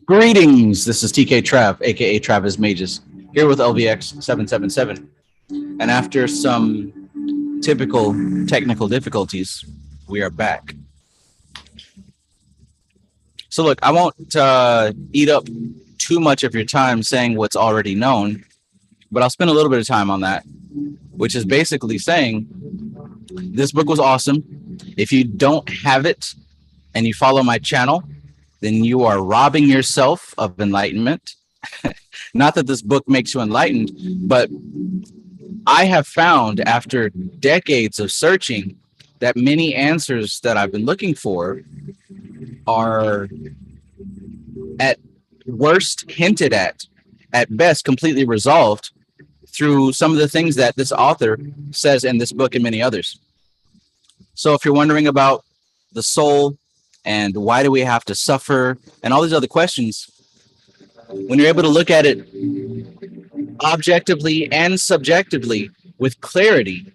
Greetings. This is TK Trav, aka Travis Mages, here with LVX 777. And after some typical technical difficulties, we are back. So, look, I won't eat up too much of your time saying what's already known, but I'll spend a little bit of time on that, which is basically saying this book was awesome. If you don't have it and you follow my channel, then you are robbing yourself of enlightenment. Not that this book makes you enlightened, but I have found after decades of searching that many answers that I've been looking for are at worst hinted at best completely resolved through some of the things that this author says in this book and many others. So if you're wondering about the soul and why do we have to suffer and all these other questions, when you're able to look at it objectively and subjectively with clarity,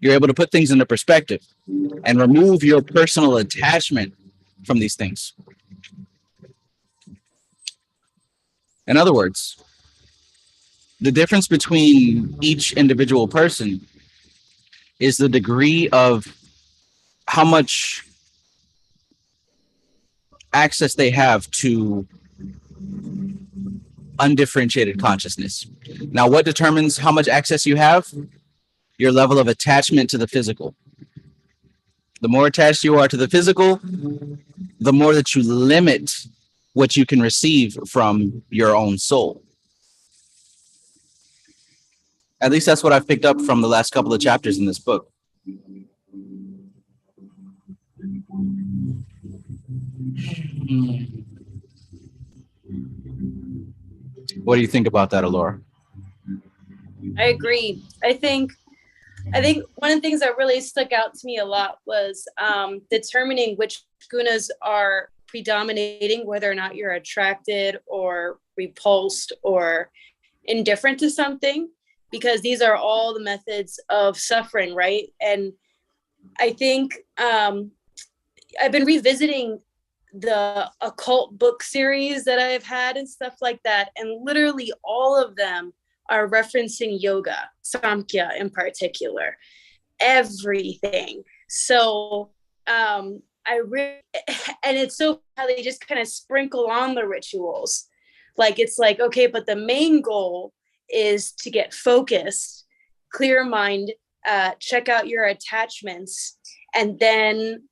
you're able to put things into perspective and remove your personal attachment from these things. In other words, the difference between each individual person is the degree of how much access they have to undifferentiated consciousness. Now, what determines how much access you have? Your level of attachment to the physical. The more attached you are to the physical, the more that you limit what you can receive from your own soul. At least that's what I've picked up from the last couple of chapters in this book. What do you think about that, Alora? I agree. I think one of the things that really stuck out to me a lot was determining which gunas are predominating, whether or not you're attracted or repulsed or indifferent to something, because these are all the methods of suffering, right? And I think I've been revisiting the occult book series that I've had and stuff like that, and literally all of them are referencing yoga, Samkhya in particular, everything. So and it's so how they just kind of sprinkle on the rituals. Like, it's like, okay, but the main goal is to get focused, clear mind, check out your attachments, and then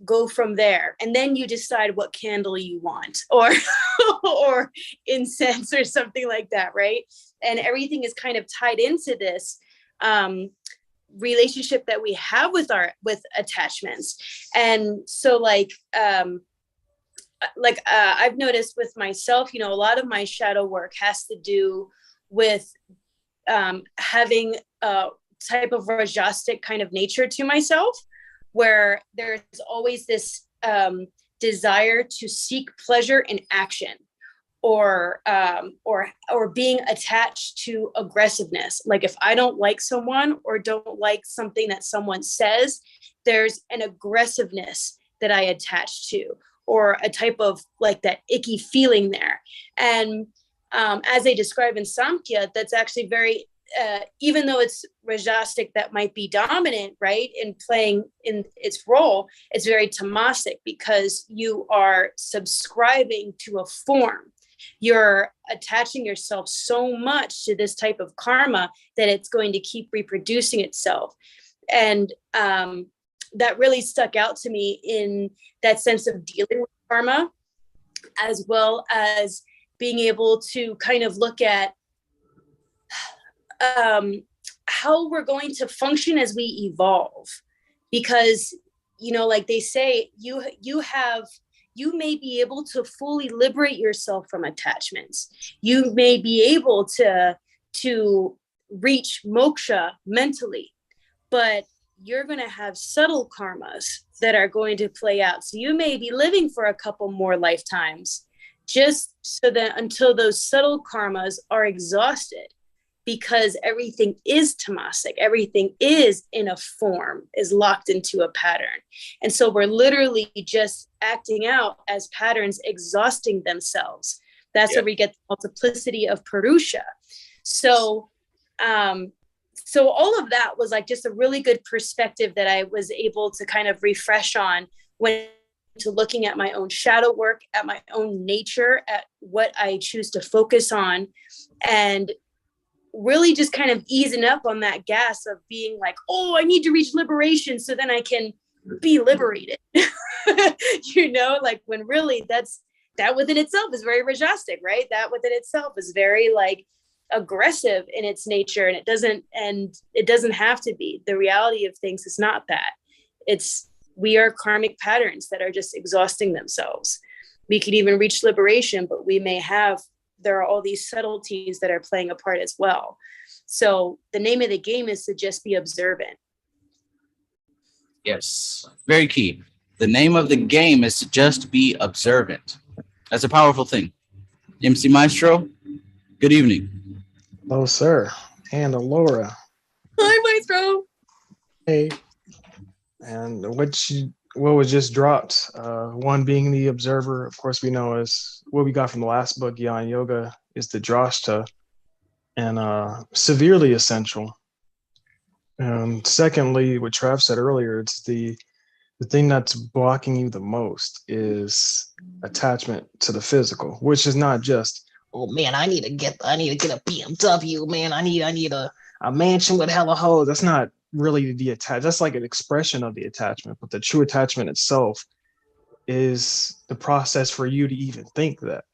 go from there. And then you decide what candle you want, or or incense or something like that, right? And everything is kind of tied into this relationship that we have with attachments. And so I've noticed with myself, a lot of my shadow work has to do with having a type of rajastic kind of nature to myself, where there's always this desire to seek pleasure in action, or being attached to aggressiveness. Like, if I don't like someone or don't like something that someone says, there's an aggressiveness that I attach to, or a type of like that icky feeling there. And as they describe in Samkhya, that's actually very, even though it's rajasic that might be dominant, right, in playing in its role, it's very tamasic, because you are subscribing to a form. You're attaching yourself so much to this type of karma that it's going to keep reproducing itself. And that really stuck out to me in that sense of dealing with karma, as well as being able to kind of look at how we're going to function as we evolve. Because, like they say, you may be able to fully liberate yourself from attachments. You may be able to reach moksha mentally, but you're going to have subtle karmas that are going to play out. So you may be living for a couple more lifetimes, just so that until those subtle karmas are exhausted, because everything is tamasic, everything is in a form, is locked into a pattern. And so we're literally just acting out as patterns exhausting themselves. That's where we get the multiplicity of Purusha. So so all of that was like just a really good perspective that I was able to kind of refresh on when to looking at my own shadow work, at my own nature, at what I choose to focus on, and really just kind of easing up on that gas of being like, oh, I need to reach liberation so then I can be liberated. You know, like when really that within itself is very rajastic, right? That within itself is very like aggressive in its nature, and it doesn't have to be. The reality of things is not that. We are karmic patterns that are just exhausting themselves. We could even reach liberation, but there are all these subtleties that are playing a part as well. So the name of the game is to just be observant. Yes, very key. The name of the game is to just be observant. That's a powerful thing. MC Maestro, good evening. Hello, sir. And Laura. Hi, Maestro. Hey. And what was just dropped, one being the observer, of course, we know is what we got from the last book, Yan Yoga, is the drashta, and severely essential. And secondly, what Trav said earlier, it's the thing that's blocking you the most is attachment to the physical, which is not just, oh man, I need to get a BMW, man. I need a mansion with hella hoes. That's not really the attach. That's like an expression of the attachment, but the true attachment itself is the process for you to even think that.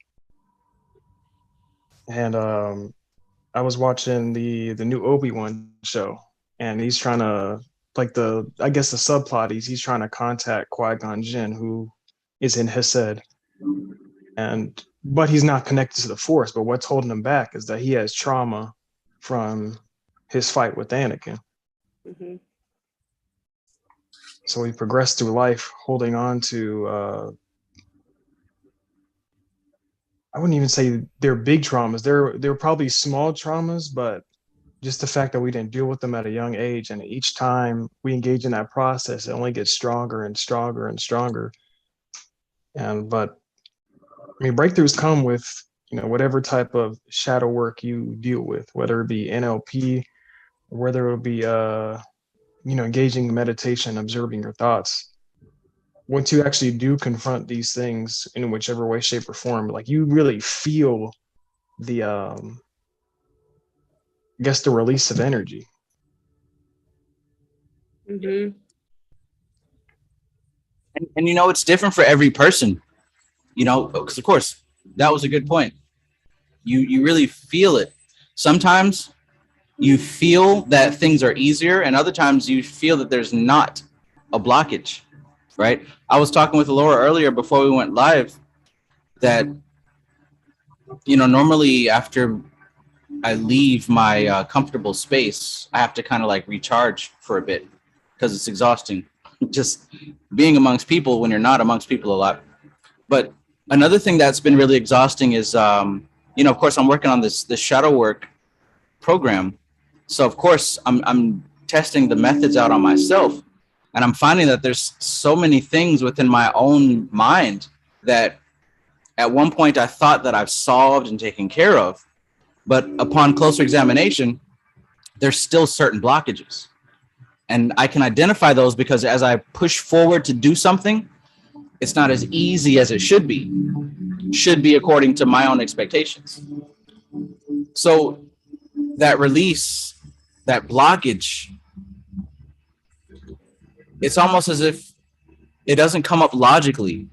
And I was watching the new Obi-Wan show, and he's trying to, like, I guess the subplot is he's trying to contact Qui-Gon Jinn, who is in Hesed, but he's not connected to the Force. But what's holding him back is that he has trauma from his fight with Anakin. Mm-hmm. So he progressed through life holding on to, I wouldn't even say they're big traumas. They're probably small traumas, but just the fact that we didn't deal with them at a young age, and each time we engage in that process, it only gets stronger and stronger and stronger. But I mean, breakthroughs come with, whatever type of shadow work you deal with, whether it be NLP, whether it be engaging in meditation, observing your thoughts. Once you actually do confront these things in whichever way, shape, or form, like you really feel the the release of energy. Mm-hmm. And it's different for every person, because of course that was a good point. You really feel it. Sometimes you feel that things are easier, and other times you feel that there's not a blockage, right? I was talking with Laura earlier before we went live that, normally after I leave my comfortable space, I have to kind of like recharge for a bit because it's exhausting just being amongst people when you're not amongst people a lot. But another thing that's been really exhausting is, of course, I'm working on this shadow work program. So of course I'm testing the methods out on myself, and I'm finding that there's so many things within my own mind that at one point I thought that I've solved and taken care of, but upon closer examination, there's still certain blockages. And I can identify those because as I push forward to do something, it's not as easy as it should be according to my own expectations. So that release, that blockage, it's almost as if it doesn't come up logically.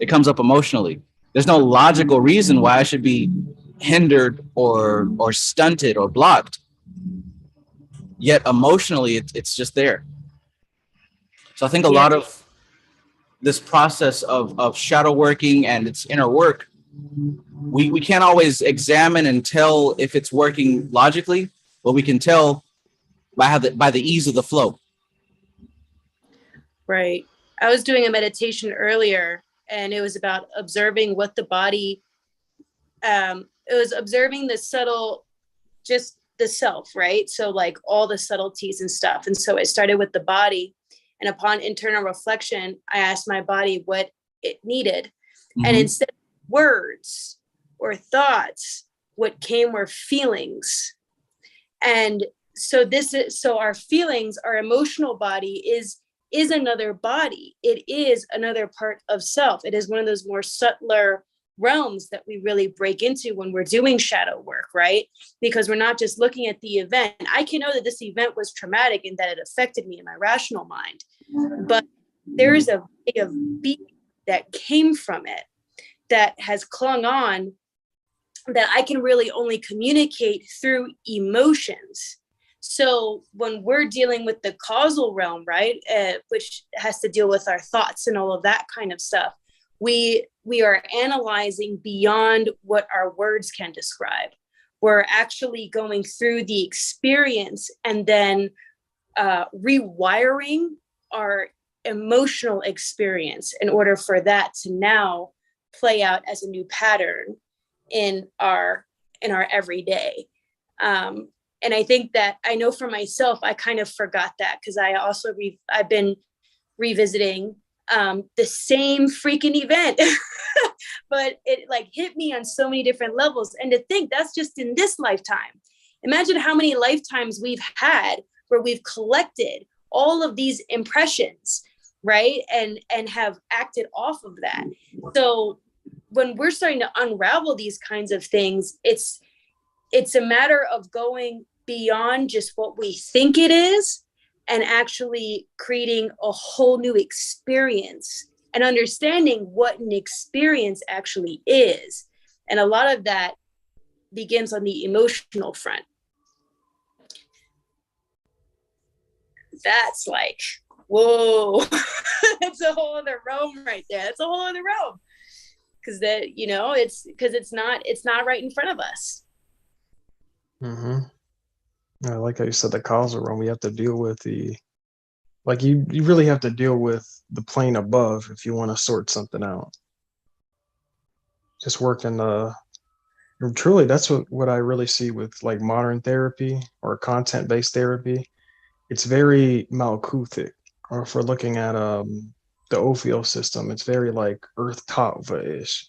It comes up emotionally. There's no logical reason why I should be hindered or stunted or blocked. Yet emotionally, it's just there. So I think a lot of this process of shadow working and its inner work, we can't always examine and tell if it's working logically, but we can tell by the ease of the flow. Right. I was doing a meditation earlier, and it was about observing what the body, it was observing the subtle, just the self, right? So like all the subtleties and stuff. And so it started with the body. And upon internal reflection, I asked my body what it needed. Mm-hmm. And instead of words or thoughts, what came were feelings. And so our feelings, our emotional body is another body. It is another part of self. It is one of those more subtler realms that we really break into when we're doing shadow work, right? Because we're not just looking at the event. I can know that this event was traumatic and that it affected me in my rational mind, but there is a way of being that came from it that has clung on, that I can really only communicate through emotions. So when we're dealing with the causal realm, right, which has to deal with our thoughts and all of that kind of stuff, we are analyzing beyond what our words can describe. We're actually going through the experience and then rewiring our emotional experience in order for that to now play out as a new pattern in our everyday. And I think that I know for myself, I kind of forgot that because I also I've been revisiting the same freaking event, but it like hit me on so many different levels. And to think that's just in this lifetime. Imagine how many lifetimes we've had where we've collected all of these impressions, right? And have acted off of that. So when we're starting to unravel these kinds of things, it's a matter of going beyond just what we think it is and actually creating a whole new experience and understanding what an experience actually is. And a lot of that begins on the emotional front. That's like, whoa, that's a whole other realm right there. That's a whole other realm. Because that, you know, it's not right in front of us. Mm-hmm. I like how you said the causal realm. We have to deal with you really have to deal with the plane above if you want to sort something out. Just working truly, that's what I really see with like modern therapy or content-based therapy. It's very Malkuthic, or if we're looking at the Ophiel system, it's very like Earth Tattva-ish.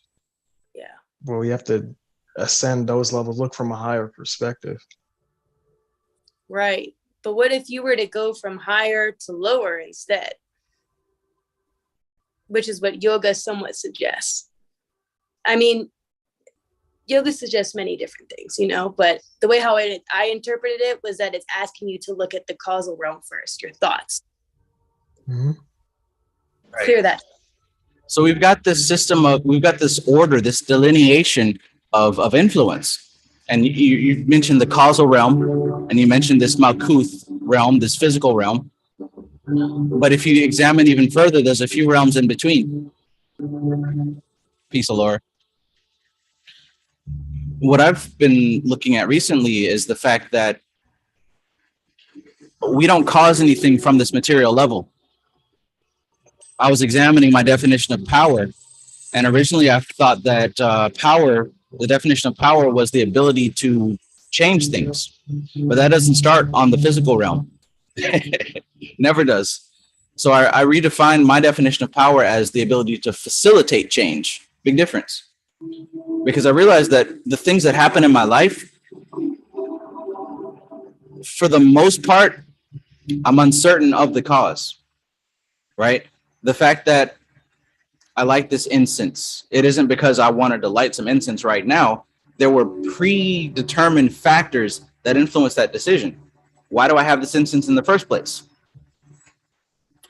Yeah. Well, we have to ascend those levels, look from a higher perspective. Right. But what if you were to go from higher to lower instead? Which is what yoga somewhat suggests. I mean, yoga suggests many different things, you know, but the way how I interpreted it was that it's asking you to look at the causal realm first, your thoughts. Mm-hmm. Right. Clear that. So we've got this order, this delineation of influence. And you mentioned the causal realm, and you mentioned this Malkuth realm, this physical realm. But if you examine even further, there's a few realms in between. Peace, Laura. What I've been looking at recently is the fact that we don't cause anything from this material level. I was examining my definition of power, and originally I thought that the definition of power was the ability to change things, but that doesn't start on the physical realm. Never does. So I redefined my definition of power as the ability to facilitate change. Big difference. Because I realized that the things that happen in my life, for the most part, I'm uncertain of the cause, right? The fact that I like this incense, it isn't because I wanted to light some incense right now. There were predetermined factors that influenced that decision. Why do I have this incense in the first place?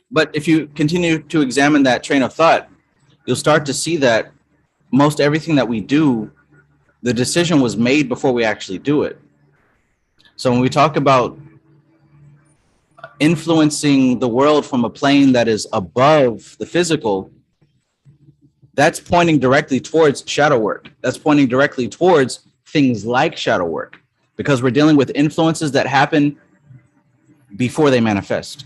But if you continue to examine that train of thought, you'll start to see that most everything that we do, the decision was made before we actually do it. So when we talk about influencing the world from a plane that is above the physical, that's pointing directly towards shadow work. That's pointing directly towards things like shadow work, because we're dealing with influences that happen before they manifest.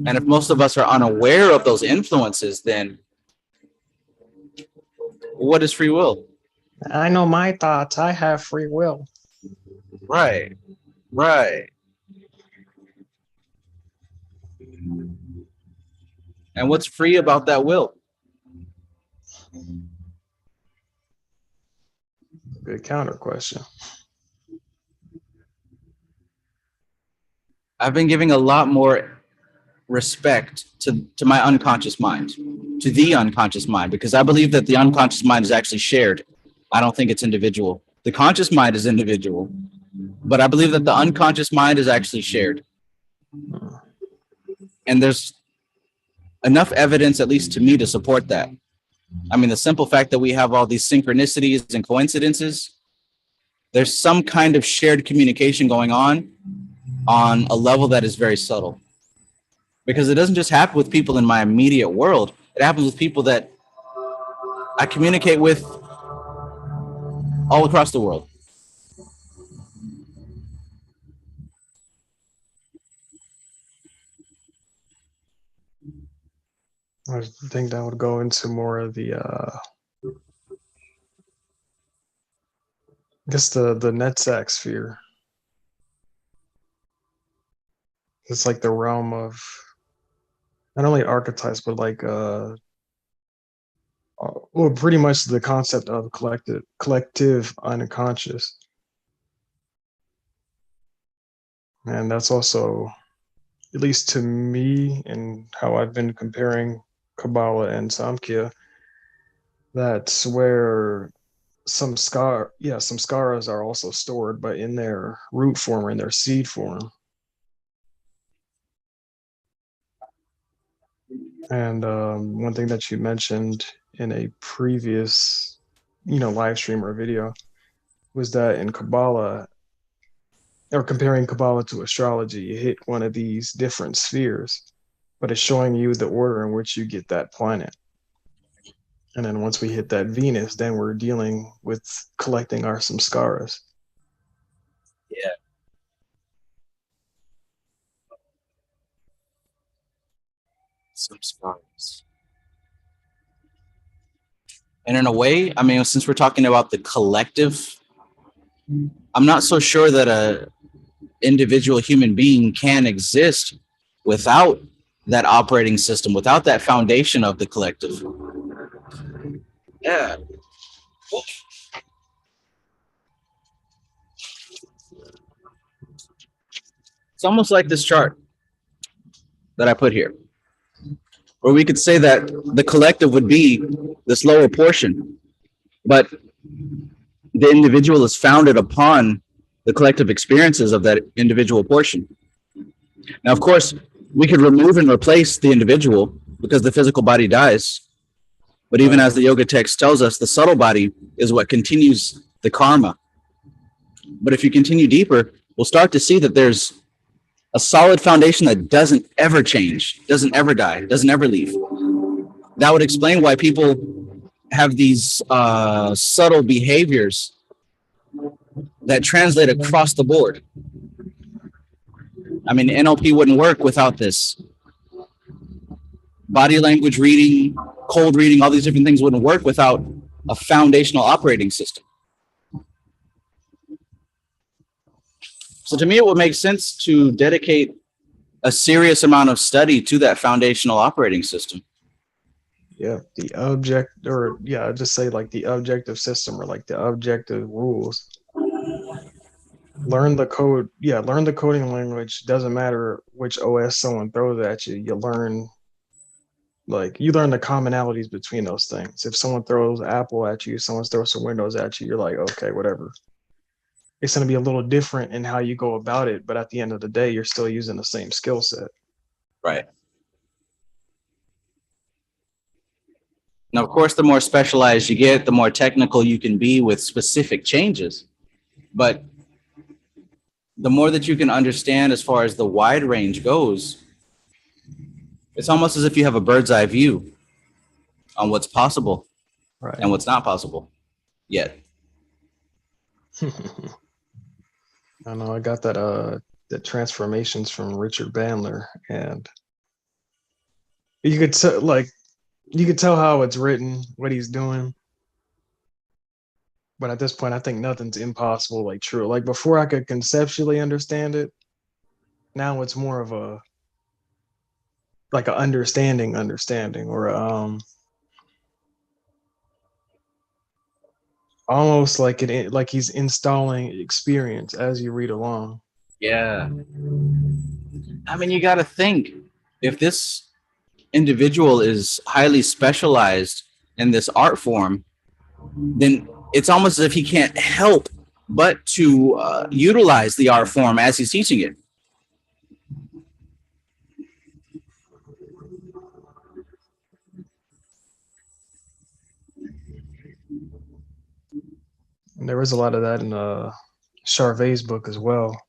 And if most of us are unaware of those influences, then what is free will? I know my thoughts. I have free will. Right. Right. And what's free about that will? Good counter question. I've been giving a lot more respect to my unconscious mind, to the unconscious mind, because I believe that the unconscious mind is actually shared. I don't think it's individual. The conscious mind is individual, but I believe that the unconscious mind is actually shared. And there's enough evidence, at least to me, to support that. I mean, the simple fact that we have all these synchronicities and coincidences, there's some kind of shared communication going on a level that is very subtle. Because it doesn't just happen with people in my immediate world, it happens with people that I communicate with all across the world. I think that would go into more of the I guess the NetSack sphere. It's like the realm of not only archetypes, but like well, pretty much the concept of collective unconscious. And that's also, at least to me and how I've been comparing Kabbalah and Samkhya, that's where some skaras are also stored, but in their root form or in their seed form. And one thing that you mentioned in a previous, live stream or video was that in Kabbalah, or comparing Kabbalah to astrology, you hit one of these different spheres, but it's showing you the order in which you get that planet. And then once we hit that Venus, then we're dealing with collecting our samskaras. Yeah. Samskaras. And in a way, I mean, since we're talking about the collective, I'm not so sure that a individual human being can exist without that operating system, without that foundation of the collective. Yeah. It's almost like this chart that I put here, where we could say that the collective would be this lower portion, but the individual is founded upon the collective experiences of that individual portion. Now, of course, we could remove and replace the individual because the physical body dies. But even as the yoga text tells us, the subtle body is what continues the karma. But if you continue deeper, we'll start to see that there's a solid foundation that doesn't ever change, doesn't ever die, doesn't ever leave. That would explain why people have these subtle behaviors that translate across the board. I mean, NLP wouldn't work without this. Body language reading, cold reading, all these different things wouldn't work without a foundational operating system. So to me, it would make sense to dedicate a serious amount of study to that foundational operating system. Yeah, the object, or yeah, just say like the objective system or like the objective rules. Learn the code. Yeah, learn the coding language. Doesn't matter which OS someone throws at you. You learn the commonalities between those things. If someone throws Apple at you, someone throws some Windows at you, you're like, okay, whatever. It's going to be a little different in how you go about it, but at the end of the day, you're still using the same skill set. Right. Now, of course, the more specialized you get, the more technical you can be with specific changes. But the more that you can understand as far as the wide range goes, it's almost as if you have a bird's eye view on what's possible and what's not possible yet. I know I got that the transformations from Richard Bandler, and you could tell how it's written, what he's doing. But at this point, I think nothing's impossible, like true. Like before I could conceptually understand it, now it's more of a like a understanding, or almost like it like he's installing experience as you read along. Yeah. I mean, you got to think, if this individual is highly specialized in this art form, then it's almost as if he can't help but to utilize the art form as he's teaching it. And there was a lot of that in Charvet's book as well.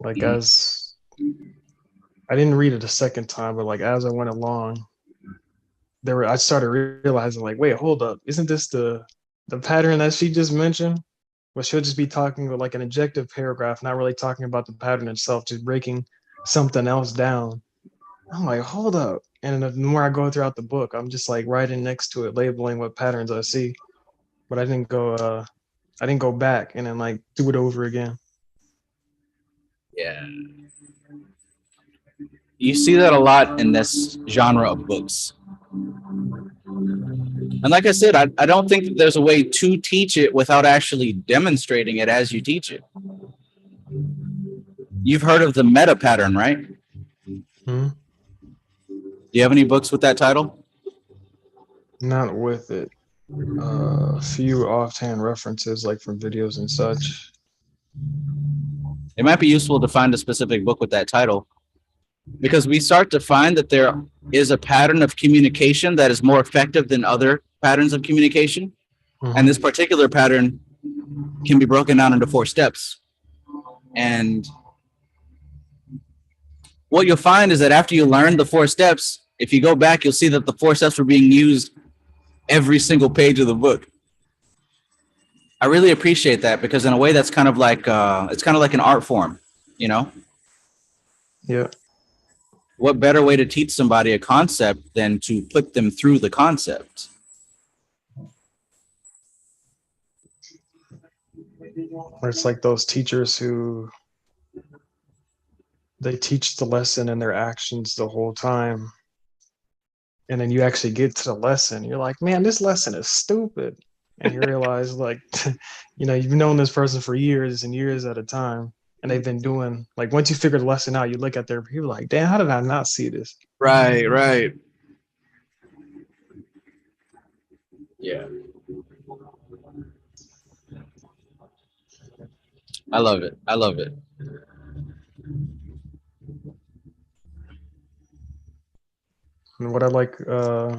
Like as I didn't read it a second time, but like as I went along, I started realizing like, wait, hold up, isn't this the pattern that she just mentioned? But she'll just be talking with like an objective paragraph, not really talking about the pattern itself, just breaking something else down. I'm like, hold up. And the more I go throughout the book, I'm just like writing next to it, labeling what patterns I see. But I didn't go back and then like do it over again. Yeah. You see that a lot in this genre of books. And like I said, I don't think that there's a way to teach it without actually demonstrating it as you teach it. You've heard of the meta pattern, right? Hmm? Do you have any books with that title? Not with it. A few offhand references like from videos and such. It might be useful to find a specific book with that title, because we start to find that there is a pattern of communication that is more effective than other patterns of communication. Mhm. And this particular pattern can be broken down into 4 steps. And what you'll find is that after you learn the 4 steps, if you go back, you'll see that the 4 steps were being used every single page of the book. I really appreciate that, because in a way that's kind of like it's kind of like an art form, you know? Yeah. What better way to teach somebody a concept than to put them through the concept? Or it's like those teachers who they teach the lesson in their actions the whole time. And then you actually get to the lesson. You're like, man, this lesson is stupid. And you realize like, you've known this person for years and years at a time. And they've been doing like once you figure the lesson out, you look at their people like, damn, how did I not see this? Right, right. Yeah. I love it. I love it. And what I like, I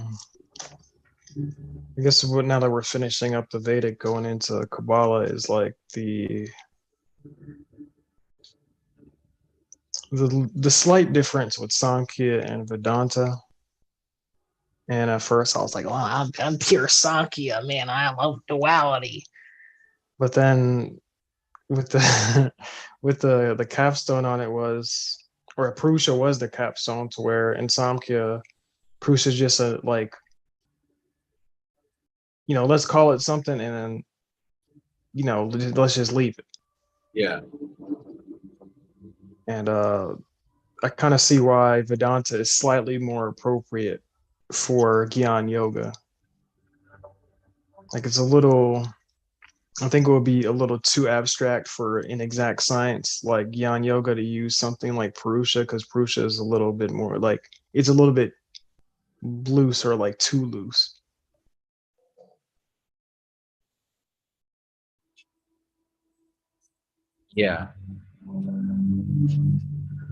guess now that we're finishing up the Vedic going into Kabbalah is like the slight difference with Samkhya and Vedanta. And at first I was like, oh, I'm pure Samkhya, man. I love duality. But then with the with the capstone on it was, or Purusha was the capstone, to where in Samkhya, Purusha is just a like, let's call it something, and then let's just leave it. Yeah. And I kind of see why Vedanta is slightly more appropriate for Gyan Yoga. Like I think it would be a little too abstract for an exact science like Gyan Yoga to use something like Purusha, because Purusha is a little bit more like, it's a little bit loose, or like too loose. Yeah.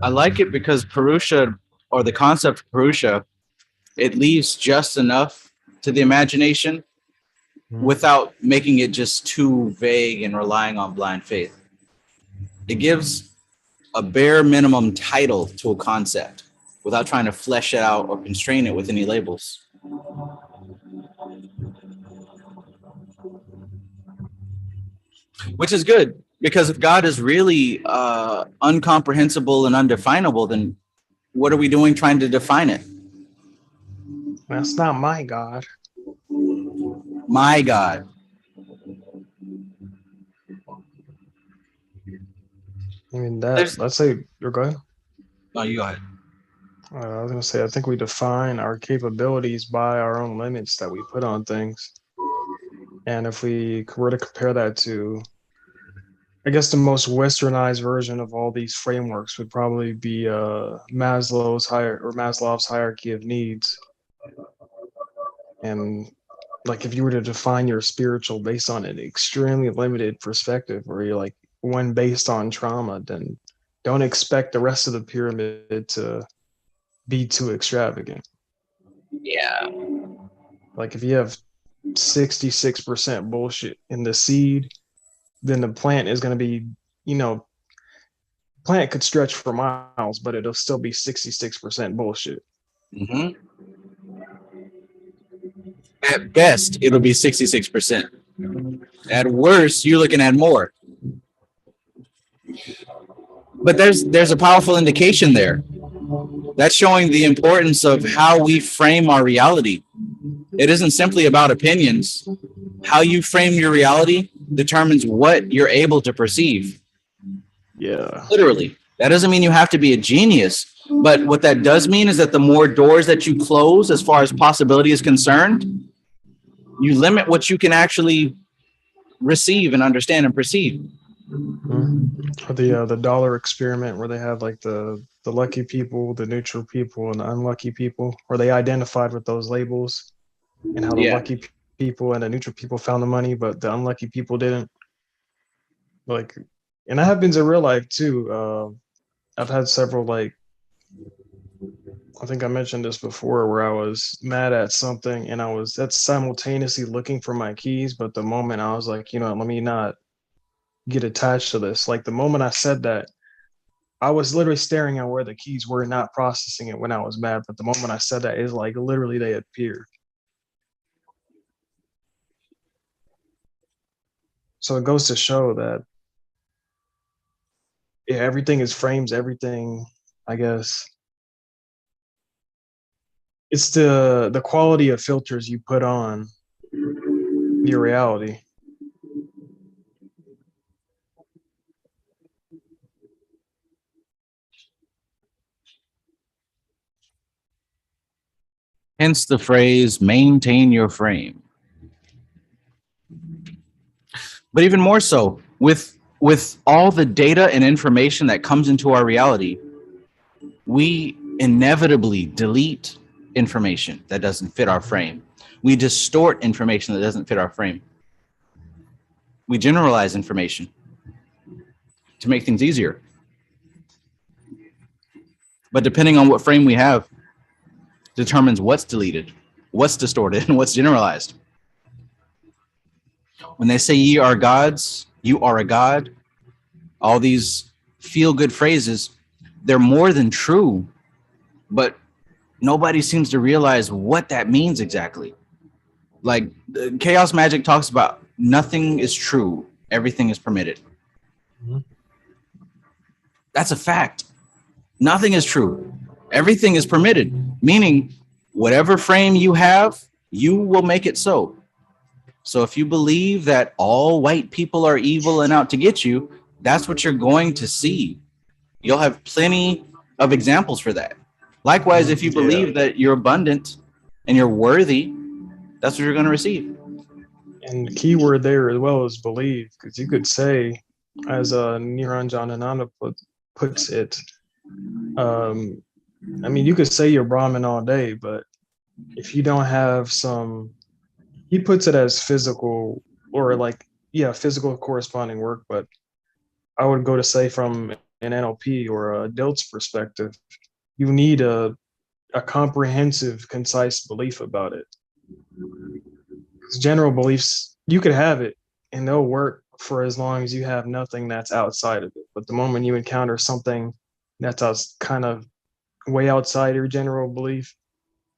I like it because Purusha, or the concept of Purusha, it leaves just enough to the imagination without making it just too vague and relying on blind faith. It gives a bare minimum title to a concept without trying to flesh it out or constrain it with any labels. Which is good, because if God is really uncomprehensible and undefinable, then what are we doing trying to define it? That's not my God. My God. I mean, There's let's say, or go ahead. oh, you go ahead. I was gonna say, I think we define our capabilities by our own limits that we put on things. And if we were to compare that to, I guess the most westernized version of all these frameworks would probably be Maslow's hierarchy of needs. And like if you were to define your spiritual based on an extremely limited perspective, where you're like one based on trauma, then don't expect the rest of the pyramid to be too extravagant. Yeah. Like if you have 66% bullshit in the seed, then the plant is going to be, you know, plant could stretch for miles, but it'll still be 66% bullshit. Mm-hmm. At best, it'll be 66%. At worst, you're looking at more. But there's a powerful indication there. That's showing the importance of how we frame our reality. It isn't simply about opinions. How you frame your reality determines what you're able to perceive. Yeah. Literally. That doesn't mean you have to be a genius. But what that does mean is that the more doors that you close as far as possibility is concerned, you limit what you can actually receive and understand and perceive. Or the dollar experiment where they had like the lucky people, the neutral people, and the unlucky people, where they identified with those labels, and how the Yeah. lucky people and the neutral people found the money, but the unlucky people didn't. Like, and that happens in real life too. I've had several, like, I think I mentioned this before, where I was mad at something and that's simultaneously looking for my keys, but the moment I was like, you know, let me not get attached to this. Like the moment I said that, I was literally staring at where the keys were, not processing it when I was mad. But the moment I said that, is like literally they appeared. So it goes to show that, yeah, everything is frames, everything, I guess. It's the quality of filters you put on your reality. Hence the phrase maintain your frame. But even more so, with all the data and information that comes into our reality, we inevitably delete information that doesn't fit our frame. We distort information that doesn't fit our frame. We generalize information to make things easier. But depending on what frame we have, determines what's deleted, what's distorted, and what's generalized. When they say ye are gods, you are a god, all these feel-good phrases, they're more than true, but nobody seems to realize what that means exactly. Like chaos magic talks about nothing is true, everything is permitted. Mm-hmm. That's a fact. Nothing is true. Everything is permitted, meaning whatever frame you have, you will make it so. So if you believe that all white people are evil and out to get you, that's what you're going to see. You'll have plenty of examples for that. Likewise, if you believe that you're abundant and you're worthy, that's what you're going to receive. And the key word there as well is believe, because you could say, as Niranjan Ananda puts it, I mean, you could say you're Brahmin all day, but if you don't have some, he puts it as physical or like, yeah, physical corresponding work, but I would go to say from an NLP or a DILT's perspective, you need a comprehensive, concise belief about it. Because general beliefs, you could have it and they'll work for as long as you have nothing that's outside of it. But the moment you encounter something that's kind of way outside your general belief,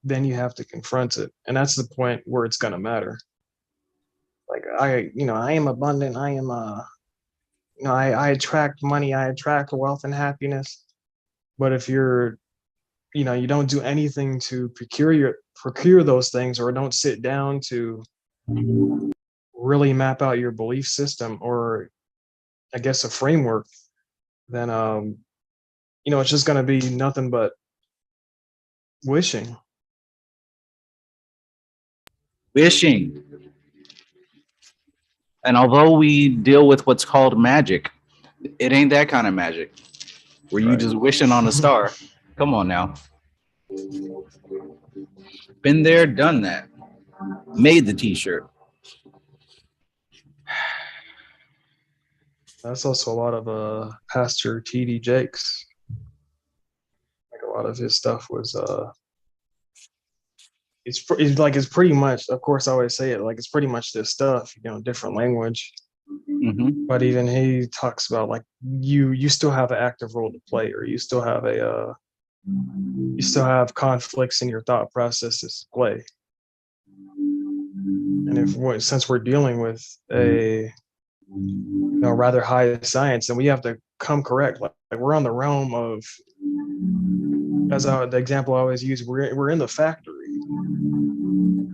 then you have to confront it. And that's the point where it's going to matter. Like I am abundant. I attract money. I attract wealth and happiness. But if you're, you don't do anything to procure those things, or don't sit down to really map out your belief system, or I guess a framework, then it's just gonna be nothing but wishing. Wishing. And although we deal with what's called magic, it ain't that kind of magic where you Right. just wishing on a star. Come on now. Been there, done that. Made the t-shirt. That's also a lot of Pastor T.D. Jakes. Like a lot of his stuff was it's pretty much, of course I always say it, like it's pretty much this stuff, different language. Mm-hmm. But even he talks about like you still have an active role to play, or you still have conflicts in your thought processes to play. And since we're dealing with a rather high science, and we have to come correct, like we're on the realm of, as the example I always use, we're in the factory.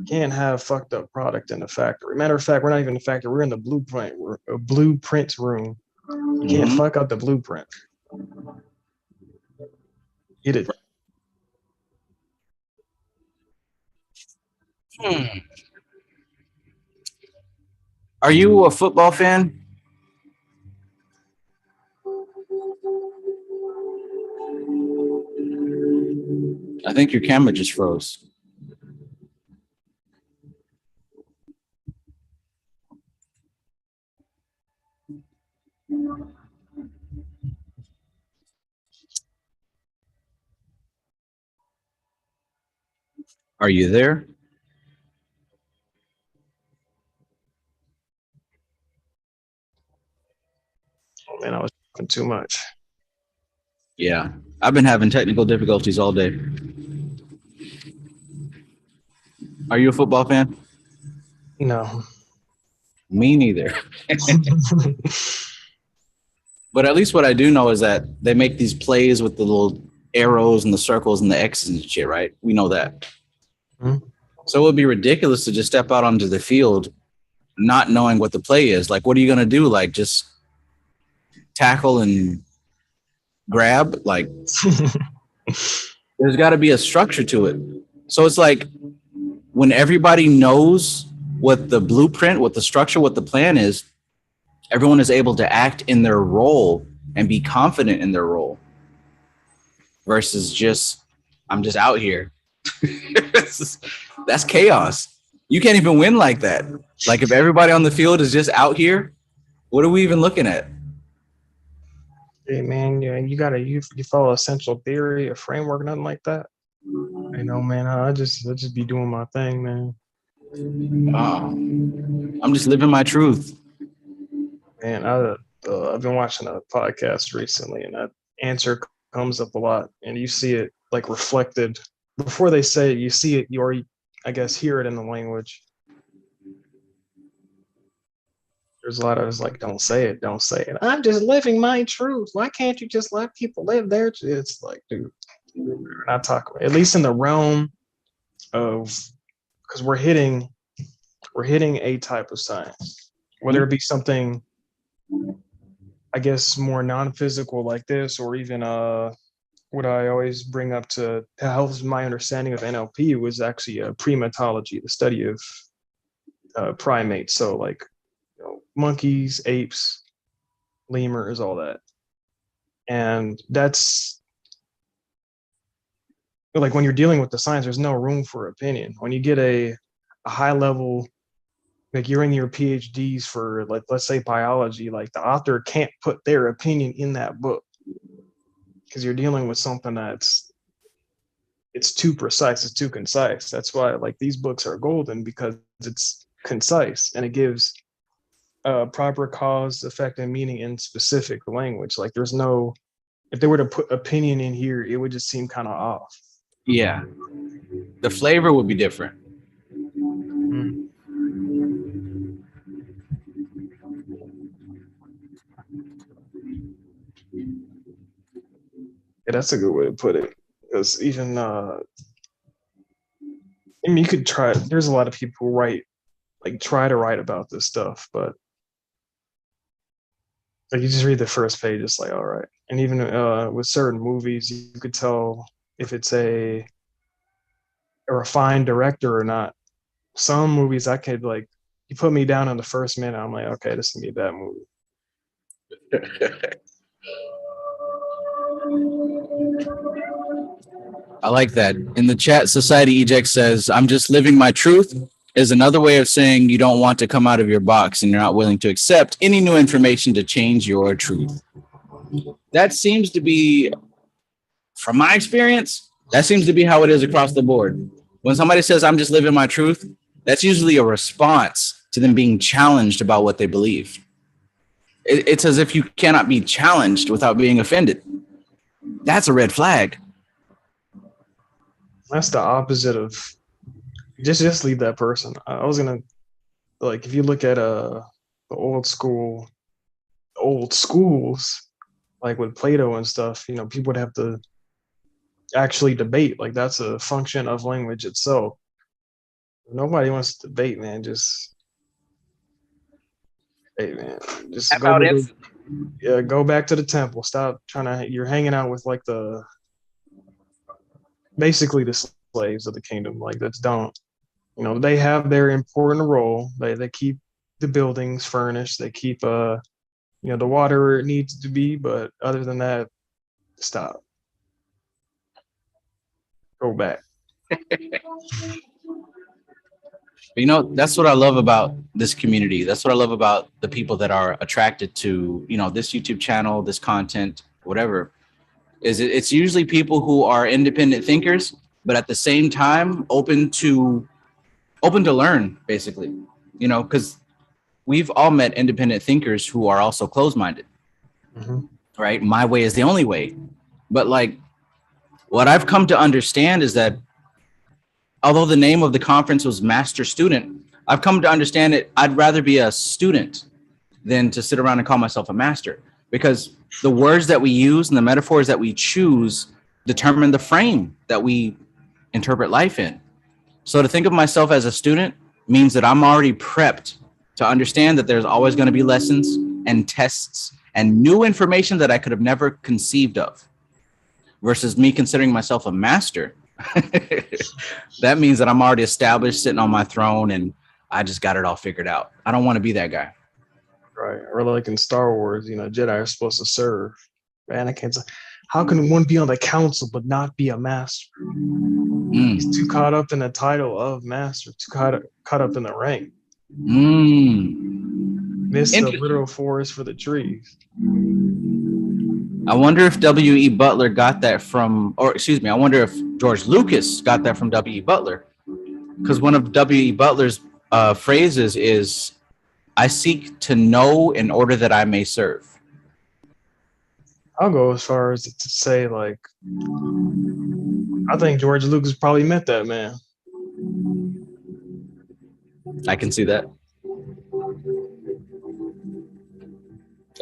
Can't have fucked up product in the factory. Matter of fact, we're not even in the factory. We're in the blueprint room. You can't fuck up the blueprint. Get it. Are you a football fan? I think your camera just froze. Are you there? Oh man, I was talking too much. Yeah. I've been having technical difficulties all day. Are you a football fan? No. Me neither. But at least what I do know is that they make these plays with the little arrows and the circles and the X's and shit, right? We know that. Mhm. So it would be ridiculous to just step out onto the field not knowing what the play is. Like, what are you going to do? Like, just tackle and grab? Like, there's got to be a structure to it. So it's like when everybody knows what the blueprint, what the structure, what the plan is, everyone is able to act in their role and be confident in their role versus just, I'm just out here. That's chaos. You can't even win like that. Like if everybody on the field is just out here, what are we even looking at? Hey man, you follow essential theory, a framework, nothing like that. Man, I just be doing my thing, man. I'm just living my truth. Man, I've been watching a podcast recently, and that answer comes up a lot, and you see it like reflected before they say it. You see it, you already, I guess, hear it in the language. There's a lot of it's like, don't say it, don't say it. I'm just living my truth. Why can't you just let people live their? It's like, dude, we're not talking. At least in the realm of, because we're hitting a type of science, whether it be something, I guess, more non-physical like this, or even what I always bring up to help my understanding of NLP was actually primatology, the study of primates. So like monkeys, apes, lemurs, all that. And that's like when you're dealing with the science, there's no room for opinion. When you get a high level, like you're in your PhDs for, like, let's say biology, like the author can't put their opinion in that book because you're dealing with something it's too precise, it's too concise. That's why like these books are golden, because it's concise and it gives proper cause, effect, and meaning in specific language. Like there's no, if they were to put opinion in here, it would just seem kind of off. Yeah. The flavor would be different. Mm. Yeah, that's a good way to put it. Because even I mean, you could try. There's a lot of people who try to write about this stuff, but Like you just read the first page, it's like, all right. And even with certain movies, you could tell if it's a refined director or not. Some movies I could like, you put me down in the first minute, I'm like, okay, this is gonna be that movie. I like that. In the chat, Society Eject says, I'm just living my truth is another way of saying you don't want to come out of your box and you're not willing to accept any new information to change your truth. That seems to be, from my experience, that seems to be how it is across the board. When somebody says, I'm just living my truth, that's usually a response to them being challenged about what they believe. It's as if you cannot be challenged without being offended. That's a red flag. That's the opposite of just leave that person. I was gonna like if you look at the old schools, like with Plato and stuff, you know, people would have to actually debate. Like that's a function of language itself. Nobody wants to debate, man. Just hey man, just Tap out in. go back to the temple. Stop trying to you're hanging out with like the basically the slaves of the kingdom. Like that's don't. You know, they have their important role. They keep the buildings furnished. They keep you know, the water where it needs to be, but other than that, stop. Go back. You know, that's what I love about this community. That's what I love about the people that are attracted to, you know, this YouTube channel, this content, whatever. It's usually people who are independent thinkers, but at the same time open to learn, basically. You know, because we've all met independent thinkers who are also closed-minded. Mm-hmm. Right? My way is the only way. But like what I've come to understand is that although the name of the conference was Master Student, I've come to understand that I'd rather be a student than to sit around and call myself a master, because the words that we use and the metaphors that we choose determine the frame that we interpret life in. So to think of myself as a student means that I'm already prepped to understand that there's always going to be lessons and tests and new information that I could have never conceived of, versus me considering myself a master. That means that I'm already established, sitting on my throne, and I just got it all figured out. I don't want to be that guy. Right. Or like in Star Wars, you know, Jedi are supposed to serve. Anakin's like, how can one be on the council but not be a master? He's too caught up in the title of master, too caught up in the rank. Miss the literal forest for the trees. I wonder if W.E. Butler got that from, or excuse me, I wonder if George Lucas got that from W.E. Butler. Because one of W.E. Butler's phrases is, I seek to know in order that I may serve. I'll go as far as to say, like, I think George Lucas probably met that man. I can see that.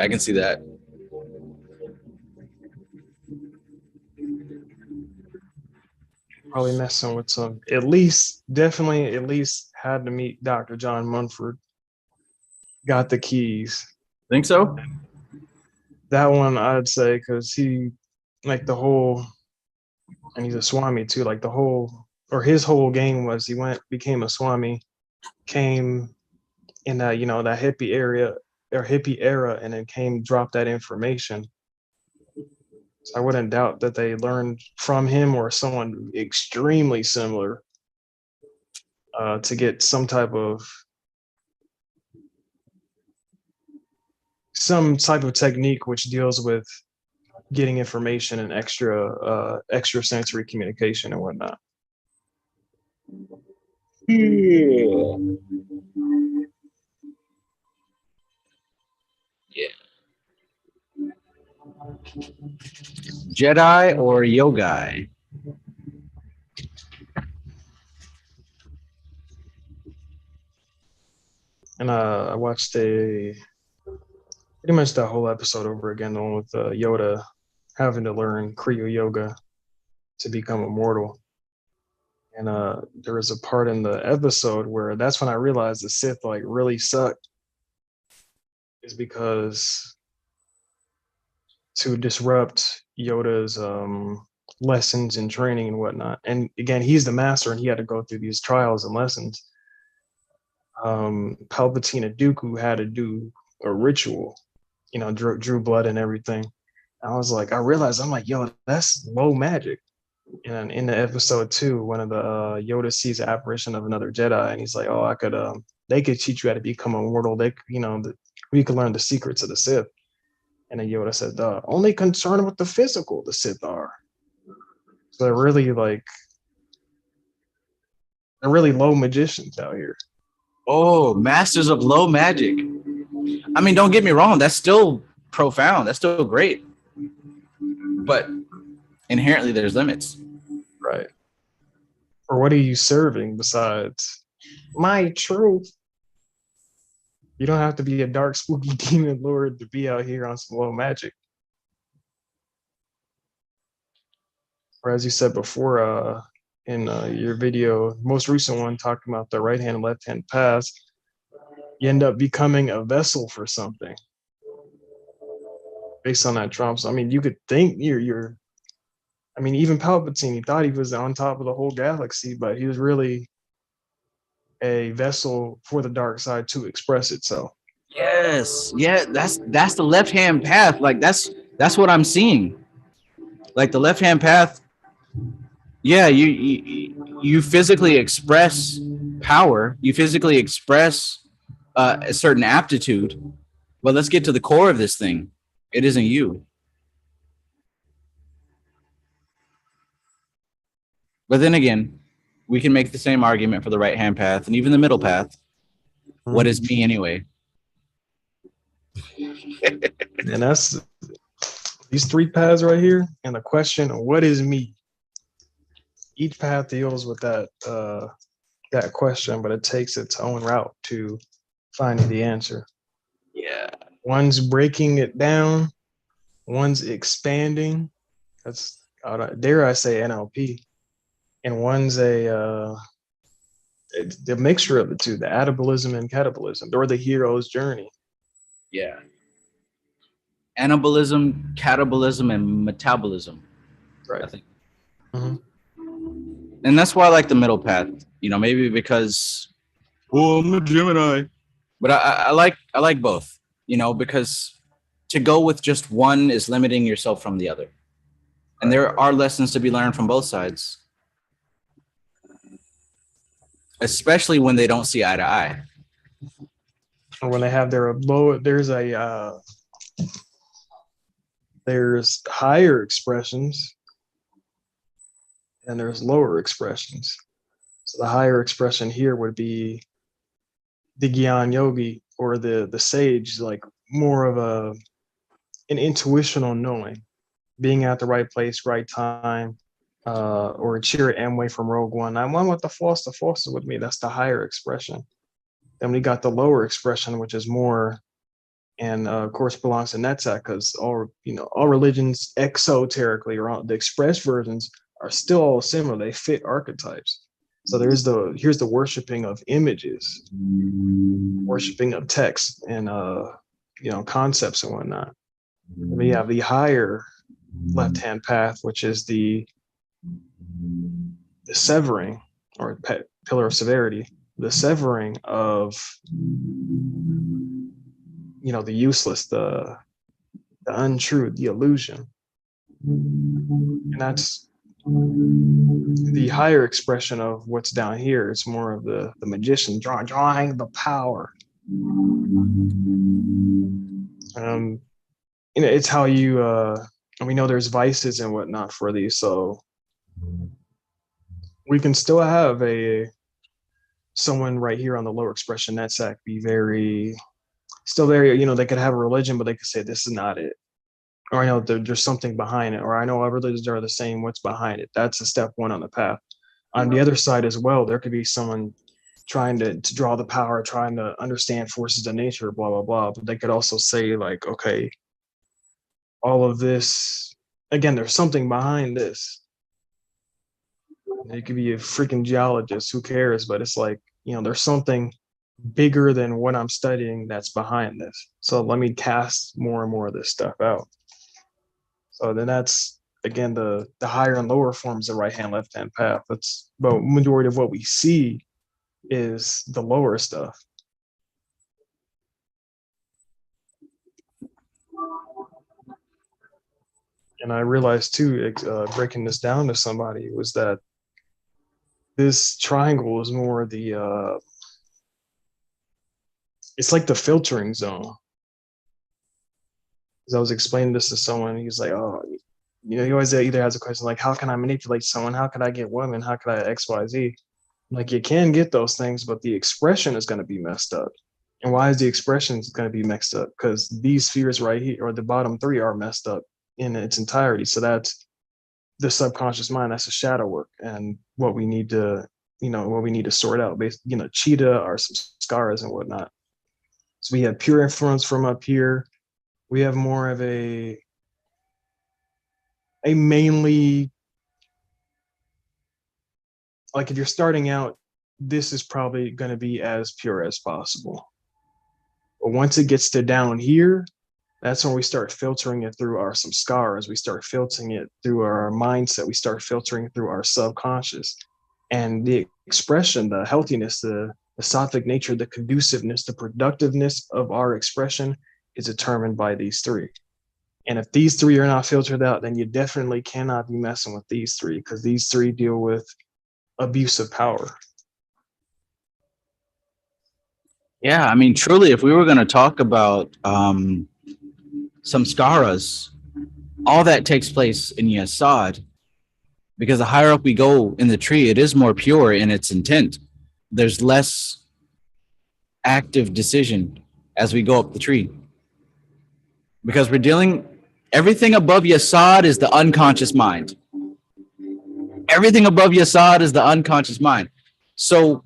I can see that. Probably messing with some, definitely at least had to meet Dr. John Munford. Got the keys. Think so? That one I'd say, because he, like the whole, and he's a Swami too, like the whole, or his whole game was he became a Swami, came in that, you know, that hippie era, and then dropped that information. So I wouldn't doubt that they learned from him or someone extremely similar to get some type of technique which deals with getting information and extra sensory communication and whatnot. Yeah. Jedi or Yogai? And I watched pretty much that whole episode over again, the one with Yoda having to learn Kriya Yoga to become immortal. And there was a part in the episode where that's when I realized the Sith like really sucked, is because to disrupt Yoda's lessons and training and whatnot. And again, he's the master, and he had to go through these trials and lessons. Palpatine and Dooku had to do a ritual, drew blood and everything. I was like, I realized, I'm like, yo, that's low magic. And in the episode 2, one of the Yoda sees the apparition of another Jedi, and he's like, oh, they could teach you how to become immortal. We could learn the secrets of the Sith. And then Yoda said, only concerned with the physical, the Sith are. So they're really low magicians out here. Oh, masters of low magic. I mean, don't get me wrong. That's still profound. That's still great. But inherently, there's limits. Right. Or what are you serving besides my truth? You don't have to be a dark, spooky demon lord to be out here on some low magic. Or as you said before, in your video, most recent one, talking about the right hand and left hand paths, you end up becoming a vessel for something based on that trauma. So, I mean, you could think even Palpatine, he thought he was on top of the whole galaxy, but he was really a vessel for the dark side to express itself. Yes. Yeah, that's the left-hand path. Like that's what I'm seeing. Like the left-hand path. Yeah, you physically express power. You physically express a certain aptitude. But let's get to the core of this thing. It isn't you. But then again, we can make the same argument for the right-hand path and even the middle path. What is me anyway? And that's these 3 paths right here. And the question, what is me? Each path deals with that question, but it takes its own route to finding the answer. Yeah. One's breaking it down. One's expanding. That's, dare I say, NLP. And one's the mixture of the two, the atabolism and catabolism, or the hero's journey. Yeah. Anabolism, catabolism, and metabolism. Right. I think. Mm-hmm. And that's why I like the middle path. Maybe because I'm a Gemini. But I like both. Because to go with just one is limiting yourself from the other. And there are lessons to be learned from both sides. Especially when they don't see eye to eye. Or when they have their low, there's higher expressions and there's lower expressions. So the higher expression here would be the Gyan Yogi or the sage, like more of an intuitional knowing, being at the right place, right time, or Chirrut Amway from Rogue One. I'm one with the Force is with me. That's the higher expression. Then we got the lower expression, which is more, and of course belongs to Netzach, because all religions exoterically, or the expressed versions, are still all similar. They fit archetypes. So here's the worshiping of images, worshiping of text, and concepts and whatnot. We have the higher left-hand path, which is the severing, or pillar of severity, the severing of the useless, the untrue, the illusion. And that's the higher expression of what's down here. It's more of the magician drawing the power. It's how you we know there's vices and whatnot for these, so we can still have someone right here on the lower expression Netzach be still very, they could have a religion, but they could say this is not it. Or I know there's something behind it, or I know our religions are the same, what's behind it. That's a step one on the path. On the other side as well, there could be someone trying to draw the power, trying to understand forces of nature, blah, blah, blah. But they could also say, like, okay, all of this, again, there's something behind this. It could be a freaking geologist, who cares? But it's like, there's something bigger than what I'm studying that's behind this. So let me cast more and more of this stuff out. So then that's again the higher and lower forms of right hand, left hand path. That's but majority of what we see is the lower stuff. And I realized too, breaking this down to somebody, was that this triangle is more the it's like the filtering zone. As I was explaining this to someone, he's like, "Oh, he always either has a question like, how can I manipulate someone? How can I get women? How can I X, Y, Z?" Like, you can get those things, but the expression is going to be messed up. And why is the expression going to be mixed up? Because these spheres right here, or the bottom three, are messed up in its entirety. So that's the subconscious mind. That's the shadow work, and what we need to, what we need to sort out. Based, cheetah are some scars and whatnot. So we have pure influence from up here. We have more of a mainly, like, if you're starting out, this is probably going to be as pure as possible. But once it gets to down here, that's when we start filtering it through our samskaras. We start filtering it through our mindset. We start filtering through our subconscious. And the expression, the healthiness, the sattvic nature, the conduciveness, the productiveness of our expression is determined by these three. And if these three are not filtered out, then you definitely cannot be messing with these three, because these three deal with abuse of power. Yeah, I mean, truly, if we were going to talk about samskaras, all that takes place in Yasad, because the higher up we go in the tree, it is more pure in its intent. There's less active decision as we go up the tree, because we're dealing, everything above Yasad is the unconscious mind. Everything above Yasad is the unconscious mind. So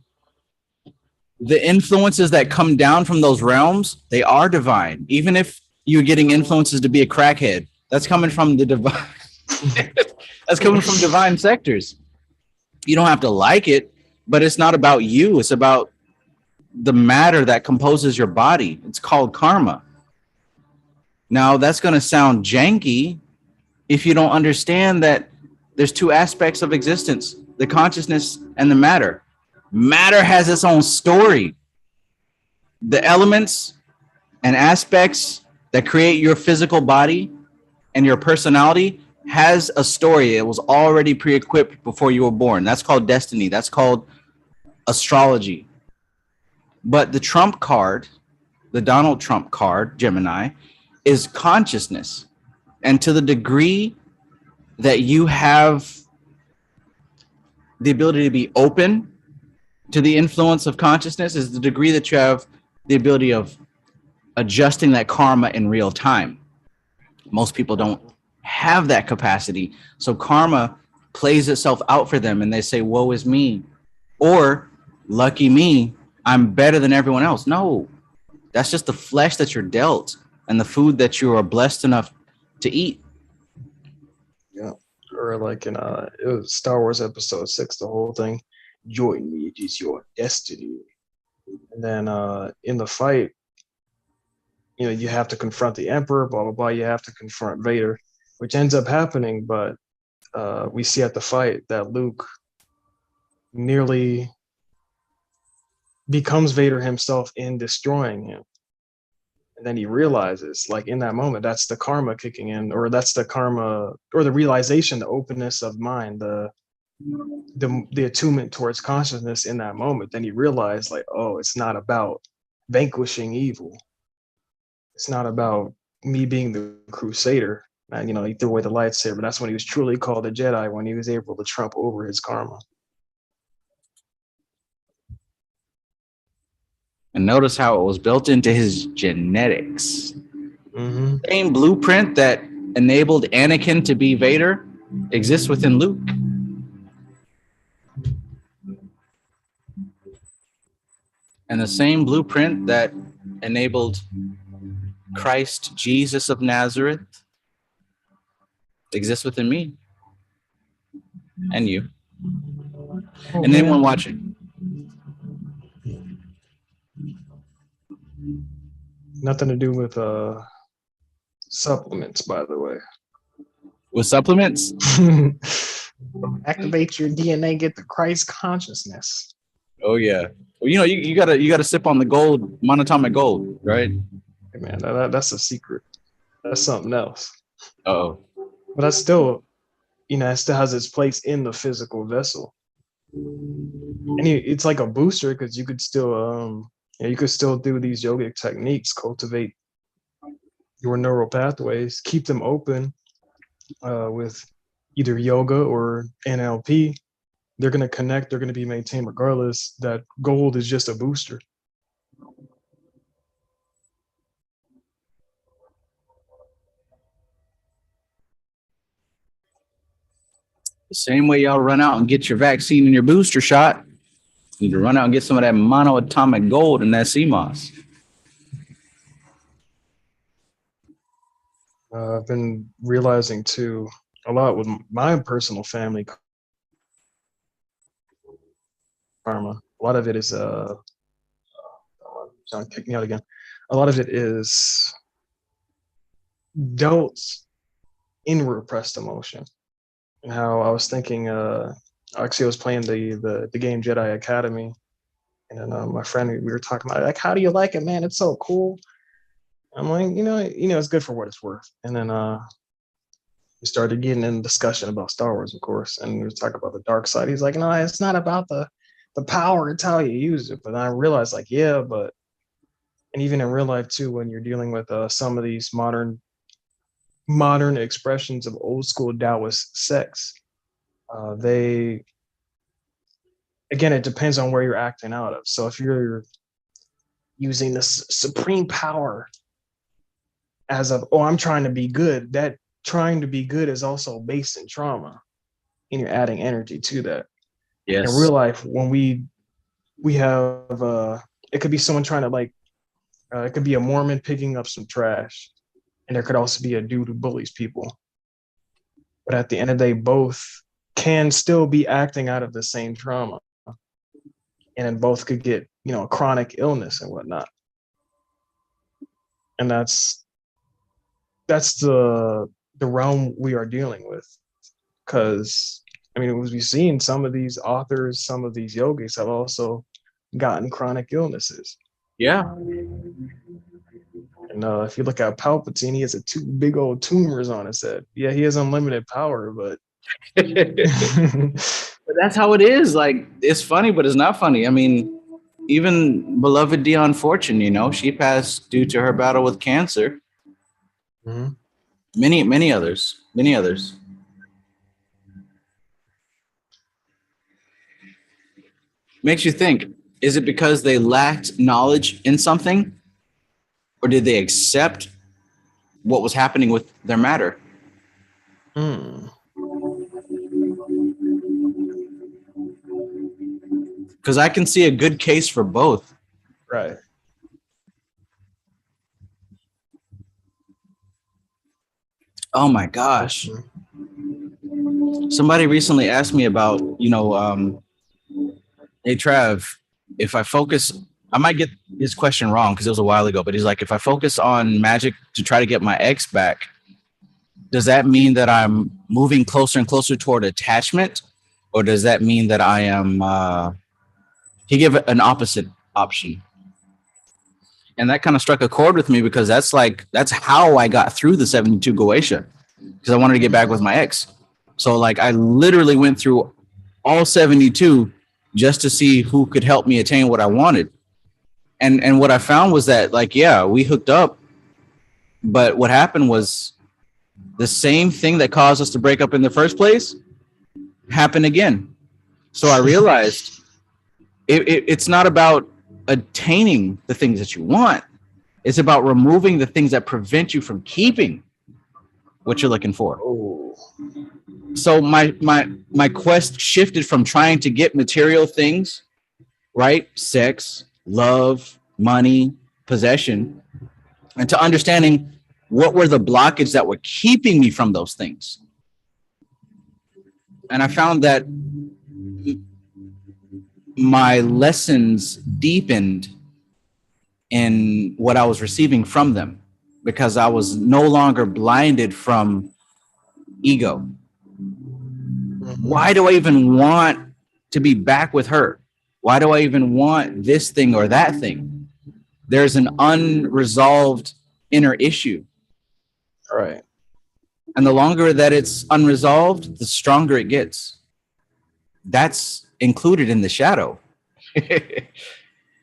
the influences that come down from those realms, they are divine. Even if you're getting influences to be a crackhead, that's coming from the divine. That's coming from divine sectors. You don't have to like it, but it's not about you. It's about the matter that composes your body. It's called karma. Now, that's going to sound janky if you don't understand that there's two aspects of existence: the consciousness and the matter. Matter has its own story. The elements and aspects that create your physical body and your personality has a story. It was already pre-equipped before you were born. That's called destiny. That's called astrology. But the Trump card, the Donald Trump card, Gemini, is consciousness. And to the degree that you have the ability to be open to the influence of consciousness is the degree that you have the ability of adjusting that karma in real time. Most people don't have that capacity. So karma plays itself out for them and they say, woe is me. Or, lucky me, I'm better than everyone else. No, that's just the flesh that you're dealt and the food that you are blessed enough to eat. Yeah. Or like in it was Star Wars Episode 6, the whole thing, join me, it is your destiny. And then in the fight, you have to confront the Emperor, blah, blah, blah. You have to confront Vader, which ends up happening. But we see at the fight that Luke nearly becomes Vader himself in destroying him. And then he realizes, like, in that moment, that's the karma kicking in, or that's the karma, or the realization, the openness of mind, the attunement towards consciousness in that moment. Then he realized, like, oh, it's not about vanquishing evil. It's not about me being the crusader. And, he threw away the lightsaber. That's when he was truly called a Jedi, when he was able to trump over his karma. And notice how it was built into his genetics. Mm-hmm. Same blueprint that enabled Anakin to be Vader exists within Luke. And the same blueprint that enabled Christ Jesus of Nazareth exists within me and you and anyone watching. Nothing to do with supplements, by the way. with supplements. Activate your DNA, get the Christ consciousness. Oh yeah. Well, you gotta sip on the gold, monatomic gold, right? Hey, man, that's a secret. That's something else. Oh, But that's still, it still has its place in the physical vessel. And it's like a booster because you could still, you could still do these yogic techniques, cultivate your neural pathways, keep them open with either yoga or NLP. They're going to connect, they're going to be maintained regardless. That gold is just a booster. the same way y'all run out and get your vaccine and your booster shot, you need to run out and get some of that monoatomic gold and that CMOS. I've been realizing too a lot with my personal family karma. A lot of it is John kicked me out again. A lot of it is dealt in repressed emotion. And how I was thinking, actually I was playing the game Jedi Academy, and then my friend, we were talking about it, like, how do you like it, man? It's so cool. I'm like, it's good for what it's worth. And then we started getting in discussion about Star Wars, of course, and we were talking about the dark side. He's like, no, it's not about the power, it's how you use it. But then I realized, like, yeah, but, and even in real life too, when you're dealing with some of these modern expressions of old school Taoist sects, they, again, it depends on where you're acting out of. So if you're using this supreme power as of, oh, I'm trying to be good, that trying to be good is also based in trauma, and you're adding energy to that. Yes. In real life, when we have it could be someone trying to, like, it could be a Mormon picking up some trash, and there could also be a dude who bullies people. But at the end of the day, both can still be acting out of the same trauma, and then both could get, a chronic illness and whatnot. And that's the realm we are dealing with. Because, I mean, as we've seen, some of these authors, some of these yogis have also gotten chronic illnesses. Yeah. And if you look at Palpatine, he has two big old tumors on his head. Yeah, he has unlimited power, but But that's how it is. Like, it's funny, but it's not funny. I mean, even beloved Dion Fortune, she passed due to her battle with cancer. Mm-hmm. Many others. Makes you think, is it because they lacked knowledge in something, or did they accept what was happening with their matter? Because I can see a good case for both. Right. Oh my gosh. Somebody recently asked me about, hey Trav, if I focus, I might get his question wrong because it was a while ago, but he's like, if I focus on magic to try to get my ex back, does that mean that I'm moving closer and closer toward attachment? Or does that mean that I am, he gave an opposite option. And that kind of struck a chord with me because that's how I got through the 72 Goetia, because I wanted to get back with my ex. So like I literally went through all 72 just to see who could help me attain what I wanted. And what I found was that, like, yeah, we hooked up, but what happened was the same thing that caused us to break up in the first place happened again. So I realized it's not about attaining the things that you want. It's about removing the things that prevent you from keeping what you're looking for. Oh. So my quest shifted from trying to get material things, right? Sex, love, money, possession, and to understanding what were the blockages that were keeping me from those things. And I found that my lessons deepened in what I was receiving from them, because I was no longer blinded from ego. Why do I even want to be back with her? Why do I even want this thing or that thing? There's an unresolved inner issue. Right. And the longer that it's unresolved, the stronger it gets. That's included in the shadow.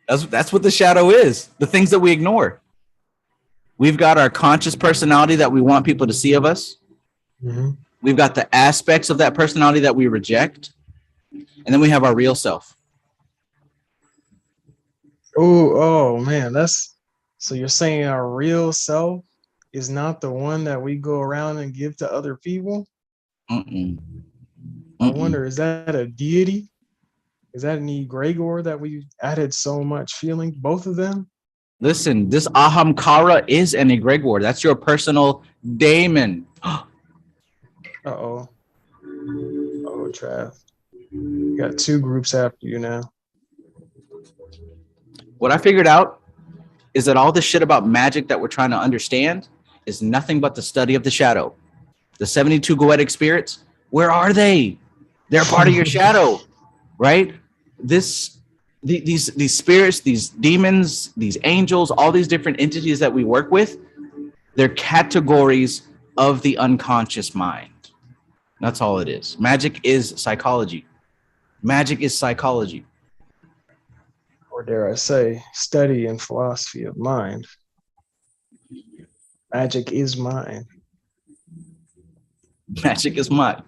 That's what the shadow is. The things that we ignore. We've got our conscious personality that we want people to see of us. Mm-hmm. We've got the aspects of that personality that we reject. And then we have our real self. Oh man, so you're saying our real self is not the one that we go around and give to other people? Mm-mm. I wonder, is that a deity? Is that an egregor that we added so much feeling? Both of them? Listen, this ahamkara is an egregor. That's your personal daemon. Uh-oh. Oh, Trav. You got two groups after you now. What I figured out is that all this shit about magic that we're trying to understand is nothing but the study of the shadow. The 72 goetic spirits, where are they? They're part of your shadow, right? These spirits, these demons, these angels, all these different entities that we work with, they're categories of the unconscious mind. That's all it is. Magic is psychology. Magic is psychology. Or dare I say, study and philosophy of mind. Magic is mine. Magic is mine.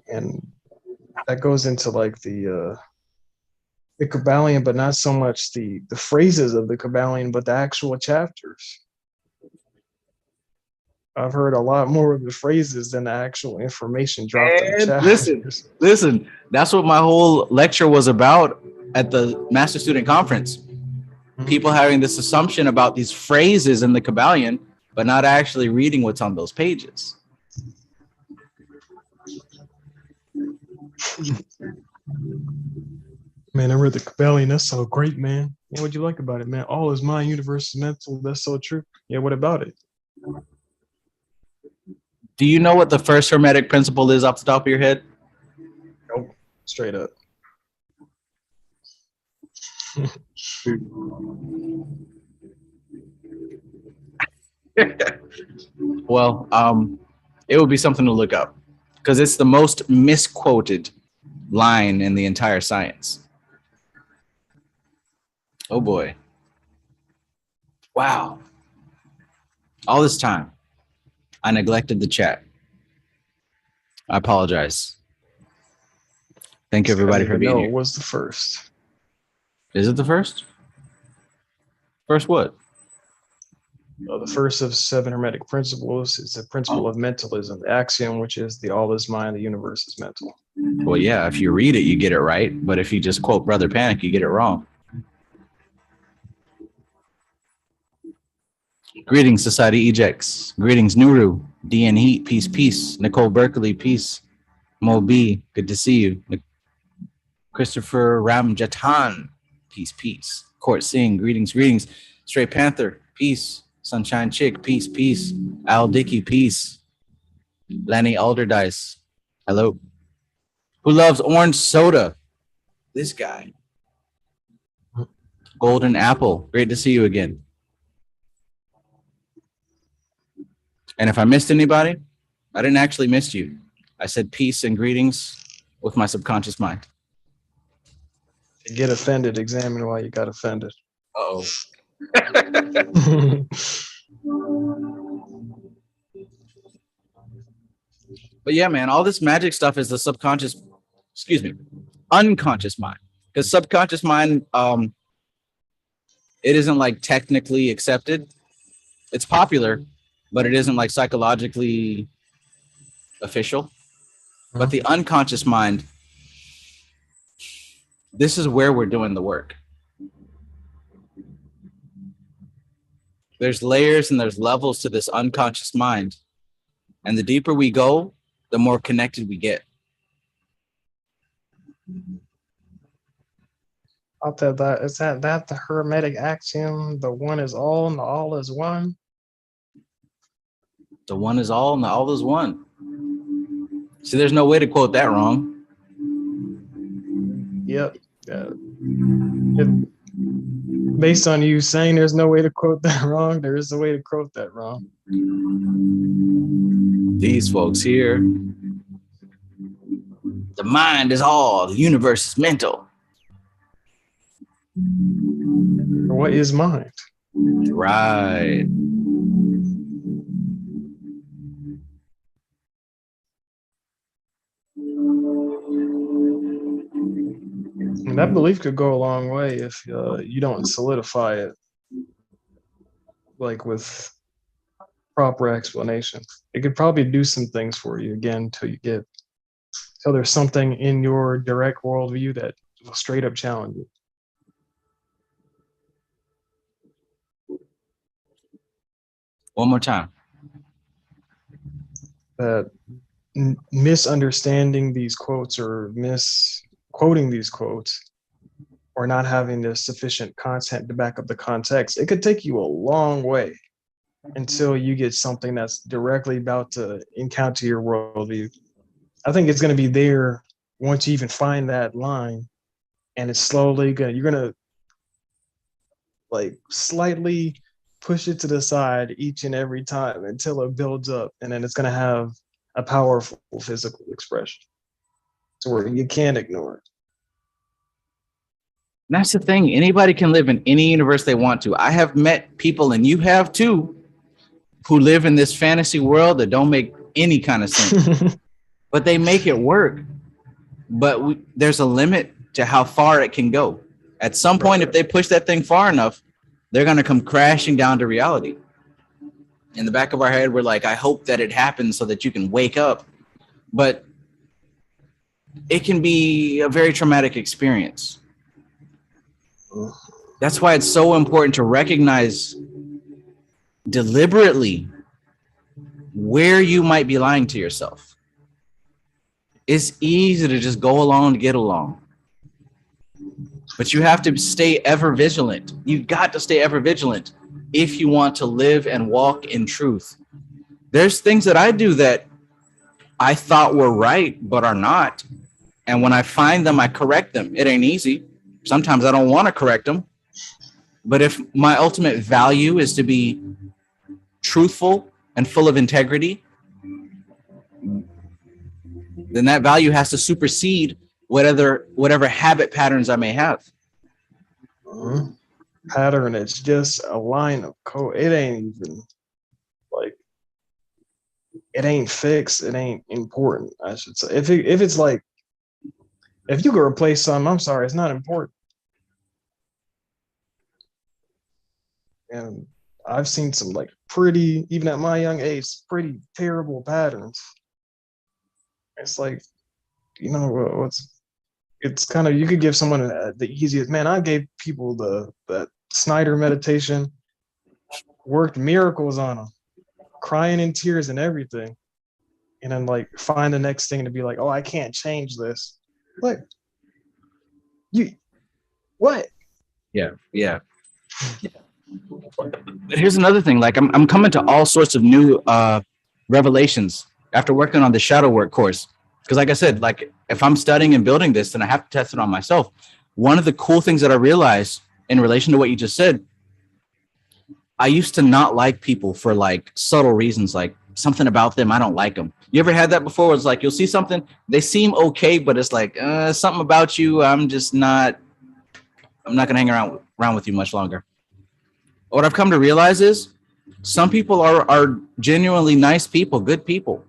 And that goes into like the Kabbalion, but not so much the phrases of the Kabbalion, but the actual chapters. I've heard a lot more of the phrases than the actual information dropped in the chapters. Listen, that's what my whole lecture was about at the Master Student Conference. Mm-hmm. People having this assumption about these phrases in the Kabbalion, but not actually reading what's on those pages. Man, I read the Kabbalion. That's so great, man. Yeah, what'd you like about it, man? All is mind, universe is mental. That's so true. Yeah, what about it? Do you know what the first Hermetic principle is off the top of your head? Nope. Straight up. Well, it would be something to look up because it's the most misquoted line in the entire science. Oh boy. Wow. All this time, I neglected the chat. I apologize. Thank you, everybody, for being here. It was the first. Is it the first? First what? The first of 7 Hermetic principles is the principle of mentalism, the axiom, which is the all is mind, the universe is mental. Well, yeah, if you read it, you get it right. But if you just quote Brother Panic, you get it wrong. Greetings, Society Ejects. Greetings, Nuru. DN Heat, peace, peace. Nicole Berkeley, peace. Mo B, good to see you. Christopher Ramjatan, peace, peace. Court Singh, greetings, greetings. Stray Panther, peace. Sunshine Chick, peace, peace. Al Dickey, peace. Lenny Alderdice, hello. Who loves orange soda? This guy. Golden Apple, great to see you again. And if I missed anybody, I didn't actually miss you. I said peace and greetings with my subconscious mind. If you get offended, examine why you got offended. Uh-oh. But yeah, man, all this magic stuff is the unconscious mind. Because subconscious mind, it isn't like technically accepted. It's popular, but it isn't like psychologically official. But the unconscious mind, this is where we're doing the work. There's layers and there's levels to this unconscious mind. And the deeper we go, the more connected we get. Out there, that is that the Hermetic axiom? The one is all, and the all is one. The one is all and the all is one. See, there's no way to quote that wrong. Yep. Based on you saying there's no way to quote that wrong, there is a way to quote that wrong. These folks here. The mind is all, the universe is mental. What is mind? Right. And that belief could go a long way if you don't solidify it, like with proper explanation. It could probably do some things for you again till there's something in your direct worldview that will straight up challenge it. One more time. That misunderstanding these quotes or misquoting these quotes or not having the sufficient content to back up the context, it could take you a long way until you get something that's directly about to encounter your worldview. I think it's going to be there once you even find that line, and it's slowly you're going to like slightly push it to the side each and every time until it builds up, and then it's going to have a powerful physical expression to where you can't ignore it. And that's the thing. Anybody can live in any universe they want to. I have met people, and you have too, who live in this fantasy world that don't make any kind of sense, but they make it work. But there's a limit to how far it can go. At some point, if they push that thing far enough, they're going to come crashing down to reality. In the back of our head, we're like, I hope that it happens so that you can wake up. But it can be a very traumatic experience. That's why it's so important to recognize deliberately where you might be lying to yourself. It's easy to just go along to get along. But you have to stay ever vigilant. You've got to stay ever vigilant if you want to live and walk in truth. There's things that I do that I thought were right, but are not. And when I find them, I correct them. It ain't easy. Sometimes I don't want to correct them. But if my ultimate value is to be truthful and full of integrity, then that value has to supersede whatever habit patterns I may have. Pattern, it's just a line of code. It ain't even like, it ain't fixed. It ain't important, I should say. If it's like, if you could replace something, I'm sorry, it's not important. And I've seen some like pretty, even at my young age, pretty terrible patterns. It's like, you know, it's kind of, you could give someone the easiest, man, I gave people that Snyder meditation, worked miracles on them, crying in tears and everything. And then like find the next thing to be like, oh, I can't change this. Like, what? Yeah. But here's another thing. Like I'm coming to all sorts of new revelations after working on the shadow work course. Because like I said, like if I'm studying and building this, then I have to test it on myself. One of the cool things that I realized in relation to what you just said, I used to not like people for like subtle reasons, like something about them, I don't like them. You ever had that before? It's like you'll see something, they seem okay, but it's like something about you, I'm not gonna hang around with you much longer. What I've come to realize is some people are genuinely nice people, good people,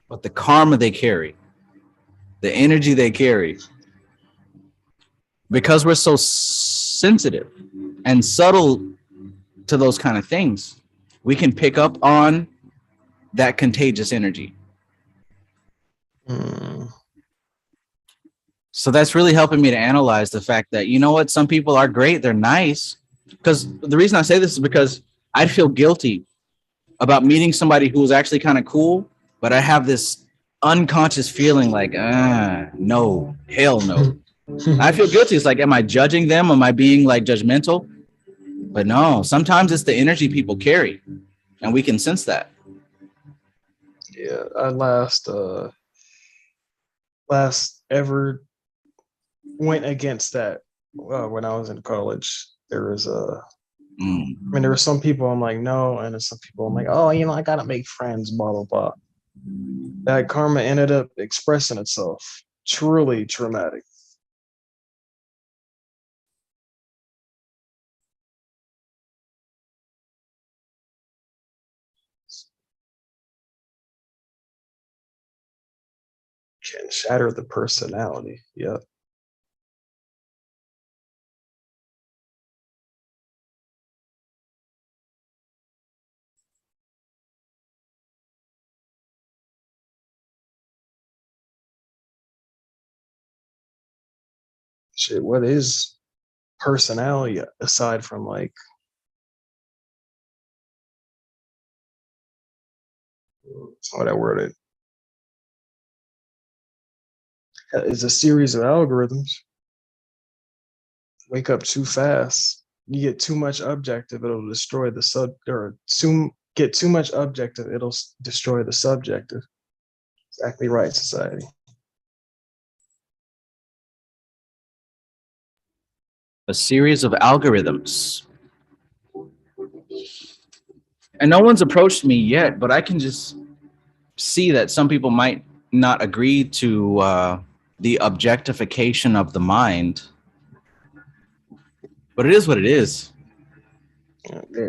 but the karma they carry, the energy they carry, because we're so sensitive and subtle to those kind of things, we can pick up on that contagious energy. So that's really helping me to analyze the fact that, you know what, some people are great, they're nice. Because the reason I say this is because I'd feel guilty about meeting somebody who was actually kind of cool, but I have this unconscious feeling like, no, hell no. I feel guilty. It's like, am I judging them? Am I being like judgmental? But no, sometimes it's the energy people carry, and we can sense that. Yeah, I last ever went against that when I was in college. There was I mean, there were some people I'm like, no, and there's some people I'm like, oh, I gotta make friends, blah blah blah. That karma ended up expressing itself. Truly traumatic. Can shatter the personality. Yep. Shit, what is personality aside from like what I worded? It's a series of algorithms. Wake up too fast. You get too much objective, it'll destroy the get too much objective, it'll destroy the subjective. Exactly right, society. A series of algorithms. And no one's approached me yet, but I can just see that some people might not agree to the objectification of the mind. But it is what it is. I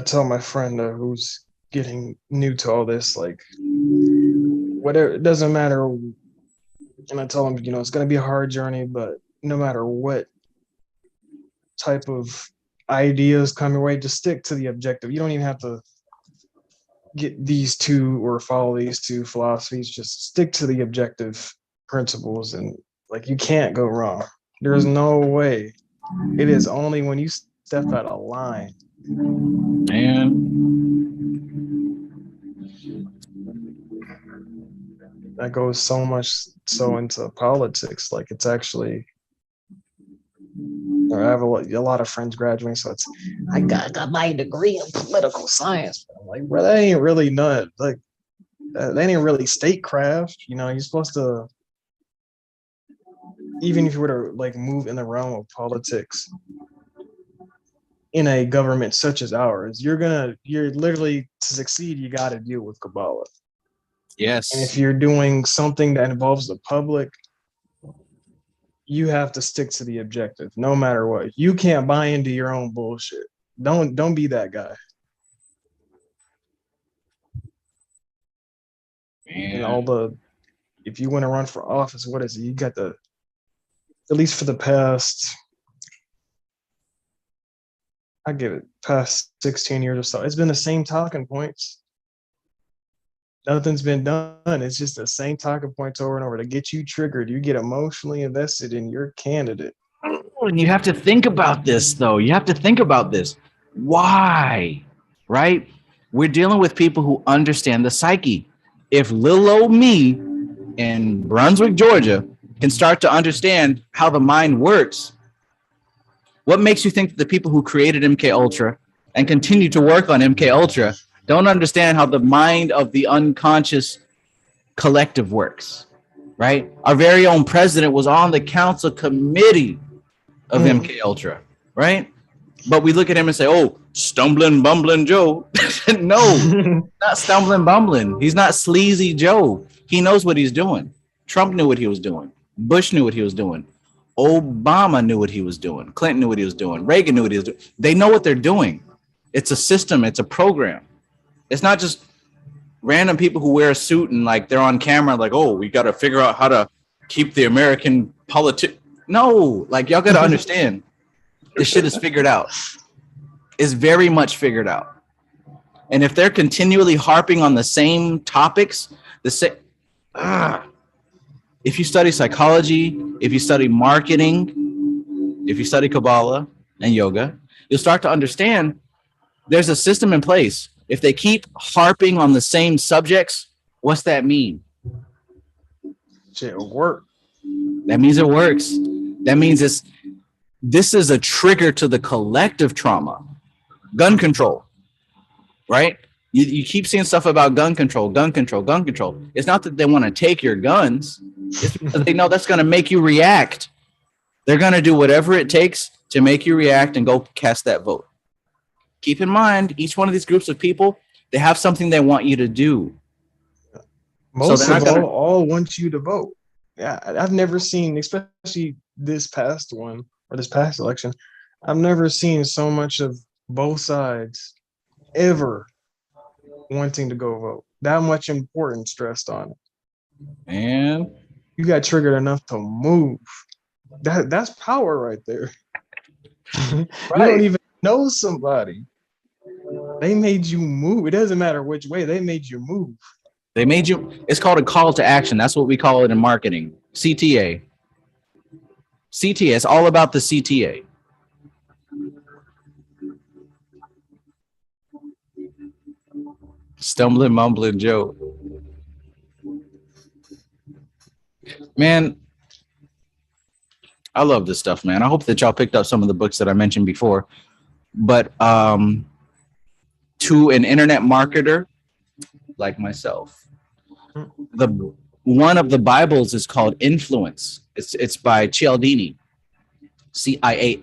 tell my friend who's getting new to all this, like, whatever, it doesn't matter. And I tell him, it's going to be a hard journey, but no matter what type of ideas come your way, just stick to the objective. You don't even have to get these two or follow these two philosophies. Just stick to the objective principles, and like, you can't go wrong. There's no way. It is only when you step out of line. And that goes so much so into politics. Like, it's actually, I have a lot of friends graduating, so it's, I got my degree in political science. I'm like, bro, that ain't really not like that ain't really statecraft. You're supposed to, even if you were to like move in the realm of politics in a government such as ours, you're literally, to succeed, you got to deal with Kabbalah. yes. And if you're doing something that involves the public, you have to stick to the objective no matter what. You can't buy into your own bullshit. Don't be that guy. Man. And if you want to run for office, what is it? You got at least for the past, I give it past 16 years or so, it's been the same talking points. Nothing's been done. It's just the same talking points over and over to get you triggered. You get emotionally invested in your candidate. And you have to think about this, though. You have to think about this. Why? Right? We're dealing with people who understand the psyche. If little old me in Brunswick, Georgia, can start to understand how the mind works, what makes you think that the people who created MK Ultra and continue to work on MK Ultra don't understand how the mind of the unconscious collective works, right? Our very own president was on the council committee of MK Ultra, right? But we look at him and say, oh, stumbling, bumbling Joe. No, not stumbling, bumbling. He's not sleazy Joe. He knows what he's doing. Trump knew what he was doing. Bush knew what he was doing. Obama knew what he was doing. Clinton knew what he was doing. Reagan knew what he was doing. They know what they're doing. It's a system. It's a program. It's not just random people who wear a suit and like they're on camera like, oh, we got to figure out how to keep the American politics. No, like, y'all got to understand, this shit is figured out. It's very much figured out. And if they're continually harping on the same topics, if you study psychology, if you study marketing, if you study Kabbalah and yoga, you'll start to understand there's a system in place. If they keep harping on the same subjects, what's that mean? Shit will work. That means it works. That means this is a trigger to the collective trauma. Gun control, right? You keep seeing stuff about gun control, gun control, gun control. It's not that they want to take your guns. It's because they know that's going to make you react. They're going to do whatever it takes to make you react and go cast that vote. Keep in mind, each one of these groups of people, they have something they want you to do. Most of all want you to vote. Yeah, I've never seen, especially this past one or this past election, I've never seen so much of both sides ever wanting to go vote. That much importance stressed on it. And you got triggered enough to move. That's power right there. Right. You don't even know somebody. They made you move. It doesn't matter which way, they made you move. They made you, it's called a call to action. That's what we call it in marketing. CTA. CTA, it's all about the CTA. Stumbling, mumbling Joe. Man, I love this stuff, man. I hope that y'all picked up some of the books that I mentioned before. But to an internet marketer like myself, the one of the Bibles is called Influence. It's by Cialdini, Cialdini.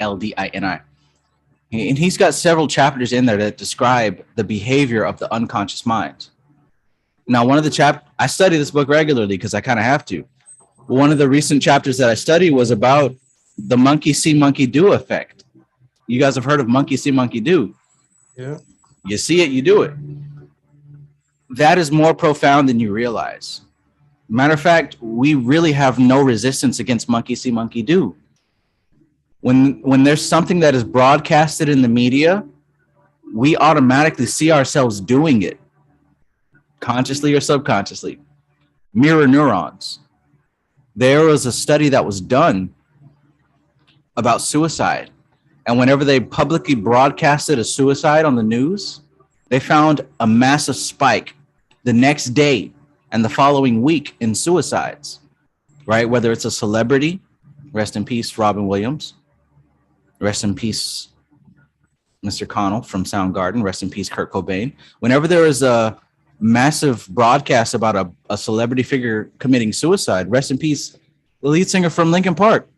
And he's got several chapters in there that describe the behavior of the unconscious mind. Now, one of the I study this book regularly because I kind of have to. One of the recent chapters that I study was about the monkey see, monkey do effect. You guys have heard of monkey see, monkey do. Yeah. You see it, you do it. That is more profound than you realize. Matter of fact, we really have no resistance against monkey see, monkey do. When there's something that is broadcasted in the media, we automatically see ourselves doing it, consciously or subconsciously. Mirror neurons. There was a study that was done about suicide. And whenever they publicly broadcasted a suicide on the news, they found a massive spike the next day and the following week in suicides, right? Whether it's a celebrity, rest in peace, Robin Williams. Rest in peace, Mr. Connell from Soundgarden. Rest in peace, Kurt Cobain. Whenever there is a massive broadcast about a celebrity figure committing suicide, rest in peace, the lead singer from Linkin Park.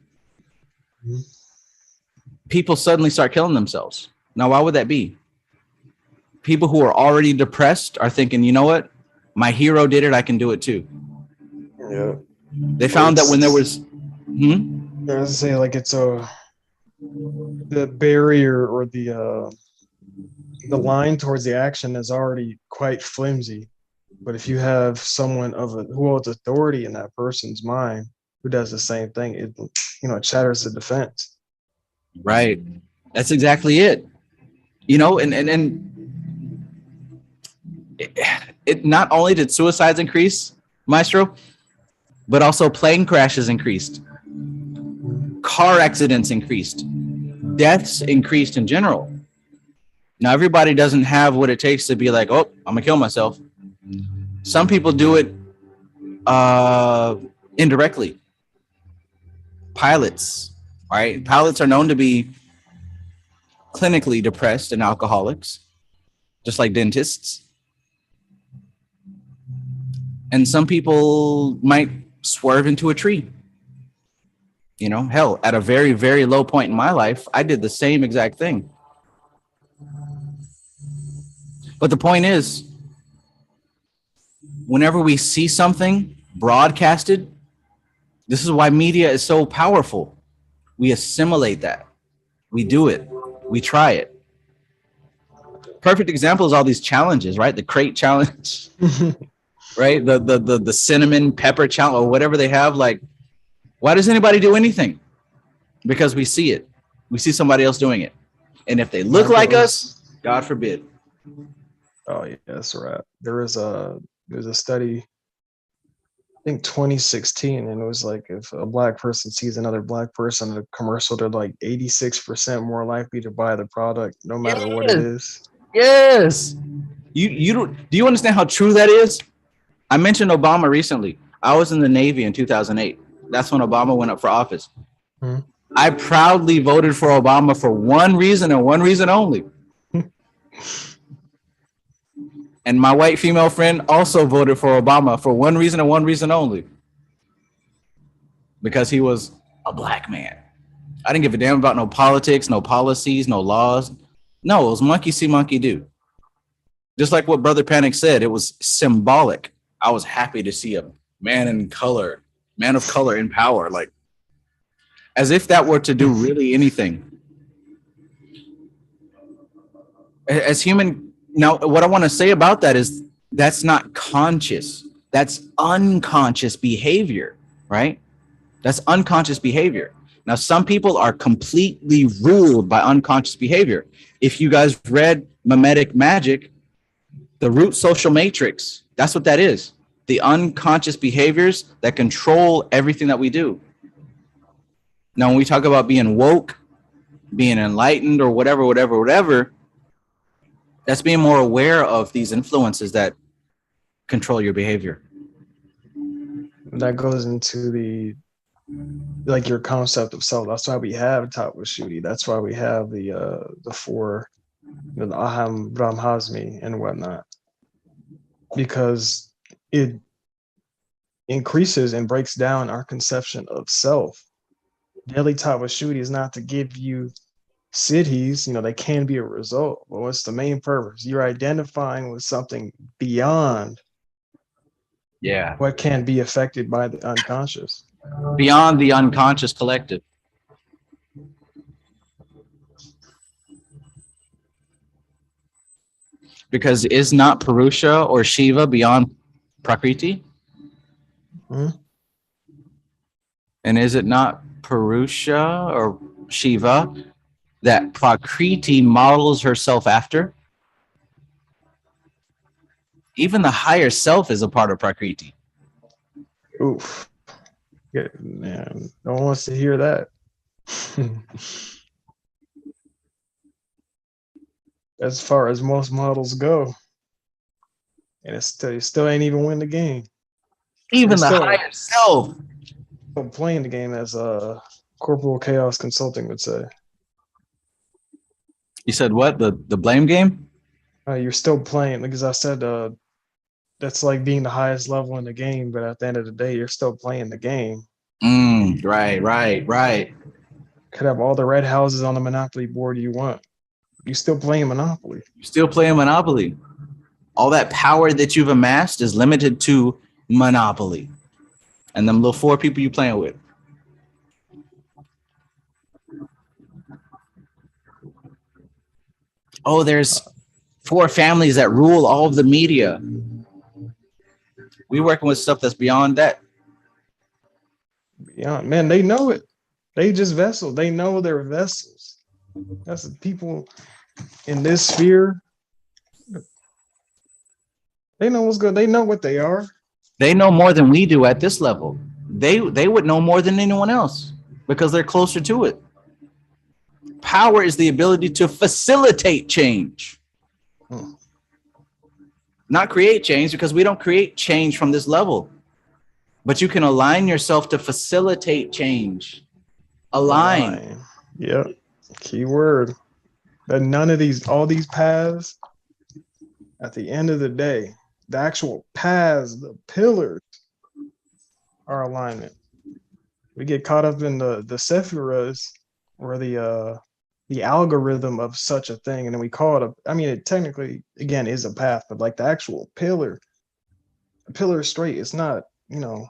People suddenly start killing themselves. Now, why would that be? People who are already depressed are thinking, you know what? My hero did it. I can do it too. Yeah. They found that when there was... I was to say, like, it's the barrier or the line towards the action is already quite flimsy. But if you have someone who holds authority in that person's mind who does the same thing, it shatters the defense. Right. That's exactly it. And it not only did suicides increase, Maestro, but also plane crashes increased. Car accidents increased. Deaths increased in general. Now, everybody doesn't have what it takes to be like, oh, I'm going to kill myself. Some people do it indirectly. Pilots, right? Pilots are known to be clinically depressed and alcoholics, just like dentists. And some people might swerve into a tree. Hell, at a very, very low point in my life, I did the same exact thing. But the point is, whenever we see something broadcasted, this is why media is so powerful. We assimilate that. We do it. We try it. Perfect example is all these challenges, right? The crate challenge, right? The cinnamon pepper challenge or whatever they have. Like, why does anybody do anything? Because we see it. We see somebody else doing it. And if they look like us, God forbid. Oh, yeah, that's right. There was a study, I think 2016, and it was like if a black person sees another black person in a commercial, they're like 86% more likely to buy the product, no matter what it is. Yes. You don't, do you understand how true that is? I mentioned Obama recently. I was in the Navy in 2008. That's when Obama went up for office. Hmm. I proudly voted for Obama for one reason and one reason only. And my white female friend also voted for Obama for one reason and one reason only. Because he was a black man. I didn't give a damn about no politics, no policies, no laws. No, it was monkey see, monkey do. Just like what Brother Panic said, it was symbolic. I was happy to see a man in color, man of color in power, like as if that were to do really anything. As human, now what I want to say about that is that's not conscious. That's unconscious behavior, right? That's unconscious behavior. Now, some people are completely ruled by unconscious behavior. If you guys read Mimetic Magic, the root social matrix, that's what that is. The unconscious behaviors that control everything that we do. Now, when we talk about being woke, being enlightened, or whatever, that's being more aware of these influences that control your behavior. That goes into the like your concept of self. That's why we have Tatva Shuddhi. That's why we have the four, the Aham, Brahmasmi, and whatnot, because it increases and breaks down our conception of self. Daily Tatva Shuddhi is not to give you cities, they can be a result, but what's the main purpose? You're identifying with something beyond what can be affected by the unconscious. Beyond the unconscious collective. Because is not Purusha or Shiva beyond Prakriti? Hmm? And is it not Purusha or Shiva that Prakriti models herself after? Even the higher self is a part of Prakriti. Oof. Yeah, man, no one wants to hear that. As far as most models go, and it still ain't even win the game. Even the higher self. Still playing the game, as Corporal Chaos Consulting would say. You said what? The blame game? You're still playing, because I said that's like being the highest level in the game, but at the end of the day, you're still playing the game. Right. Could have all the red houses on the Monopoly board you want. You're still playing Monopoly. You're still playing Monopoly. All that power that you've amassed is limited to Monopoly. And them little 4 people you playing with. Oh, there's 4 families that rule all of the media. We working with stuff that's beyond that. Beyond, man, they know it. They just vessels. They know they're vessels. That's the people in this sphere. They know what's good. They know what they are. They know more than we do at this level. They would know more than anyone else because they're closer to it. Power is the ability to facilitate change. Not create change, because we don't create change from this level. But you can align yourself to facilitate change. Align. Yep. Key word. That none of all these paths, at the end of the day, the actual paths, the pillars, are alignment. We get caught up in the sephiras, or the algorithm of such a thing, and then we call it it technically, again, is a path, but like the actual pillar, the pillar is straight. It's not, you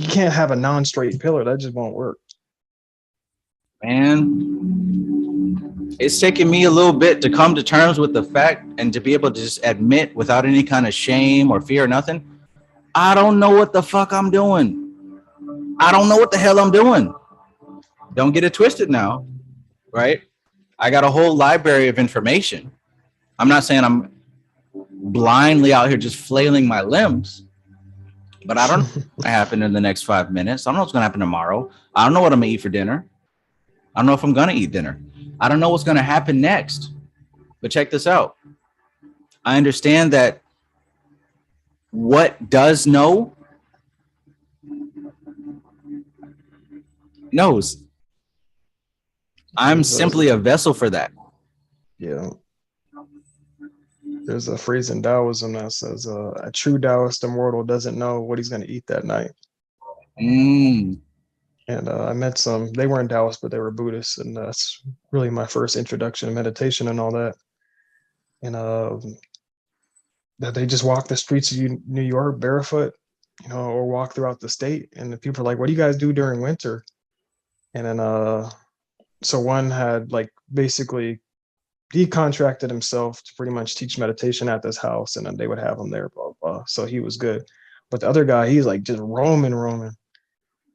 can't have a non-straight pillar. That just won't work. Man, it's taken me a little bit to come to terms with the fact and to be able to just admit without any kind of shame or fear or nothing, I don't know what the fuck I'm doing. I don't know what the hell I'm doing. Don't get it twisted now, right? I got a whole library of information. I'm not saying I'm blindly out here just flailing my limbs, but I don't know what's going to happen in the next 5 minutes. I don't know what's going to happen tomorrow. I don't know what I'm going to eat for dinner. I don't know if I'm going to eat dinner. I don't know what's going to happen next. But check this out. I understand that what does know knows. I'm simply a vessel for that. Yeah. There's a phrase in Taoism that says, a true Taoist immortal doesn't know what he's going to eat that night. Mm. And I met some, they weren't Taoists, but they were Buddhists. And that's really my first introduction to meditation and all that. And that they just walk the streets of New York barefoot, or walk throughout the state. And the people are like, what do you guys do during winter? And then, so one had like basically, he contracted himself to pretty much teach meditation at this house, and then they would have him there, blah, blah. So he was good. But the other guy, he's like just roaming.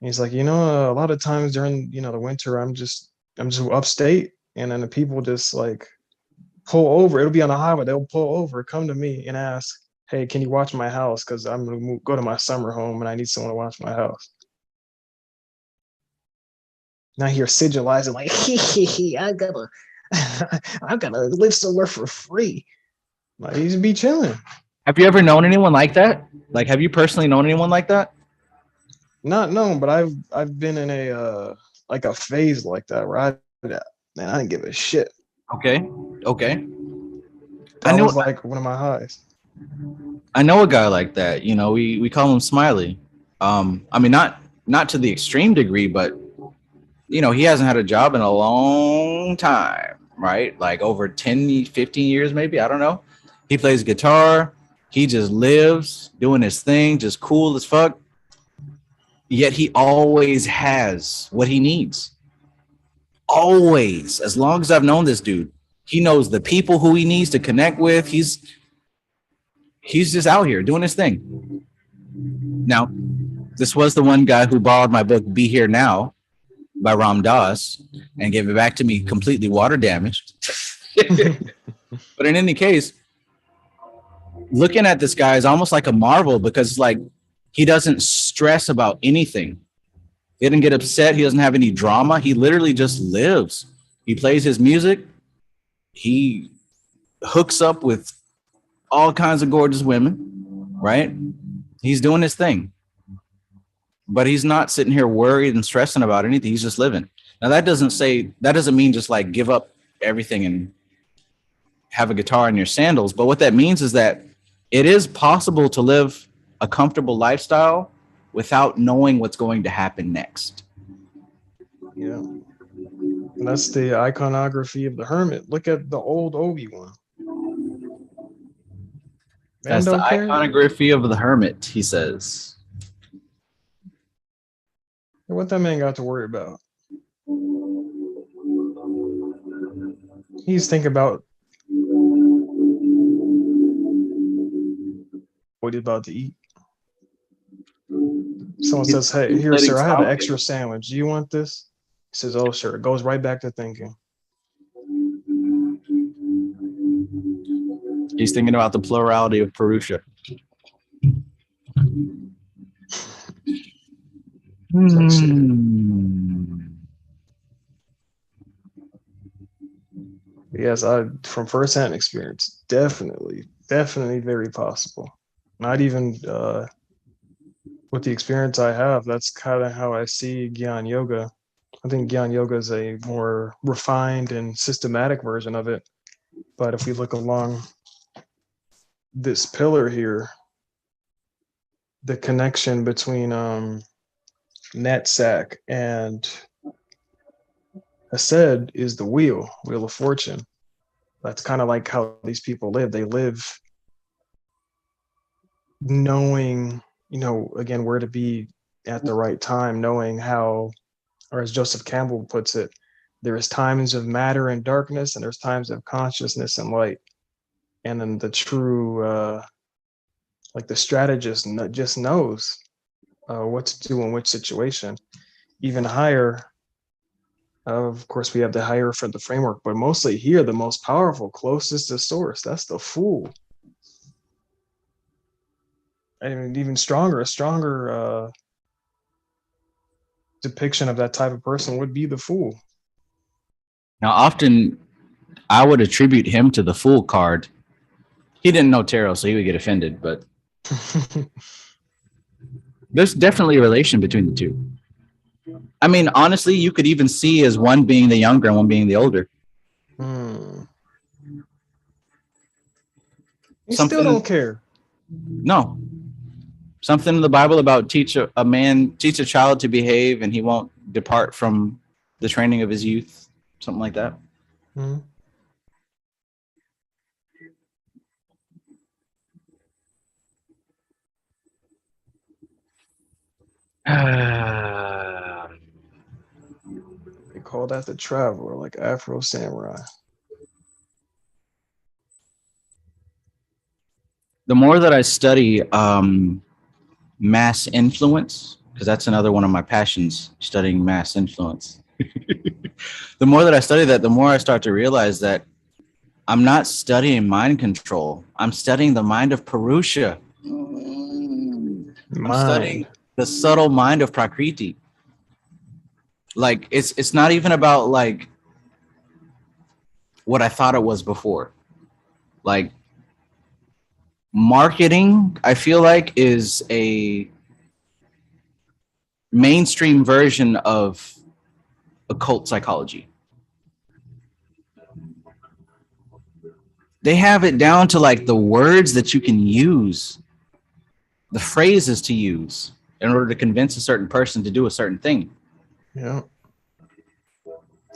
He's like, a lot of times during, the winter, I'm just upstate. And then the people just like pull over. It'll be on the highway. They'll pull over, come to me and ask, hey, can you watch my house? Because I'm going to go to my summer home and I need someone to watch my house. Now you're sigilizing like, I gotta live somewhere for free. Like, you should be chilling. Have you ever known anyone like that? Like, have you personally known anyone like that? Not known, but I've been in a like a phase like that where I didn't give a shit. Okay. That was like one of my highs. I know a guy like that. We call him Smiley. I mean, not to the extreme degree, but he hasn't had a job in a long time, right? Like over 10, 15 years, maybe. I don't know. He plays guitar. He just lives doing his thing, just cool as fuck. Yet he always has what he needs. Always. As long as I've known this dude, he knows the people who he needs to connect with. He's just out here doing his thing. Now, this was the one guy who borrowed my book, Be Here Now, by Ram Dass, and gave it back to me completely water damaged. But in any case, looking at this guy is almost like a marvel, because like he doesn't stress about anything. He didn't get upset. He doesn't have any drama. He literally just lives. He plays his music. He hooks up with all kinds of gorgeous women, right? He's doing his thing. But he's not sitting here worried and stressing about anything. He's just living. Now, that doesn't mean just like give up everything and have a guitar and your sandals. But what that means is that it is possible to live a comfortable lifestyle without knowing what's going to happen next. Yeah. And that's the iconography of the hermit. Look at the old Obi-Wan. That's the iconography of the hermit, he says. What that man got to worry about? He's thinking about what he's about to eat. Someone says, hey, here, sir, I have an extra sandwich. Do you want this? He says, oh, sure. It goes right back to thinking. He's thinking about the plurality of Purusha. Yes, from firsthand experience, definitely very possible. Not even with the experience I have, that's kind of how I see Gyan Yoga. I think Gyan Yoga is a more refined and systematic version of it. But if we look along this pillar here, the connection between Natsak and Ased is the wheel of fortune. That's kind of like how these people live. They live knowing, again, where to be at the right time, knowing how, or as Joseph Campbell puts it, there is times of matter and darkness, and there's times of consciousness and light. And then the true, like the strategist just knows what to do in which situation. Even higher, of course, we have the higher for the framework, but mostly here, the most powerful, closest to source, that's the fool. And even a stronger depiction of that type of person would be the fool. Now, often I would attribute him to the fool card. He didn't know tarot, so he would get offended, but there's definitely a relation between the two. I mean, honestly, you could even see as one being the younger and one being the older. You still Something, don't care. no, something in the Bible about teach a child to behave and he won't depart from the training of his youth. Something like that. Hmm. They call that the traveler, like Afro Samurai. The more that I study mass influence, because that's another one of my passions, studying mass influence. The more that I study that, the more I start to realize that I'm not studying mind control. I'm studying the mind of Purusha. I'm studying Mind. the subtle mind of Prakriti. Like it's not even about like what I thought it was before. Like marketing, I feel like is a mainstream version of occult psychology. They have it down to like the words that you can use, the phrases to use in order to convince a certain person to do a certain thing. Yeah.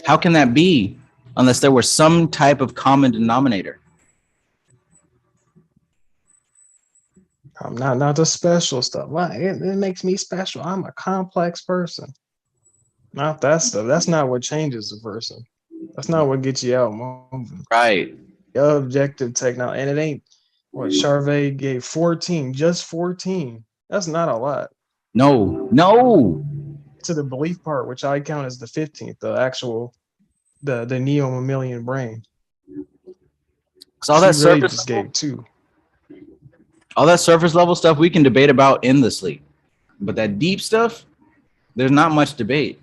How can that be unless there was some type of common denominator? I'm not the special stuff. Why? It makes me special. I'm a complex person. Not that stuff. That's not what changes a person. That's not what gets you out moving. Right. Objective technology. And it ain't what Charvet gave 14, just 14. That's not a lot. No, no. To the belief part, which I count as the 15th, the actual the neo mammalian brain. So She really just gave 2. all that surface level stuff we can debate about endlessly. But that deep stuff, there's not much debate.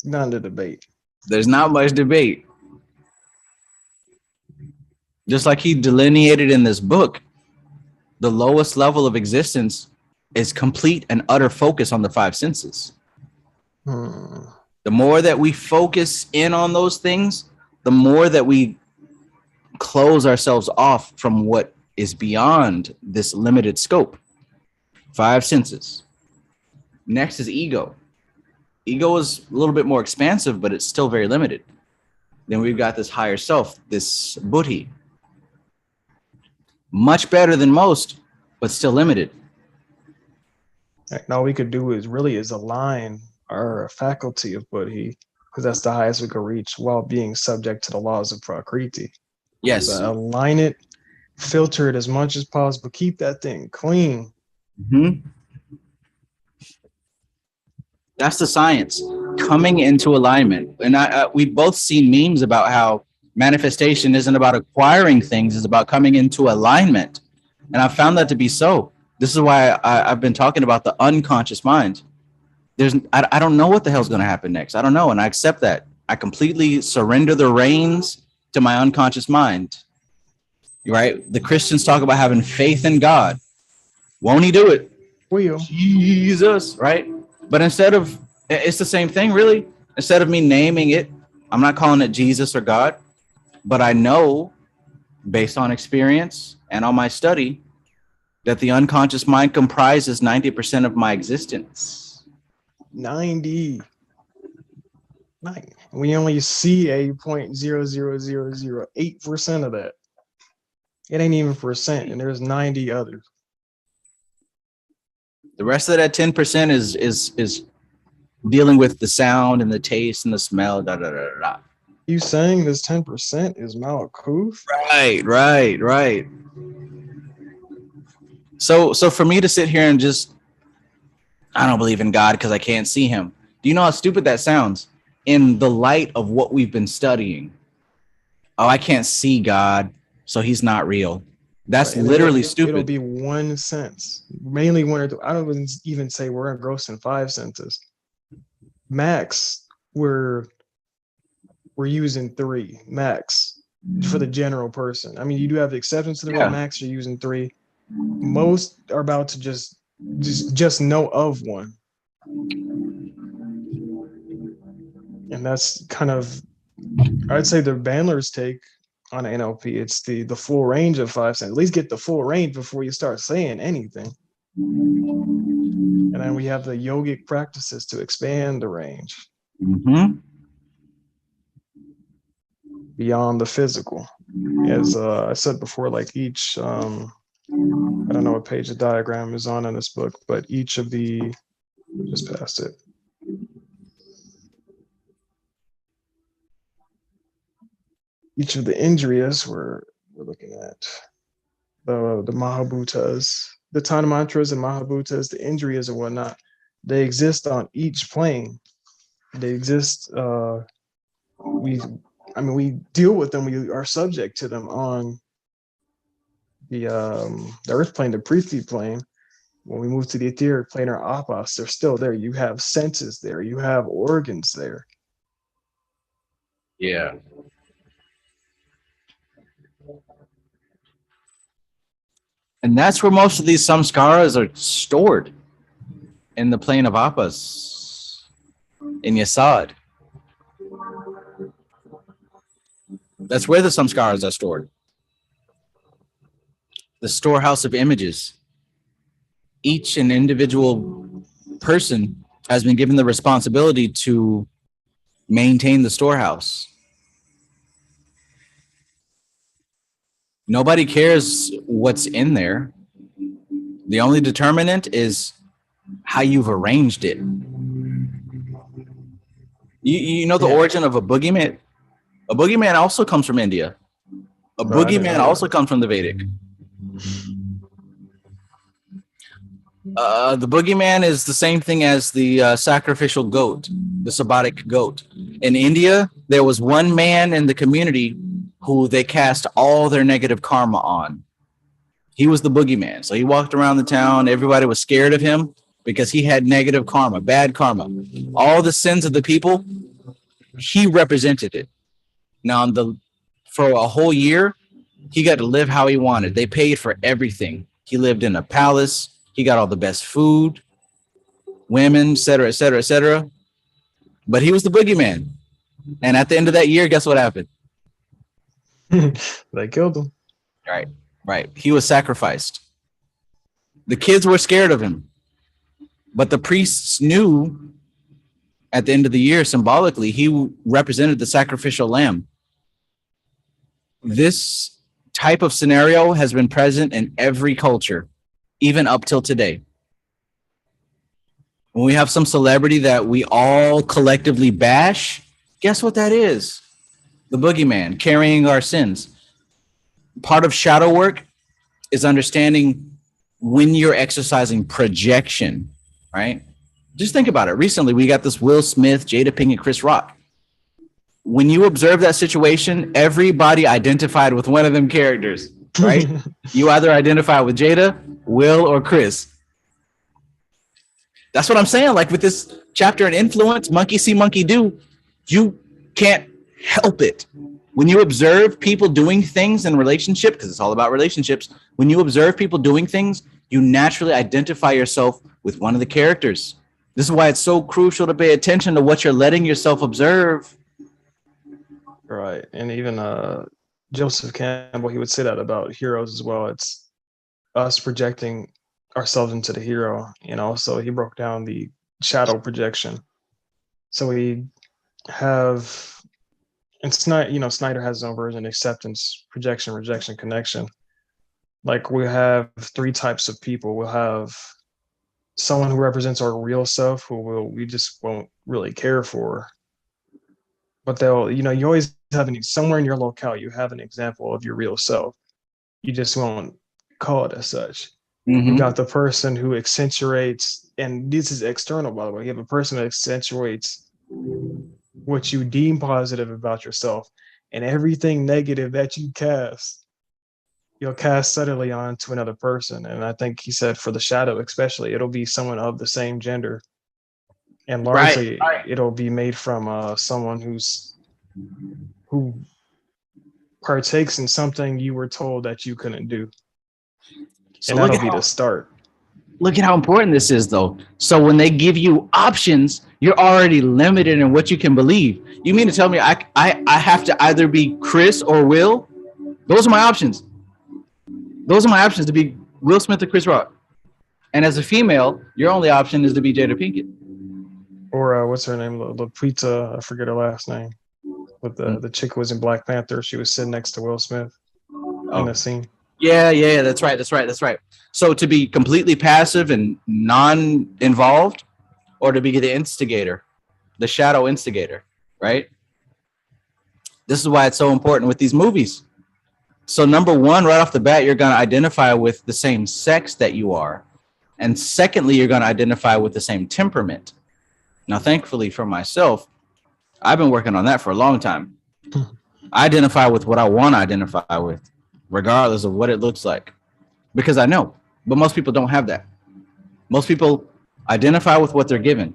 None to debate. There's not much debate. Just like he delineated in this book, the lowest level of existence is complete and utter focus on the 5 senses. The more that we focus in on those things, the more that we close ourselves off from what is beyond this limited scope. 5 senses. Next is ego. Ego is a little bit more expansive, but it's still very limited. Then we've got this higher self, this buddhi. Much better than most, but still limited. And all we could do is align our faculty of buddhi, because that's the highest we could reach while being subject to the laws of prakriti. Yes. So align it, filter it as much as possible, keep that thing clean. Mm-hmm. That's the science, coming into alignment. And we've both seen memes about how manifestation isn't about acquiring things, it's about coming into alignment. And I found that to be so. This is why I've been talking about the unconscious mind. I don't know what the hell's going to happen next. I don't know. And I accept that. I completely surrender the reins to my unconscious mind. Right? The Christians talk about having faith in God. Won't he do it? Will. Jesus, right? But instead of, it's the same thing, really. Instead of me naming it, I'm not calling it Jesus or God, but I know based on experience and on my study that the unconscious mind comprises 90% of my existence. 90. We only see a 0.00008% of that. It ain't even percent, and there's 90 others. The rest of that 10% is dealing with the sound and the taste and the smell. Da da da da. You saying this 10% is Malkuth? Right. So for me to sit here and just, I don't believe in God because I can't see him. Do you know how stupid that sounds? In the light of what we've been studying. Oh, I can't see God, so he's not real. That's literally stupid. It'll be 1 sense, mainly 1 or 2. I don't even say we're engrossing 5 senses. Max, we're using 3 max for the general person. I mean, you do have the exceptions to the rule. Max, you're using 3. Most are about to just just know of one. And that's kind of, I'd say, the Bandler's take on NLP. It's the full range of 5 senses. At least get the full range before you start saying anything. And then we have the yogic practices to expand the range beyond the physical. As I said before, like each, I don't know what page the diagram is on in this book, but each of the, just past it. Each of the indriyas we're looking at, the Mahabhutas, the Tana mantras and Mahabhutas, the indriyas and whatnot, they exist on each plane. They exist, we deal with them, we are subject to them on the earth plane, the prithvi plane. When we move to the etheric plane or apas, they're still there. You have senses there, you have organs there. Yeah. And that's where most of these samskaras are stored, in the plane of apas, in Yasad. That's where the samskaras are stored. The storehouse of images. Each and individual person has been given the responsibility to maintain the storehouse. Nobody cares what's in there. The only determinant is how you've arranged it. You know the origin of a boogeyman? A boogeyman also comes from India. A boogeyman also comes from the Vedic. The boogeyman is the same thing as the sacrificial goat, the sabbatic goat. In India, there was one man in the community who they cast all their negative karma on. He was the boogeyman. So he walked around the town. Everybody was scared of him because he had negative karma, bad karma. All the sins of the people, he represented it. Now, for a whole year, he got to live how he wanted. They paid for everything. He lived in a palace. He got all the best food, women, et cetera, et cetera, et cetera. But he was the boogeyman. And at the end of that year, guess what happened? They killed him. Right. He was sacrificed. The kids were scared of him. But the priests knew at the end of the year, symbolically, he represented the sacrificial lamb. This type of scenario has been present in every culture, even up till today. When we have some celebrity that we all collectively bash, guess what that is? The boogeyman carrying our sins. Part of shadow work is understanding when you're exercising projection, right? Just think about it. Recently, we got this Will Smith, Jada Pinkett, Chris Rock. When you observe that situation, everybody identified with one of them characters, right? You either identify with Jada, Will, or Chris. That's what I'm saying. Like with this chapter in influence, monkey see, monkey do, you can't help it. When you observe people doing things in relationship, because it's all about relationships, when you observe people doing things, you naturally identify yourself with one of the characters. This is why it's so crucial to pay attention to what you're letting yourself observe. Right. And even Joseph Campbell, he would say that about heroes as well. It's us projecting ourselves into the hero, so he broke down the shadow projection. So we have, and Snyder has his own version: acceptance, projection, rejection, connection. Like we have 3 types of people. We'll have someone who represents our real self, who we just won't really care for. But they'll, you always have somewhere in your locale, you have an example of your real self. You just won't call it as such. Mm-hmm. You got the person who accentuates, and this is external, by the way. You have a person that accentuates what you deem positive about yourself, and everything negative that you cast, you'll cast subtly onto another person. And I think he said for the shadow, especially, it'll be someone of the same gender. And largely, it'll be made from someone who partakes in something you were told that you couldn't do. So and that'll be the start. look at how important this is, though. So when they give you options, you're already limited in what you can believe. You mean to tell me I have to either be Chris or Will? Those are my options. Those are my options to be Will Smith or Chris Rock. And as a female, your only option is to be Jada Pinkett. Or what's her name? Lupita, I forget her last name. But the chick who was in Black Panther, she was sitting next to Will Smith in the scene. Yeah. That's right. So to be completely passive and non-involved, or to be the instigator, the shadow instigator, right? This is why it's so important with these movies. So number one, right off the bat, you're going to identify with the same sex that you are. And secondly, you're going to identify with the same temperament. Now, thankfully for myself, I've been working on that for a long time. I identify with what I want to identify with, regardless of what it looks like, because I know. But most people don't have that. Most people identify with what they're given.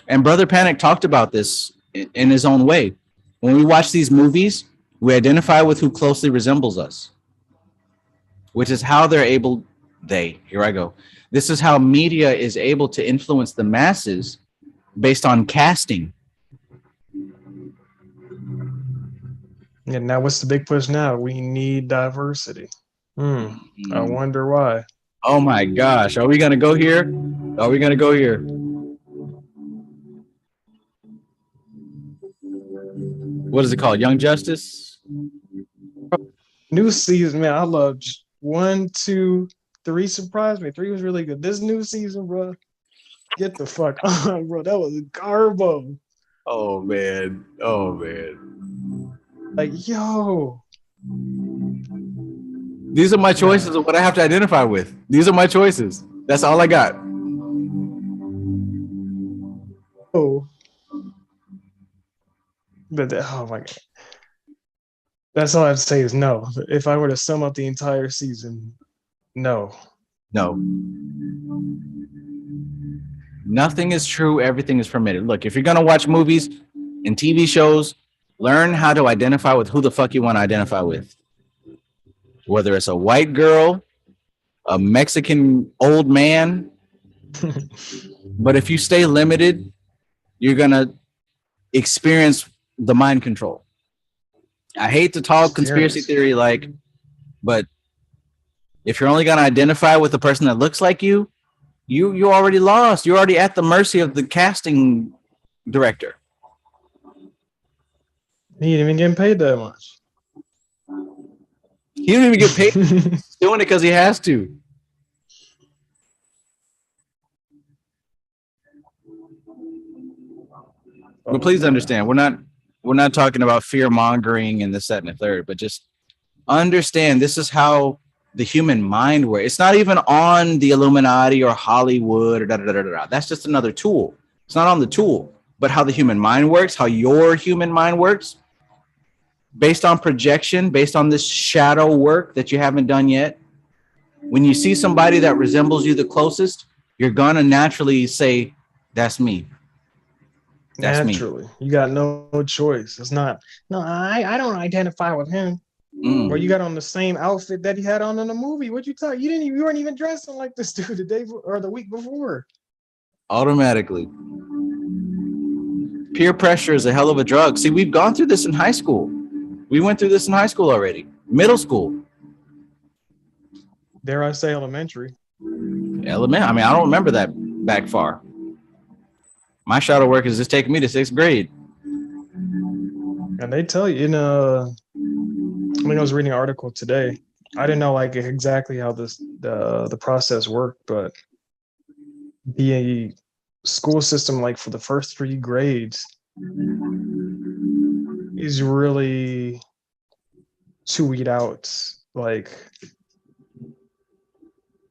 And Brother Panic talked about this in his own way. When we watch these movies, we identify with who closely resembles us, which is how they're able, here I go. This is how media is able to influence the masses based on casting. And now what's the big push now? We need diversity. I wonder why. Oh my gosh. Are we going to go here? Are we going to go here? What is it called? Young Justice? New season, man. I loved 1, 2, 3 surprised me. 3 was really good. This new season, bro. Get the fuck on, bro. That was garbo. Oh man. Like, yo. These are my choices of what I have to identify with. These are my choices. That's all I got. Oh. But oh my god. That's all I have to say is no. If I were to sum up the entire season, no. Nothing is true. Everything is permitted. Look, if you're going to watch movies and TV shows, learn how to identify with who the fuck you want to identify with. Whether it's a white girl, a Mexican old man. But if you stay limited, you're going to experience the mind control. I hate to talk conspiracy theory but if you're only going to identify with the person that looks like you already lost. You're already at the mercy of the casting director. He ain't even getting paid that much. He didn't even get paid. He's doing it because he has to. But please understand, we're not talking about fear mongering and this, that, and the third, but just understand this is how the human mind works. It's not even on the Illuminati or Hollywood or da-da-da-da-da. That's just another tool. It's not on the tool, but how the human mind works, how your human mind works, based on projection, based on this shadow work that you haven't done yet. When you see somebody that resembles you the closest, you're going to naturally say, that's me. That's naturally. me. You got no choice. It's not, no, I don't identify with him. Or you got on the same outfit that he had on in the movie. What you thought? You weren't even dressing like this dude the day or the week before. Automatically. Peer pressure is a hell of a drug. See, we've gone through this in high school. We went through this in high school already. Middle school. Dare I say elementary? I mean, I don't remember that back far. My shadow work is just taking me to 6th grade. And they tell you I was reading an article today. I didn't know exactly how the process worked, but the school system, for the first 3 grades, is really to weed out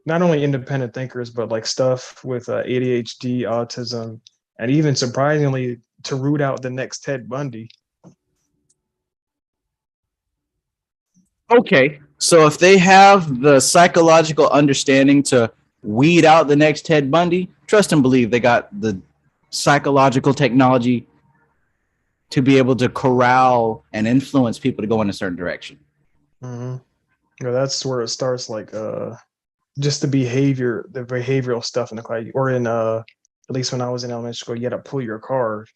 not only independent thinkers, but stuff with ADHD, autism, and even surprisingly to root out the next Ted Bundy. Okay, so if they have the psychological understanding to weed out the next Ted Bundy, trust and believe they got the psychological technology to be able to corral and influence people to go in a certain direction. Mm-hmm. Well, that's where it starts just the behavioral stuff in the class, or in at least when I was in elementary school, you had to pull your card.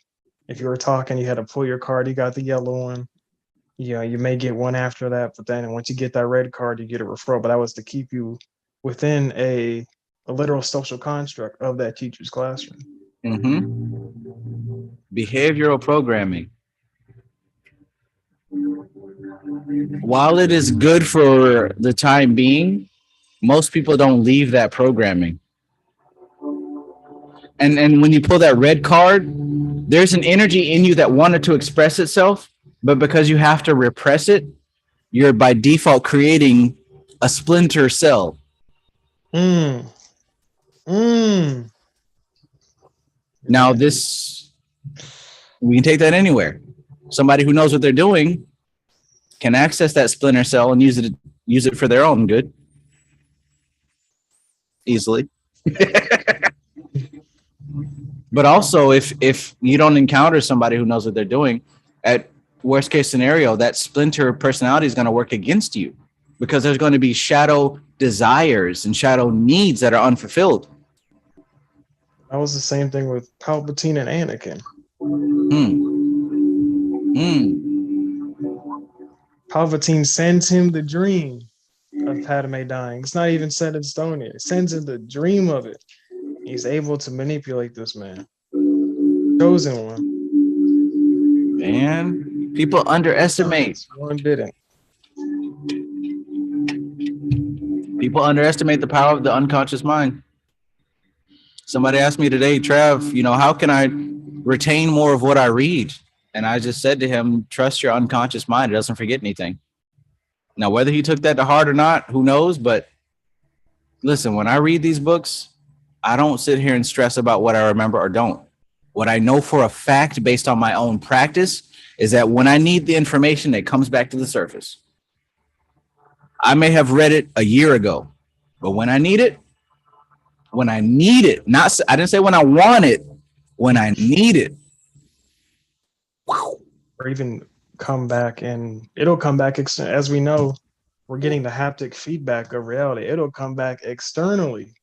If you were talking, you had to pull your card. You got the yellow one. You may get one after that, but then once you get that red card, you get a referral. But that was to keep you within a literal social construct of that teacher's classroom. Behavioral programming. While it is good for the time being, most people don't leave that programming. And when you pull that red card, there's an energy in you that wanted to express itself, but because you have to repress it, you're by default creating a splinter cell. Now this, we can take that anywhere. Somebody who knows what they're doing can access that splinter cell and use it for their own good easily. But also, if you don't encounter somebody who knows what they're doing, at worst case scenario, that splinter personality is going to work against you, because there's going to be shadow desires and shadow needs that are unfulfilled. That was the same thing with Palpatine and Anakin. Palpatine sends him the dream of Padme dying. It's not even set in stone yet. It sends him the dream of it. He's able to manipulate this man. Chosen one. Man, people underestimate. One didn't. People underestimate the power of the unconscious mind. Somebody asked me today, Trav, how can I retain more of what I read? And I just said to him, trust your unconscious mind. It doesn't forget anything. Now, whether he took that to heart or not, who knows? But listen, when I read these books, I don't sit here and stress about what I remember or don't. What I know for a fact based on my own practice is that when I need the information, it comes back to the surface. I may have read it a year ago, but when I need it, I didn't say when I want it, when I need it. Or even come back, and it'll come back, as we know, we're getting the haptic feedback of reality. It'll come back externally.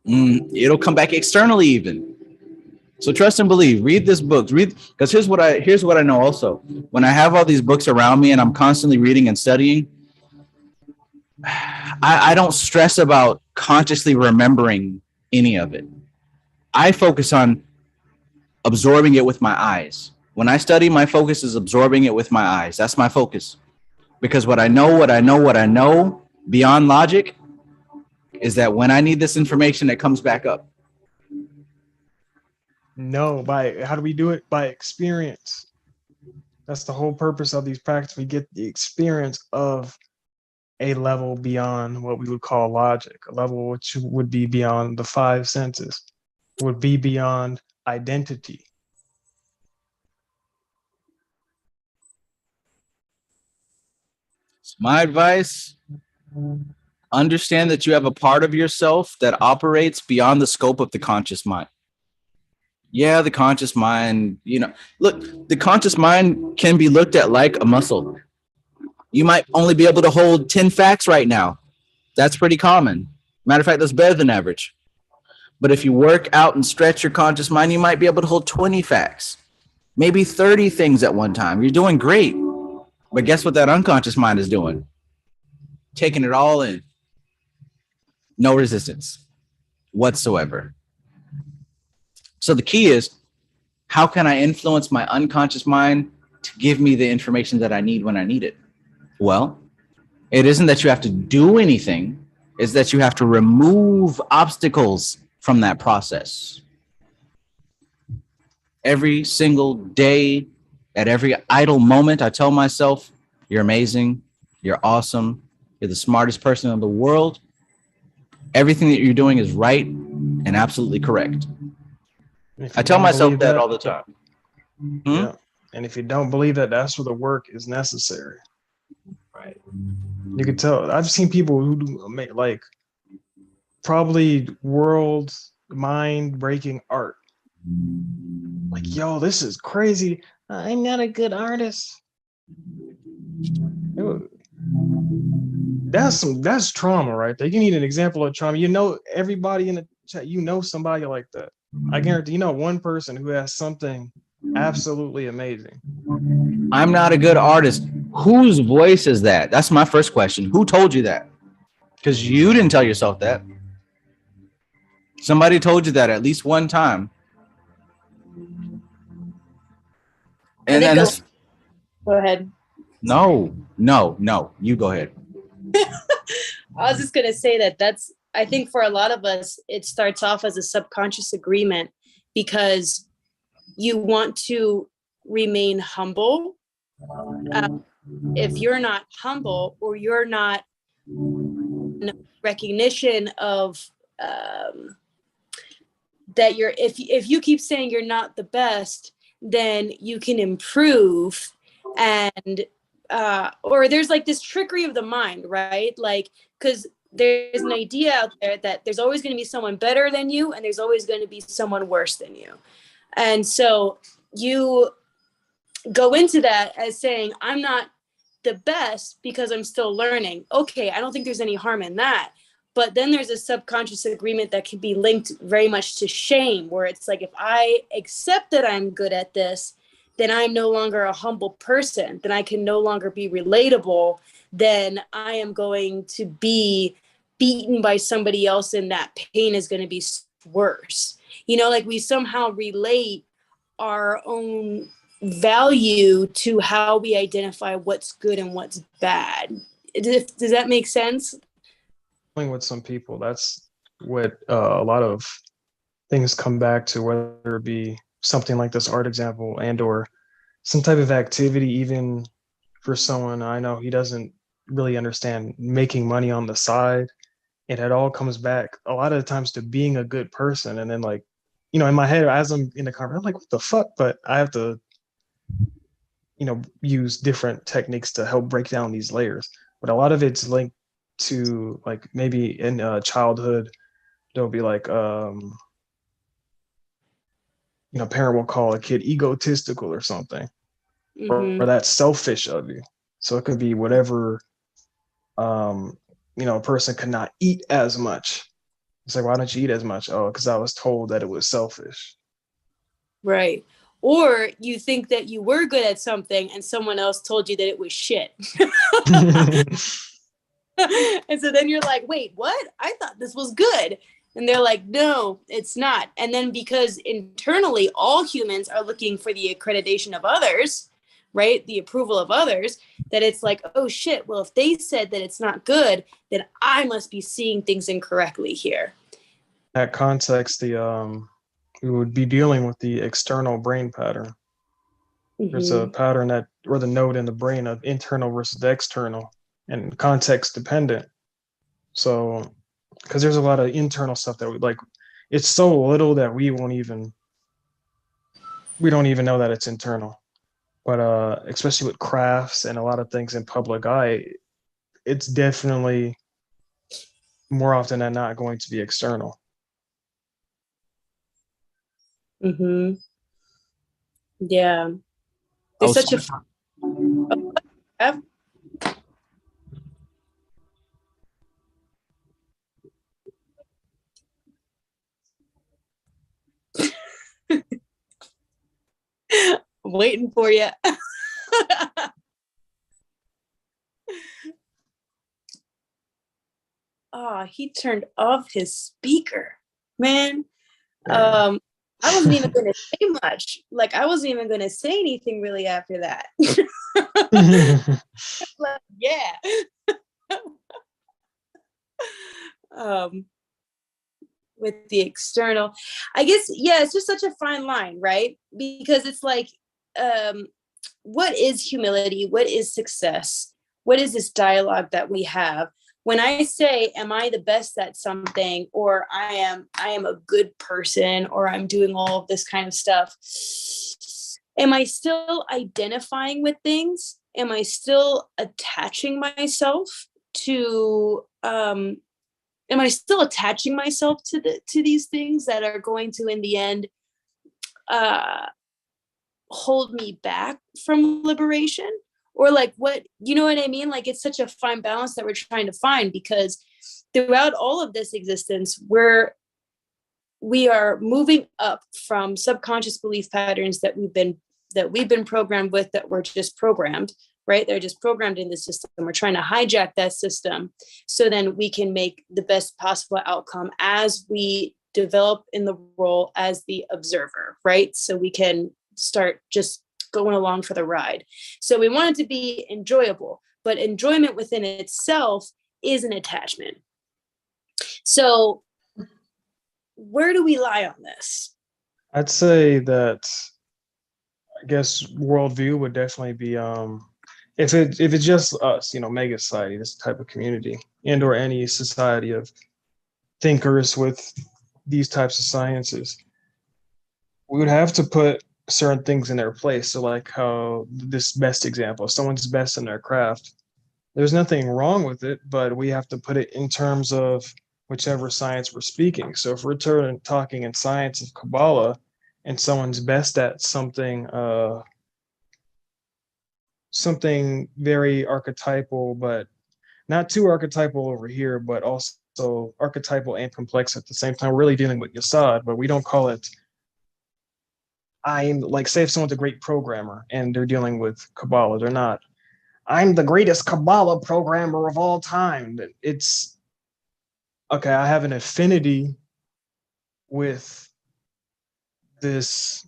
It'll come back externally even. So trust and believe. Read this book. Because here's what I know also. When I have all these books around me and I'm constantly reading and studying, I don't stress about consciously remembering any of it. I focus on absorbing it with my eyes. When I study, my focus is absorbing it with my eyes. That's my focus. Because what I know beyond logic is that when I need this information, it comes back up. No, how do we do it? By experience. That's the whole purpose of these practices. We get the experience of a level beyond what we would call logic, a level which would be beyond the five senses, would be beyond identity. My advice, understand that you have a part of yourself that operates beyond the scope of the conscious mind. Yeah, the conscious mind, look, the conscious mind can be looked at like a muscle. You might only be able to hold 10 facts right now. That's pretty common. Matter of fact, that's better than average. But if you work out and stretch your conscious mind, you might be able to hold 20 facts, maybe 30 things at one time. You're doing great. But guess what that unconscious mind is doing? Taking it all in. No resistance whatsoever. So the key is, how can I influence my unconscious mind to give me the information that I need when I need it? Well, it isn't that you have to do anything. It's that you have to remove obstacles from that process. Every single day, at every idle moment, I tell myself, you're amazing, you're awesome, you're the smartest person in the world. Everything that you're doing is right and absolutely correct. I tell myself that all the time. Yeah. And if you don't believe that, that's where the work is necessary. Right. You can tell. I've seen people who do like probably world mind-breaking art. Like, yo, this is crazy. I'm not a good artist. that's trauma right there. You need an example of trauma. You know, everybody in the chat, you know somebody like that. I guarantee you know one person who has something absolutely amazing. I'm not a good artist. Whose voice is that? That's my first question. Who told you that? Because you didn't tell yourself that. Somebody told you that at least one time. I And think then that's go ahead. no. You go ahead. I was just gonna say that's I think for a lot of us it starts off as a subconscious agreement because you want to remain humble. If you're not humble or you're not in recognition of that you're if you keep saying you're not the best, then you can improve and or there's like this trickery of the mind, right? Like because there's an idea out there that there's always going to be someone better than you and there's always going to be someone worse than you. And so you go into that as saying, I'm not the best because I'm still learning. Okay, I don't think there's any harm in that. But then there's a subconscious agreement that can be linked very much to shame, where it's like, if I accept that I'm good at this, then I'm no longer a humble person, then I can no longer be relatable, then I am going to be beaten by somebody else and that pain is going to be worse. You know, like we somehow relate our own value to how we identify what's good and what's bad. Does that make sense? With some people, that's what a lot of things come back to, whether it be something like this art example and or some type of activity, even for someone I know he doesn't really understand making money on the side. And it all comes back a lot of the times to being a good person. And then like, you know, in my head, as I'm in the car, I'm like, what the fuck? But I have to, you know, use different techniques to help break down these layers. But a lot of it's linked to like maybe in childhood, there'll be like, you know, parent will call a kid egotistical or something, or that's selfish of you. So it could be whatever, you know, a person could not eat as much. It's like, why don't you eat as much? Oh, because I was told that it was selfish. Right. Or you think that you were good at something and someone else told you that it was shit. And so then you're like, wait, what? I thought this was good. And they're like, no, it's not. And then because internally all humans are looking for the accreditation of others, right? The approval of others, that it's like, oh shit, well, if they said that it's not good, then I must be seeing things incorrectly here. That context, we would be dealing with the external brain pattern. There's a pattern that, or the node in the brain of internal versus external and context dependent. So, because there's a lot of internal stuff that we like, it's so little that we don't even know that it's internal. But especially with crafts and a lot of things in public eye, it's definitely more often than not going to be external. Yeah. There's such a waiting for you. Oh, he turned off his speaker, man. I wasn't even going to say much. Like, I wasn't even going to say anything really after that. Like, yeah. With the external, I guess, yeah, it's just such a fine line, right? Because it's like, what is humility? What is success? What is this dialogue that we have? When I say, am I the best at something, or I am a good person, or I'm doing all of this kind of stuff, am I still identifying with things? Am I still attaching myself to am I still attaching myself to these things that are going to, in the end, hold me back from liberation? or like what, you know what I mean? Like it's such a fine balance that we're trying to find, because throughout all of this existence, we are moving up from subconscious belief patterns that we've been programmed with, that we're just programmed, right? They're just programmed in the system. We're trying to hijack that system so then we can make the best possible outcome as we develop in the role as the observer, right? So we can start just going along for the ride. So we want it to be enjoyable, but enjoyment within itself is an attachment. So where do we lie on this? I'd say that, I guess, worldview would definitely be if it's just us, mega society, this type of community, and or any society of thinkers with these types of sciences, we would have to put certain things in their place. So like how this best example, someone's best in their craft, there's nothing wrong with it, but we have to put it in terms of whichever science we're speaking. So if we're talking in science of Kabbalah, and someone's best at something very archetypal, but not too archetypal over here, but also archetypal and complex at the same time. We're really dealing with Yasad, but we don't call it. I'm like, say if someone's a great programmer and they're dealing with Kabbalah, they're not, I'm the greatest Kabbalah programmer of all time. It's okay, I have an affinity with this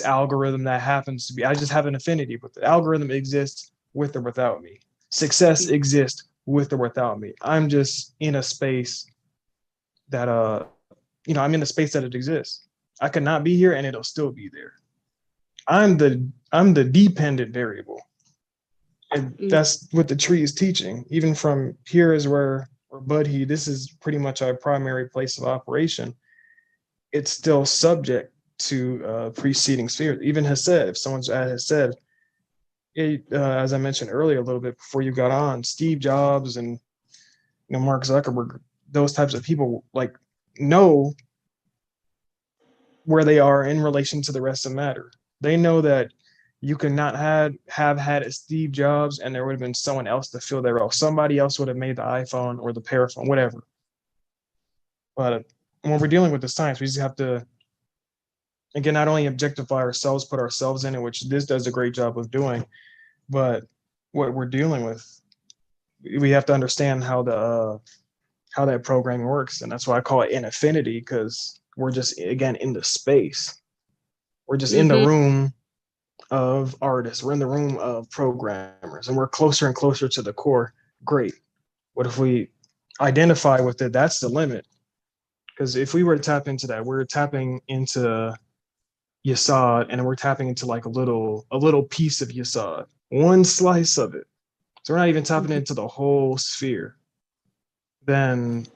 algorithm that happens to be, I just have an affinity with the algorithm. Exists with or without me. Success exists with or without me. I'm just in a space that I'm in a space that it exists. I could not be here and it'll still be there. I'm the dependent variable. And that's what the tree is teaching. Even from here is where Budhi, this is pretty much our primary place of operation. It's still subject to preceding spheres. Even has said, if someone's has said, as I mentioned earlier a little bit before you got on, Steve Jobs and Mark Zuckerberg, those types of people like know where they are in relation to the rest of matter. They know that you could not have had a Steve Jobs and there would have been someone else to fill their role. Somebody else would have made the iPhone or the Paraphone, whatever. But when we're dealing with the science, we just have to, again, not only objectify ourselves, put ourselves in it, which this does a great job of doing, but what we're dealing with, we have to understand how that programming works. And that's why I call it an affinity, because we're just, again, in the space. We're just in the room of artists. We're in the room of programmers, and we're closer and closer to the core. Great. What if we identify with it? That's the limit. Because if we were to tap into that, we're tapping into Yasad, and we're tapping into like a little piece of Yasad, one slice of it. So we're not even tapping into the whole sphere. Then,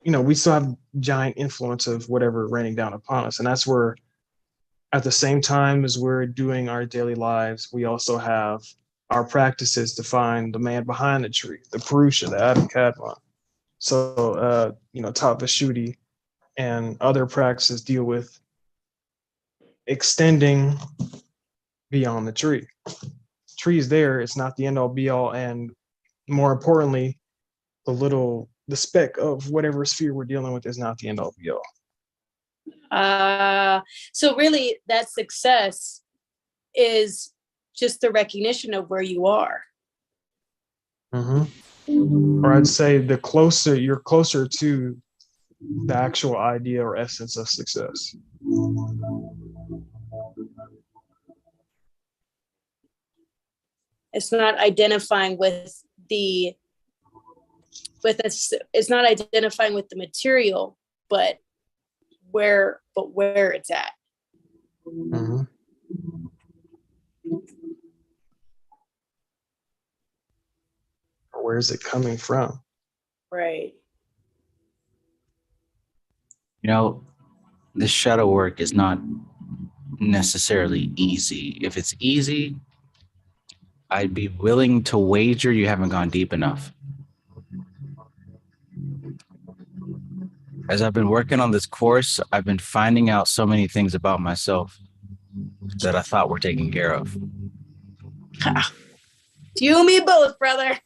we still have giant influence of whatever raining down upon us. And that's where, at the same time as we're doing our daily lives, we also have our practices to find the man behind the tree, the Purusha, the Adam Kadmon. So, Tatvashuddhi and other practices deal with extending beyond the tree. Tree is there. It's not the end all be all. And more importantly, the speck of whatever sphere we're dealing with is not the end all be all. So really that success is just the recognition of where you are. Or I'd say you're closer to the actual idea or essence of success. It's not identifying with it's not identifying with the material, but where it's at. Where is it coming from? Right. This shadow work is not necessarily easy. If it's easy, I'd be willing to wager you haven't gone deep enough. As I've been working on this course, I've been finding out so many things about myself that I thought were taken care of. You and me both, brother.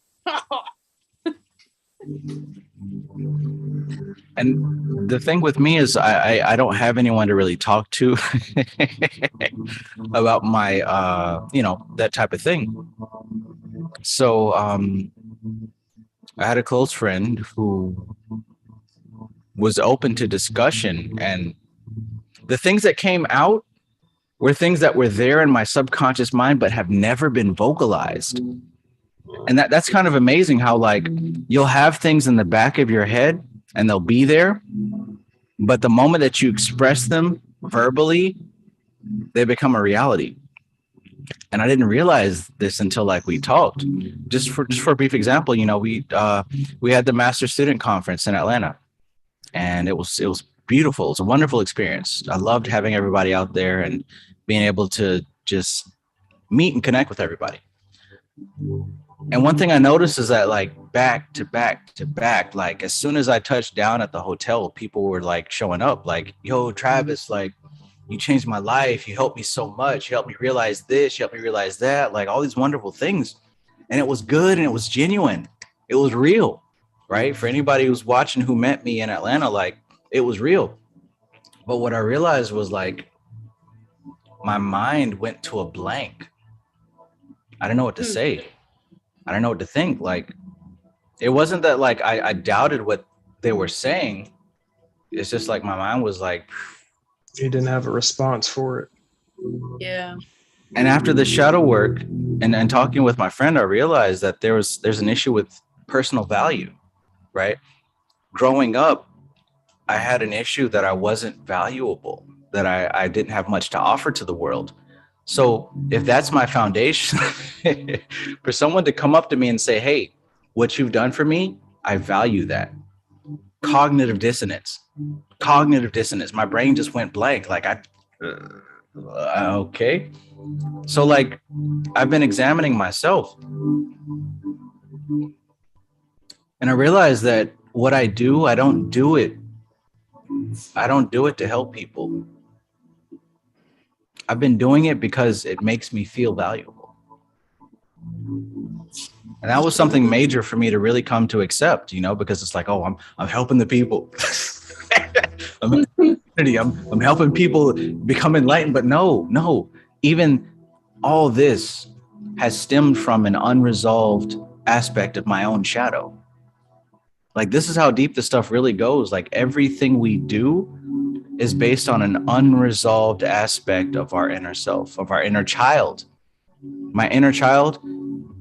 And the thing with me is I don't have anyone to really talk to about my that type of thing. So I had a close friend who was open to discussion, and the things that came out were things that were there in my subconscious mind but have never been vocalized. And that's kind of amazing how like you'll have things in the back of your head and they'll be there, but the moment that you express them verbally, they become a reality. And I didn't realize this until like we talked. Just for a brief example, we had the Master Student Conference in Atlanta, and it was beautiful. It was a wonderful experience. I loved having everybody out there and being able to just meet and connect with everybody. And one thing I noticed is that like back to back to back, like as soon as I touched down at the hotel, people were like showing up like, yo, Travis, like you changed my life. You helped me so much. You helped me realize this. You helped me realize that, like all these wonderful things. And it was good and it was genuine. It was real, right? For anybody who's watching who met me in Atlanta, like it was real. But what I realized was like my mind went to a blank. I didn't know what to say. I don't know what to think. Like, it wasn't that like I doubted what they were saying. It's just like my mind was like, you didn't have a response for it. Yeah. And after the shadow work and talking with my friend, I realized that there's an issue with personal value, right? Growing up, I had an issue that I wasn't valuable, that I didn't have much to offer to the world. So if that's my foundation, for someone to come up to me and say, hey, what you've done for me, I value that. Cognitive dissonance. My brain just went blank. Like okay. So like I've been examining myself. And I realized that what I do, I don't do it to help people. I've been doing it because it makes me feel valuable. And that was something major for me to really come to accept, because it's like, oh, I'm helping the people. I'm helping people become enlightened. But no, even all this has stemmed from an unresolved aspect of my own shadow. Like, this is how deep this stuff really goes. Like, everything we do is based on an unresolved aspect of our inner self, of our inner child. My inner child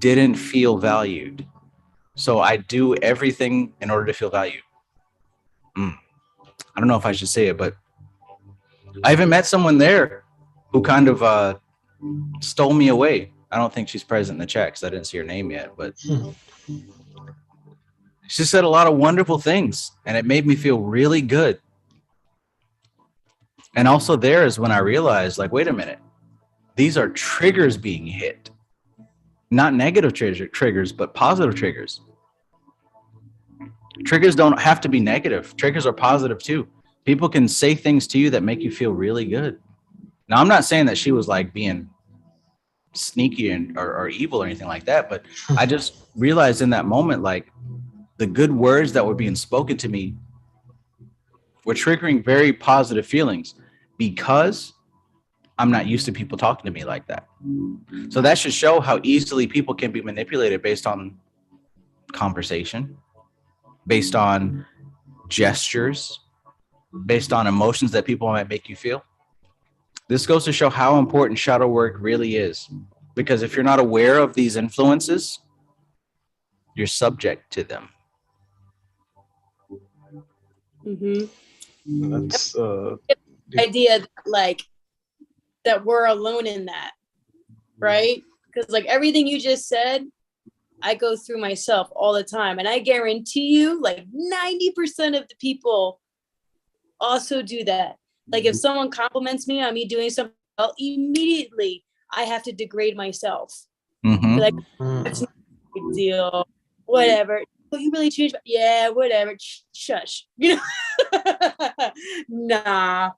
didn't feel valued. So I do everything in order to feel valued. I don't know if I should say it, but I even met someone there who kind of stole me away. I don't think she's present in the chat because I didn't see her name yet, but she said a lot of wonderful things and it made me feel really good. And also there is when I realized, like, wait a minute, these are triggers being hit. Not negative triggers, but positive triggers. Triggers don't have to be negative. Triggers are positive too. People can say things to you that make you feel really good. Now, I'm not saying that she was like being sneaky or evil or anything like that, but I just realized in that moment, like, the good words that were being spoken to me were triggering very positive feelings because I'm not used to people talking to me like that. So that should show how easily people can be manipulated based on conversation, based on gestures, based on emotions that people might make you feel. This goes to show how important shadow work really is. Because if you're not aware of these influences, you're subject to them. That's idea that, like, that we're alone in that, right? Because like everything you just said, I go through myself all the time, and I guarantee you, like 90% of the people also do that. Like, if someone compliments me on me doing something, immediately I have to degrade myself. Like, it's not a big deal, whatever. But you really changed? Yeah, whatever. Shush. Nah.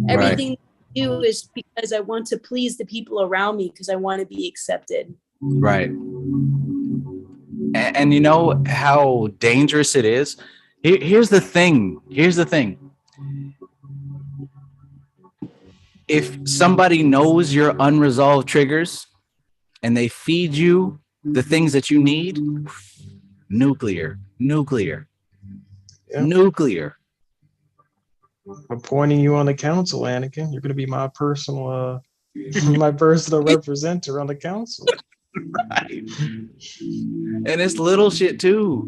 Everything do is because I want to please the people around me because I want to be accepted. Right. And you know how dangerous it is? Here's the thing. If somebody knows your unresolved triggers and they feed you the things that you need, nuclear. Yep. Nuclear. Appointing you on the council, Anakin. You're going to be my personal representative on the council. Right. And it's little shit too.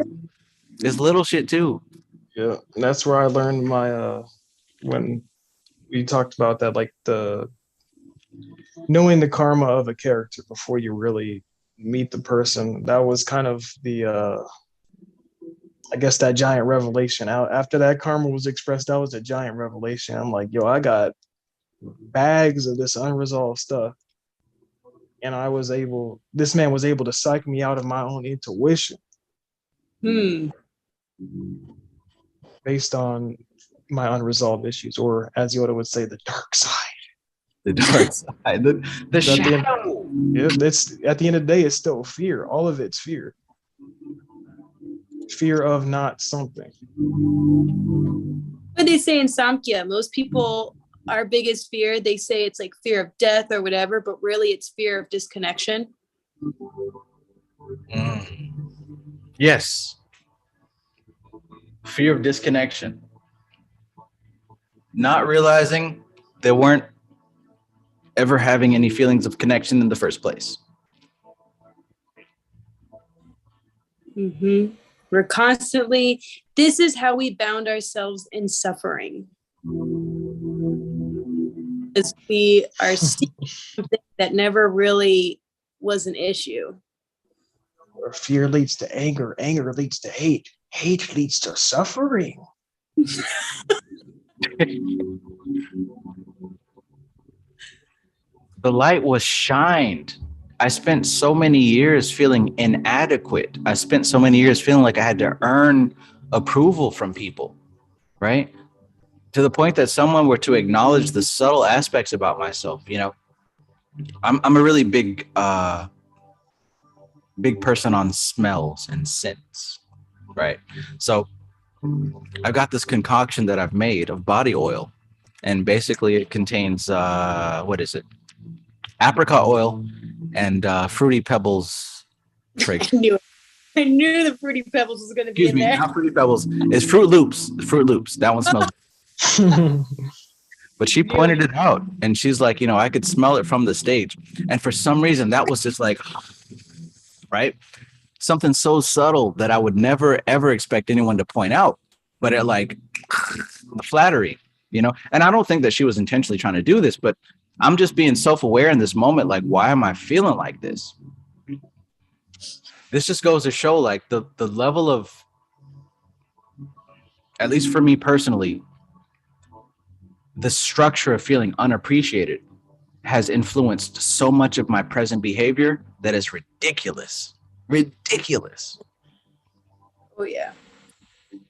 Yeah, and that's where I learned my when we talked about that, like the knowing the karma of a character before you really meet the person. That was kind of the I guess that giant revelation. Out after that karma was expressed, that was a giant revelation. I'm like, yo, I got bags of this unresolved stuff. And this man was able to psych me out of my own intuition. Based on my unresolved issues, or as Yoda would say, the dark side. The dark side. The shadow. It's at the end of the day, it's still fear. All of it's fear. Fear of not something. What they say in Samkhya, most people, our biggest fear, they say it's like fear of death or whatever, but really it's fear of disconnection. Yes. Fear of disconnection. Not realizing they weren't ever having any feelings of connection in the first place. Mm-hmm. We're constantly, this is how we bound ourselves in suffering. As we are seeing something that never really was an issue. Where fear leads to anger, anger leads to hate, hate leads to suffering. The light was shined. I spent so many years feeling inadequate. I spent so many years feeling like I had to earn approval from people, right? To the point that someone were to acknowledge the subtle aspects about myself. You know, I'm a really big person on smells and scents, right? So I've got this concoction that I've made of body oil, and basically it contains what is it? Apricot oil and Fruity Pebbles fragrance. I knew the Fruity Pebbles was going to be in there. Not Fruity Pebbles. It's Fruit Loops. Fruit Loops. That one smells. But she pointed it out, and she's like, you know, I could smell it from the stage, and for some reason that was just like, right, something so subtle that I would never ever expect anyone to point out, but it like the flattery, you know. And I don't think that she was intentionally trying to do this, but I'm just being self-aware in this moment. Like, why am I feeling like this? This just goes to show, like, the level of, at least for me personally, the structure of feeling unappreciated has influenced so much of my present behavior that is ridiculous. Oh, yeah.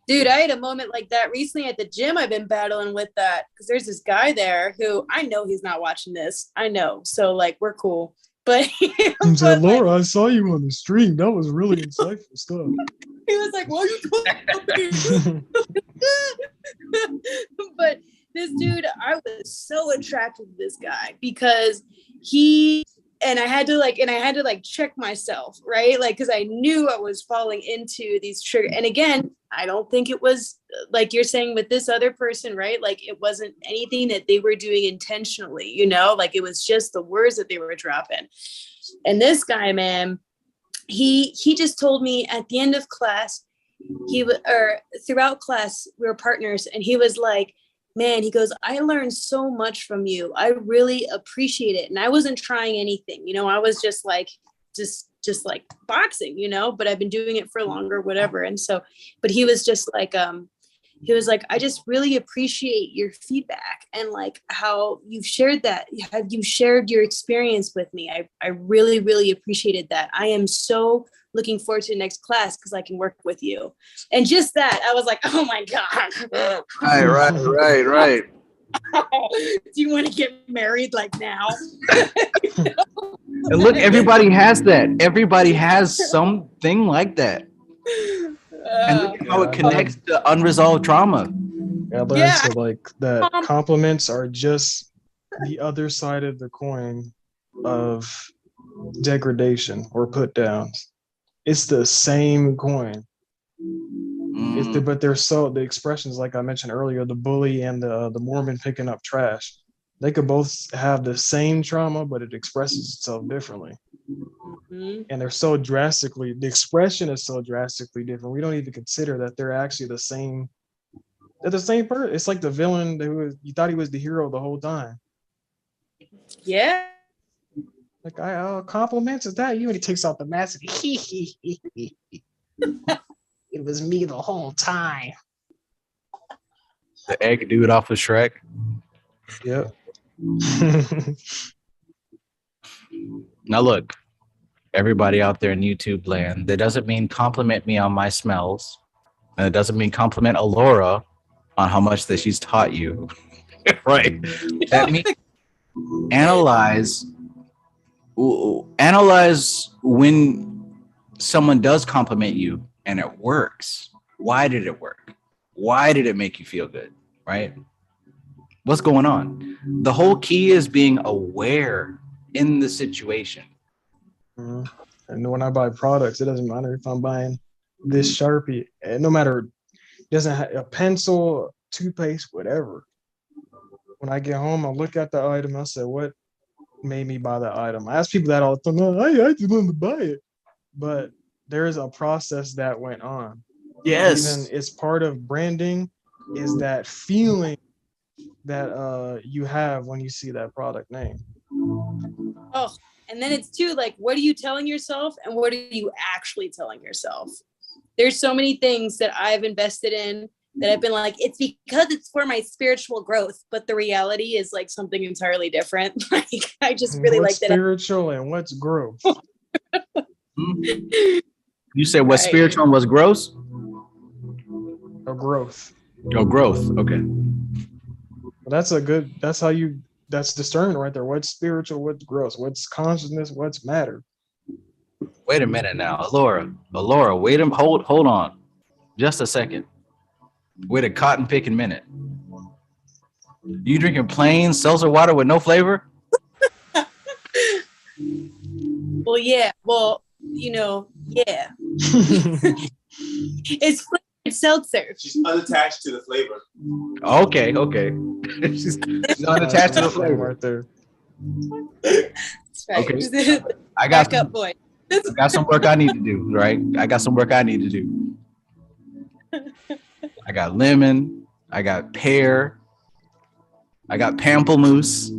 Dude, I had a moment like that recently at the gym. I've been battling with that because there's this guy there who I know he's not watching this. I know. So, like, we're cool. But he said, Laura, I saw you on the stream. That was really insightful stuff. He was like, why are you talking? But this dude, I was so attracted to this guy because I had to check myself, right? Like, because I knew I was falling into these triggers. And again, I don't think it was like you're saying with this other person, right? Like, it wasn't anything that they were doing intentionally, you know, like it was just the words that they were dropping. And this guy, man, he just told me at the end of class, throughout class, we were partners, and he was like, man, he goes, I learned so much from you. I really appreciate it. And I wasn't trying anything, you know, I was just like like boxing, you know, but I've been doing it for longer, whatever. And so, but he was just like, I just really appreciate your feedback and like how you've shared that. You shared your experience with me. I really, really appreciated that. I am so looking forward to the next class because I can work with you. And just that, I was like, oh my God. Right. Do you want to get married like now? And look, everybody has that. Everybody has something like that. And look at how it connects to unresolved trauma. I learned to like that compliments are just the other side of the coin of degradation or put downs. It's the same coin. But they're so, the expressions like I mentioned earlier, the bully and the Mormon picking up trash, they could both have the same trauma, but it expresses itself differently. And they're so drastically, the expression is so drastically different. We don't even consider that they're actually the same. They're the same person. It's like the villain who you thought he was the hero the whole time. Yeah. Like, compliments is that you? And he takes off the mask. It was me the whole time. The egg dude off of Shrek. Yep. Now look, everybody out there in YouTube land, that doesn't mean compliment me on my smells. And it doesn't mean compliment Alora on how much that she's taught you. Right. That means analyze when someone does compliment you and it works. Why did it work? Why did it make you feel good? Right? What's going on? The whole key is being aware in the situation. And when I buy products, it doesn't matter if I'm buying this Sharpie, and no matter, it doesn't have a pencil, toothpaste, whatever. When I get home, I look at the item. I say, what made me buy that item? I ask people that all the time. I just wanted to buy it, but there is a process that went on. Yes. Even it's part of branding is that feeling that you have when you see that product name. Oh, and then it's too, like, what are you telling yourself and what are you actually telling yourself? There's so many things that I've invested in that I've been like, it's because it's for my spiritual growth, but the reality is like something entirely different. Like, I just really what's like that. Spiritual and what's growth? You said what's spiritual and what's gross? Or growth. Oh, growth. Okay. Well, that's discerned right there. What's spiritual, what's gross, what's consciousness, what's matter. Wait a minute now. Alora, wait a hold on. Just a second. Wait a cotton picking minute. You drinking plain seltzer water with no flavor? Well, yeah. Well, yeah. It's flavored seltzer. She's unattached to the flavor. Okay. She's unattached to the flavor right there. That's right. Okay. I boy. got some work I need to do, right? I got some work I need to do. I got lemon, I got pear, I got pamplemousse.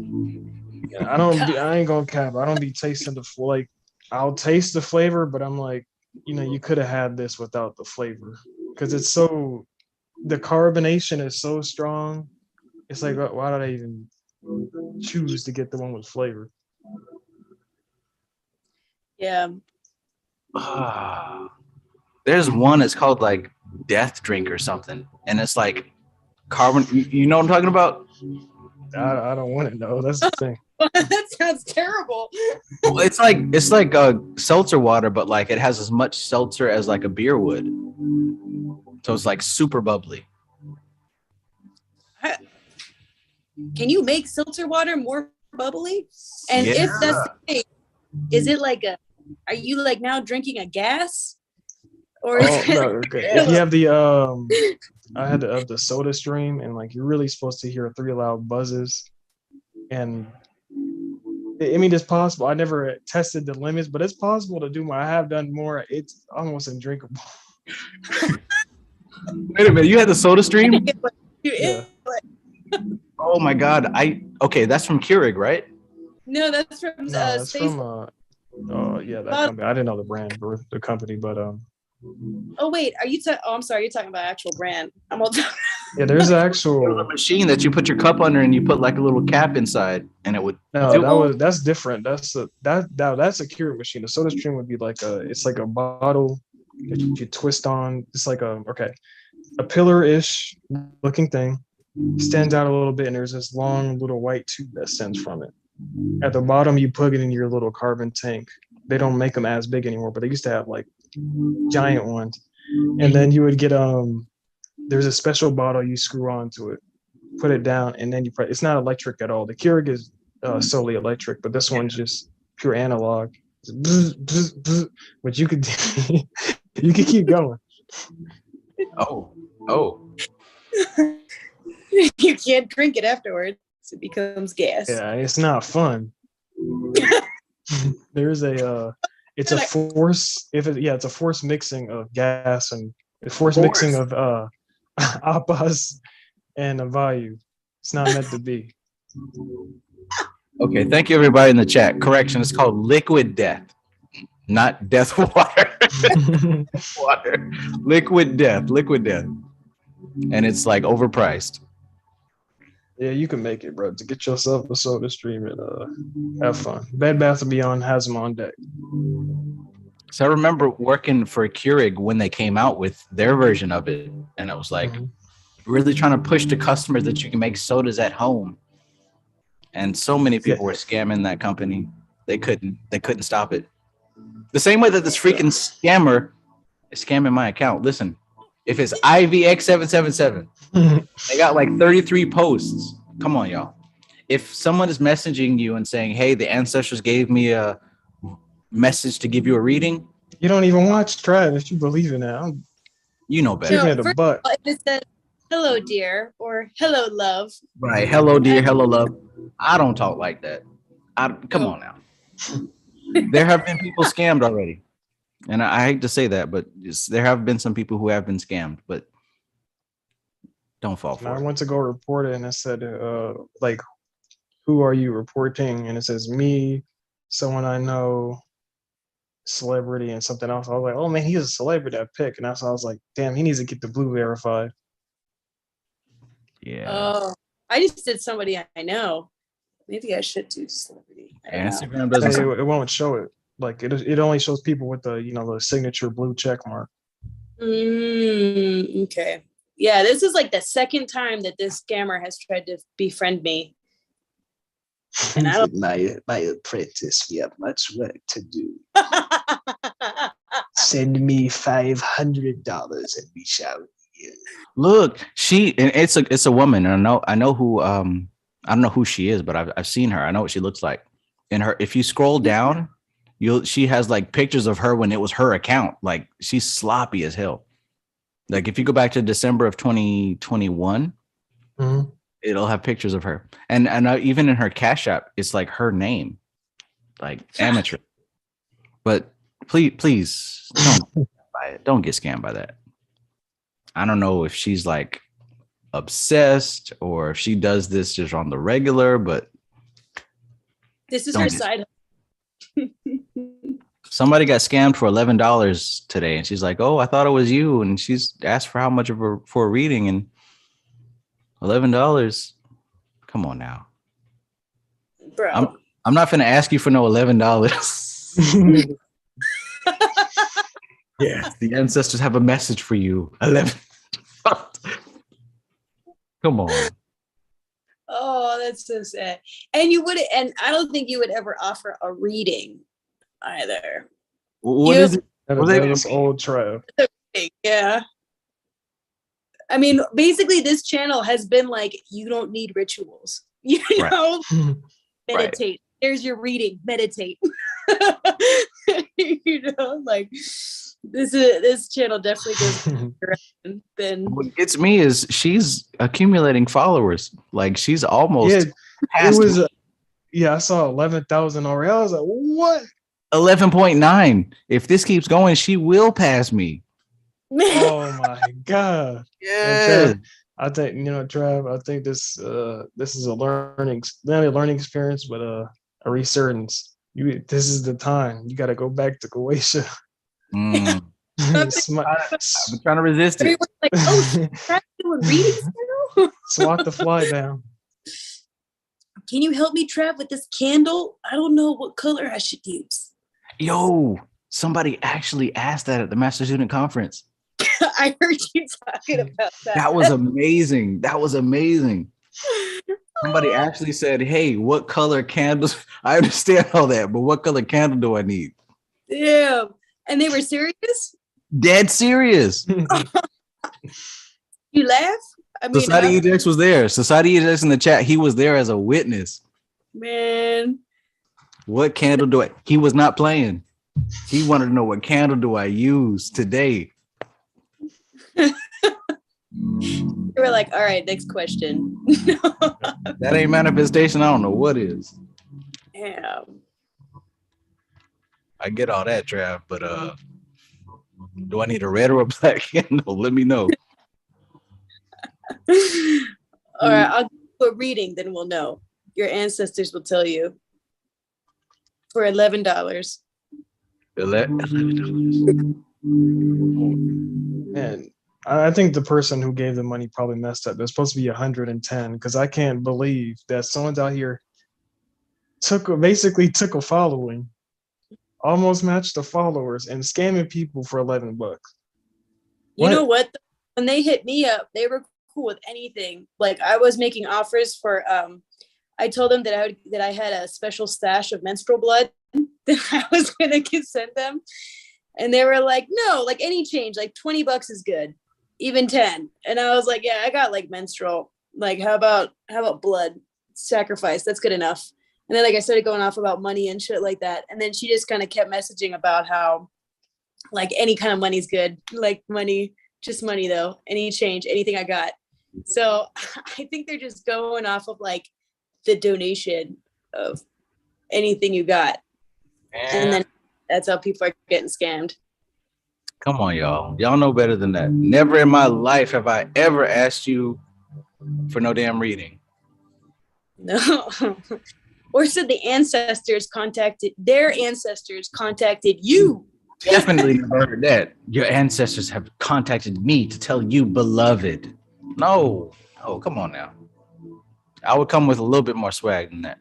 Yeah, I ain't gonna cap. I don't be tasting like, I'll taste the flavor, but I'm like, you could have had this without the flavor. Because the carbonation is so strong. It's like, why did I even choose to get the one with flavor? Yeah. There's one, it's called like Death Drink or something. And it's like carbon. You know what I'm talking about? I don't want to know. That's the thing. That sounds terrible. Well, it's like a seltzer water, but like it has as much seltzer as like a beer would. So it's like super bubbly. Can you make seltzer water more bubbly? And if that's the thing, is it like are you like now drinking a gas? Or no, okay. If you have I had the Soda Stream, and like you're really supposed to hear 3 loud buzzes. And I mean, it's possible. I never tested the limits, but it's possible to do more. I have done more. It's almost undrinkable. Wait a minute, you had the Soda Stream? Yeah. Oh my God! That's from Keurig, right? No, that's from that's Space. from that company. I didn't know the brand or the company, but Oh wait, are you? I'm sorry, you're talking about actual brand. I'm all. Yeah, there's a actual machine that you put your cup under and you put like a little cap inside, and it would. No, that's different. That's a Keurig machine. The Soda Stream would be like it's like a bottle that you twist on. It's like a pillar-ish looking thing, stands out a little bit, and there's this long little white tube that sends from it. At the bottom, you plug it in your little carbon tank. They don't make them as big anymore, but they used to have like giant ones. And then you would get there's a special bottle you screw onto it, put it down, and then you press. It's not electric at all. The Keurig is solely electric, but this one's just pure analog. Bzz, bzz, bzz. But you could you could keep going. Oh. You can't drink it afterwards. It becomes gas. Yeah, it's not fun. There's it's a force. It's a force mixing of gas and a force mixing of apas and a value. It's not meant to be. Okay, thank you everybody in the chat. Correction, it's called liquid death, not death water. Water. Liquid death. And it's like overpriced. Yeah, you can make it, bro. To get yourself a soda stream and have fun. Bed Bath & Beyond has them on deck. So I remember working for Keurig when they came out with their version of it, and it was like really trying to push to customers that you can make sodas at home. And so many people were scamming that company. They couldn't stop it. The same way that this freaking scammer is scamming my account. Listen, if it's IVX777, they got like 33 posts. Come on, y'all. If someone is messaging you and saying, hey, the ancestors gave me a message to give you a reading. You don't even watch Tribe if you believe in that. You know better. Giving it a butt. If it says, hello, dear, or hello, love. Right. Hello, dear. Hello, love. I don't talk like that. Come on now. There have been people scammed already. And I hate to say that, but there have been some people who have been scammed, but don't fall for it. I went to go report it, and it said, like, who are you reporting? And it says me, someone I know, celebrity, and something else. I was like, oh man, he's a celebrity, that pick. And that's why I was like, damn, he needs to get the blue verified. Yeah. Oh, I just did somebody I know. Maybe I should do celebrity. Instagram doesn't. It won't show it. Like it only shows people with the the signature blue check mark. Okay. Yeah, this is like the second time that this scammer has tried to befriend me. And I don't. My apprentice, we have much work to do. Send me $500 and we shall. Look, it's a woman, and I know who I don't know who she is, but I've seen her. I know what she looks like. And if you scroll down, she has like pictures of her when it was her account. Like she's sloppy as hell. Like if you go back to December of 2021, it'll have pictures of her. And even in her Cash App, it's like her name, like amateur. But please don't get scammed by that. I don't know if she's like obsessed or if she does this just on the regular, but this is her side. Somebody got scammed for $11 today, and she's like, "Oh, I thought it was you," and she's asked for how much for a reading, and $11. Come on now, bro. I'm not gonna ask you for no $11. Yeah, the ancestors have a message for you. 11. Come on. Oh, that's so sad. And I don't think you would ever offer a reading either. What is it? That old trial. Yeah. I mean, basically, this channel has been like, you don't need rituals. You know, meditate. Right. There's your reading. Meditate. Like this channel definitely goes around. Then what gets me is she's accumulating followers. Like she's almost. Yeah, it was. I saw 11,000 already. I was like, what? 11.9. If this keeps going, she will pass me. Oh my god! Yeah. I think Trav. I think this is a learning, not a learning experience, but a resurgence. This is the time. You got to go back to Croatia. I've been trying to resist it. Like, oh, Trav doing readings now? Swat the fly down. Can you help me, Trav, with this candle? I don't know what color I should use. Yo, somebody actually asked that at the Master Student Conference. I heard you talking about that. That was amazing. That was amazing. Somebody actually said, "Hey, what color candles?" I understand all that, but what color candle do I need? Yeah. And they were serious? Dead serious. You laugh? I mean, Society EJX was there. Society EJX in the chat. He was there as a witness. man. What candle do I? He was not playing. He wanted to know what candle do I use today. They were like, all right, next question. That ain't manifestation. I don't know what is. Damn. I get all that, Trav, but do I need a red or a black candle? Let me know. All right, I'll do a reading, then we'll know. Your ancestors will tell you. For $11. $11. And I think the person who gave the money probably messed up. There's supposed to be 110 because I can't believe that someone's out here basically took a following, almost matched the followers, and scamming people for $11. You know what? When they hit me up, they were cool with anything. Like I was making offers for I told them that I had a special stash of menstrual blood that I was gonna send them. And they were like, no, like any change, like $20 is good, even 10. And I was like, yeah, I got like menstrual. Like, how about blood sacrifice? That's good enough. And then like I started going off about money and shit like that. And then she just kind of kept messaging about how like any kind of money's good, like money, just money though, any change, anything I got. So I think they're just going off of like the donation of anything you got. And then that's how people are getting scammed. Come on, y'all. Y'all know better than that. Never in my life have I ever asked you for no damn reading. No. Or said their ancestors contacted you. Definitely never heard that. Your ancestors have contacted me to tell you, beloved. No, come on now. I would come with a little bit more swag than that.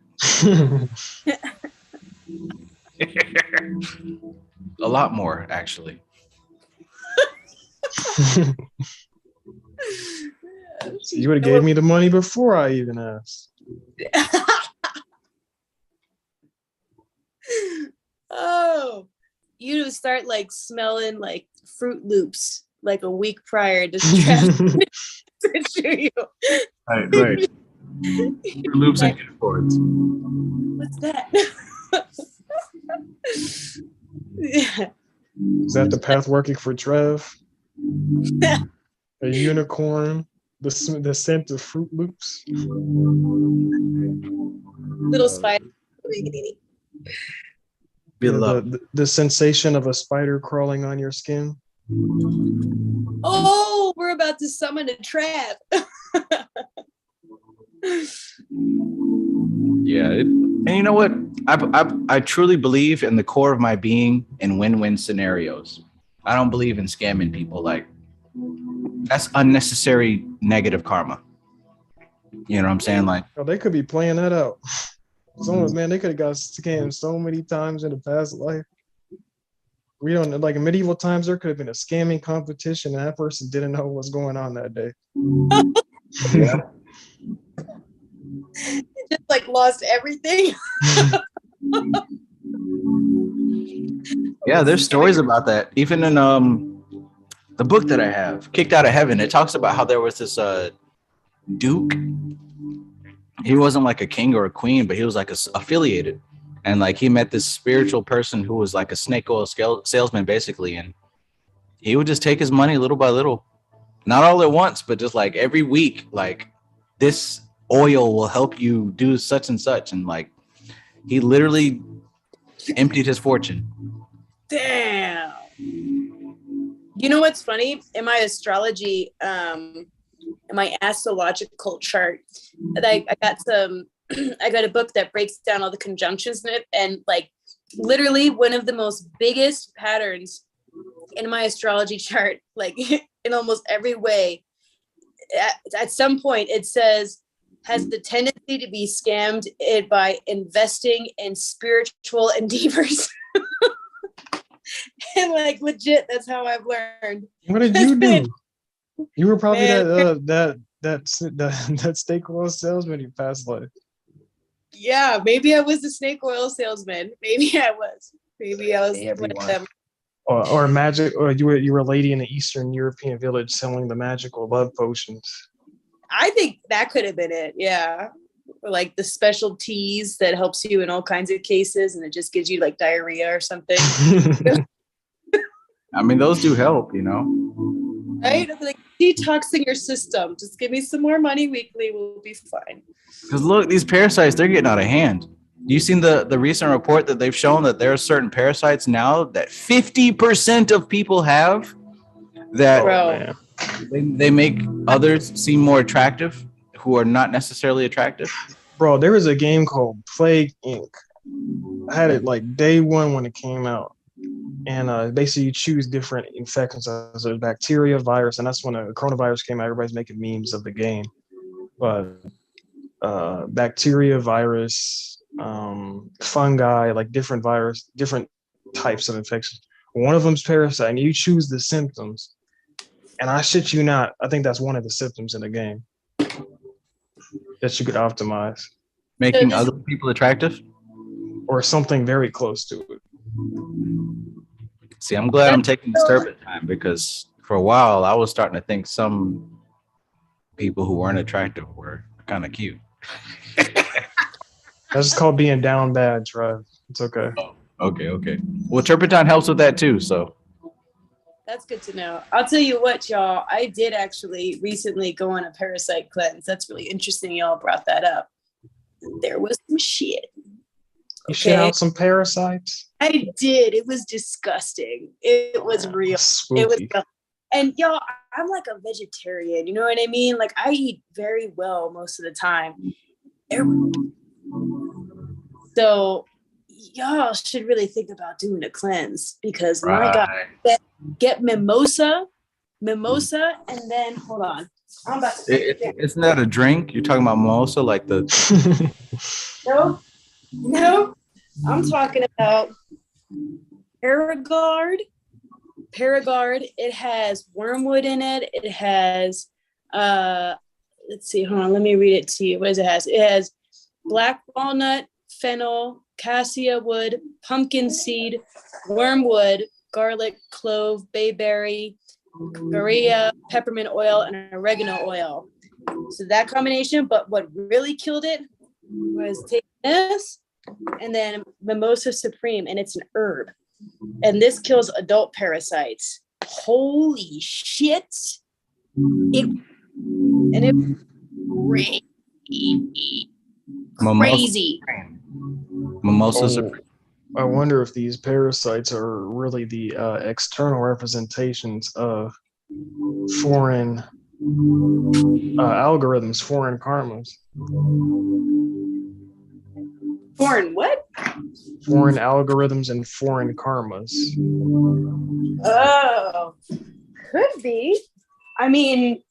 A lot more, actually. So you would have gave me the money before I even asked. Oh, you start like smelling like Fruit Loops like a week prior to you. Right. Fruit Loops and Cords. What's that? Yeah. Is that the path working for Trev? A unicorn, the scent of Fruit Loops. Little spider. The sensation of a spider crawling on your skin. Oh, we're about to summon a trap. Yeah, and you know what? I truly believe in the core of my being in win-win scenarios. I don't believe in scamming people. Like, that's unnecessary negative karma. You know what I'm saying? Like, Oh, they could be playing that out. They could have got scammed so many times in the past life. We don't like in medieval times. There could have been a scamming competition, and that person didn't know what was going on that day. yeah. Just like lost everything. Yeah, there's stories about that. Even in the book that I have, Kicked Out of Heaven, it talks about how there was this duke. He wasn't like a king or a queen, but he was like affiliated. And like he met this spiritual person who was like a snake oil salesman, basically. And he would just take his money little by little, not all at once, but just like every week, like this oil will help you do such and such. And like he literally emptied his fortune. Damn. You know what's funny? In my astrology, in my astrological chart, I got a book that breaks down all the conjunctions in it, and like literally one of the most biggest patterns in my astrology chart, like in almost every way, at some point it says has the tendency to be scammed by investing in spiritual endeavors. And like legit, that's how I've learned. What did you do? You were probably Man. that steak oil salesman in your past life. Yeah, maybe I was the snake oil salesman. Maybe I was. Maybe I was Hey, one of everyone. them. Or magic, or you were a lady in an Eastern European village selling the magical love potions. I think that could have been it. Yeah. Or like the special teas that helps you in all kinds of cases and it just gives you like diarrhea or something. I mean, those do help, you know. Right? Like detoxing your system. Just give me some more money weekly. We'll be fine. Because look, these parasites, they're getting out of hand. You seen the recent report that they've shown that there are certain parasites now that 50% of people have that Bro. they make others seem more attractive who are not necessarily attractive. Bro, there was a game called Plague Inc. I had it like day one when it came out. And basically you choose different infections. So there's bacteria, virus, and that's when the coronavirus came out. Everybody's making memes of the game. But bacteria, virus, fungi, like different types of infections. One of them's parasite, and you choose the symptoms. And I shit you not, I think that's one of the symptoms in the game that you could optimize, Making other people attractive. or something very close to it. See, I'm glad I'm taking this turpid time because for a while I was starting to think some people who weren't attractive were kind of cute. That's just called being down bad, Trev. It's okay. Okay. Well, turpentine helps with that too. So That's good to know. I'll tell you what, y'all. I did actually recently go on a parasite cleanse. That's really interesting. Y'all brought that up. There was some shit. You shit out some parasites? I did. It was disgusting. It was real. Spooky. It was real. And y'all, I'm like a vegetarian. You know what I mean? Like I eat very well most of the time. So y'all should really think about doing a cleanse because my God, get mimosa, and then hold on. I'm about to isn't that a drink? You're talking about mimosa, like the No, I'm talking about Paragard. It has wormwood in it. It has let's see, hold on, let me read it to you. What does it has? It has black walnut, fennel, cassia wood, pumpkin seed, wormwood, garlic, clove, bayberry, Korea, peppermint oil, and oregano oil. So that combination, but what really killed it was taking this and then Mimosa Supreme, and it's an herb. And this kills adult parasites. Holy shit. It crazy. Mimosa Supreme. I wonder if these parasites are really the external representations of foreign algorithms, foreign karmas. Foreign what? Foreign algorithms and foreign karmas. Oh, could be. I mean,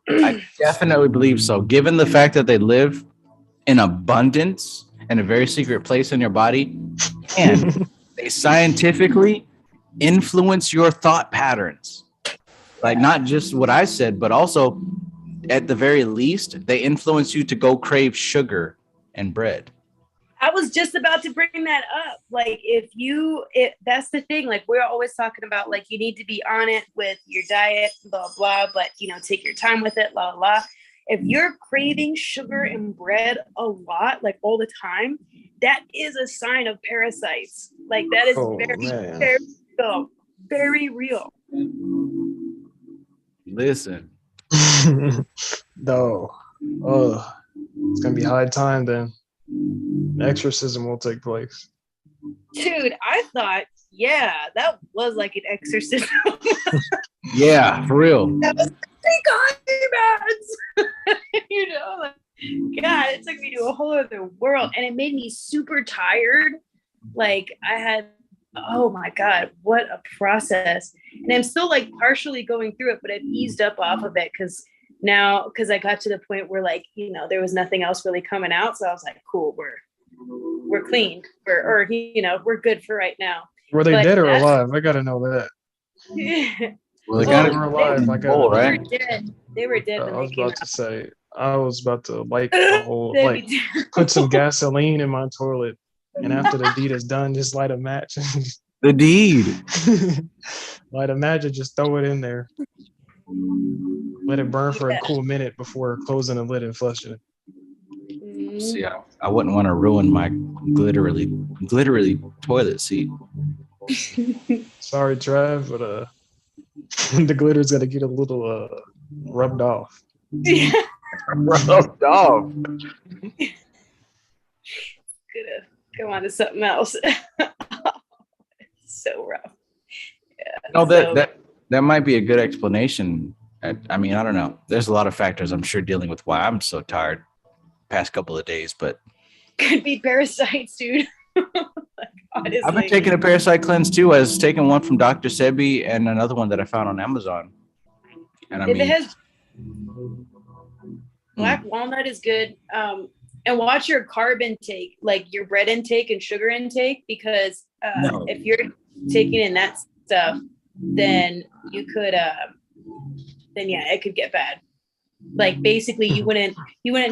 I definitely believe so. Given the fact that they live in abundance in a very secret place in your body, and they scientifically influence your thought patterns. Like not just what I said, but also at the very least, they influence you to go crave sugar and bread. I was just about to bring that up. Like that's the thing. Like we're always talking about like you need to be on it with your diet, blah, blah, but take your time with it, blah, blah. If you're craving sugar and bread a lot, like all the time, that is a sign of parasites. Like that is very real. Very real. Listen. No. Oh, it's gonna be high time then. Exorcism will take place. Dude, I thought, that was like an exorcism. Yeah, for real. That was like, God, it took me to a whole other world, and it made me super tired. Like I had, oh my God, what a process! And I'm still like partially going through it, but I've eased up off of it because I got to the point where like there was nothing else really coming out, so I was like, cool, we're clean, we're good for right now. Were they But dead or alive? I gotta know that. Well, they If kind they were of alive, I gotta full, know. They right? were dead. They were dead when I they was came about out. to say, I was about to light a whole, They'd like, be dead. put some gasoline in my toilet. And after the deed is done, just light a match. The deed. Light a match and just throw it in there. Let it burn for a Yeah. cool minute before closing the lid and flushing it. See, I wouldn't want to ruin my glittery toilet seat. Sorry, Trav, but the glitter's gonna get a little rubbed off. Rubbed off. Gonna go on to something else. So rough. Yeah. No, that might be a good explanation. I mean, I don't know. There's a lot of factors, I'm sure, dealing with why I'm so tired past couple of days, but Could be parasites, dude. Honestly. I've been taking a parasite cleanse too. I was taking one from Dr. Sebi and another one that I found on Amazon. And I If mean, it has black walnut is good. And watch your carb intake, like your bread intake and sugar intake, because No. if you're taking in that stuff, then you could then yeah, it could get bad. Like basically you wouldn't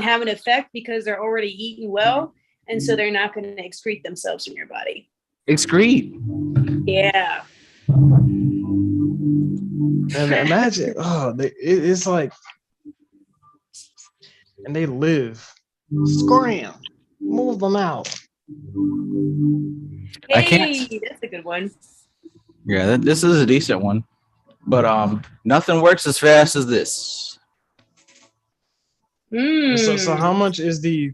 have an effect because they're already eating well, and so they're not going to excrete themselves from your body. excrete. Yeah. And imagine, it's like, and they live. Scram. Move them out. I Hey, can't- that's a good one. Yeah, this is a decent one. But nothing works as fast as this. So how much is the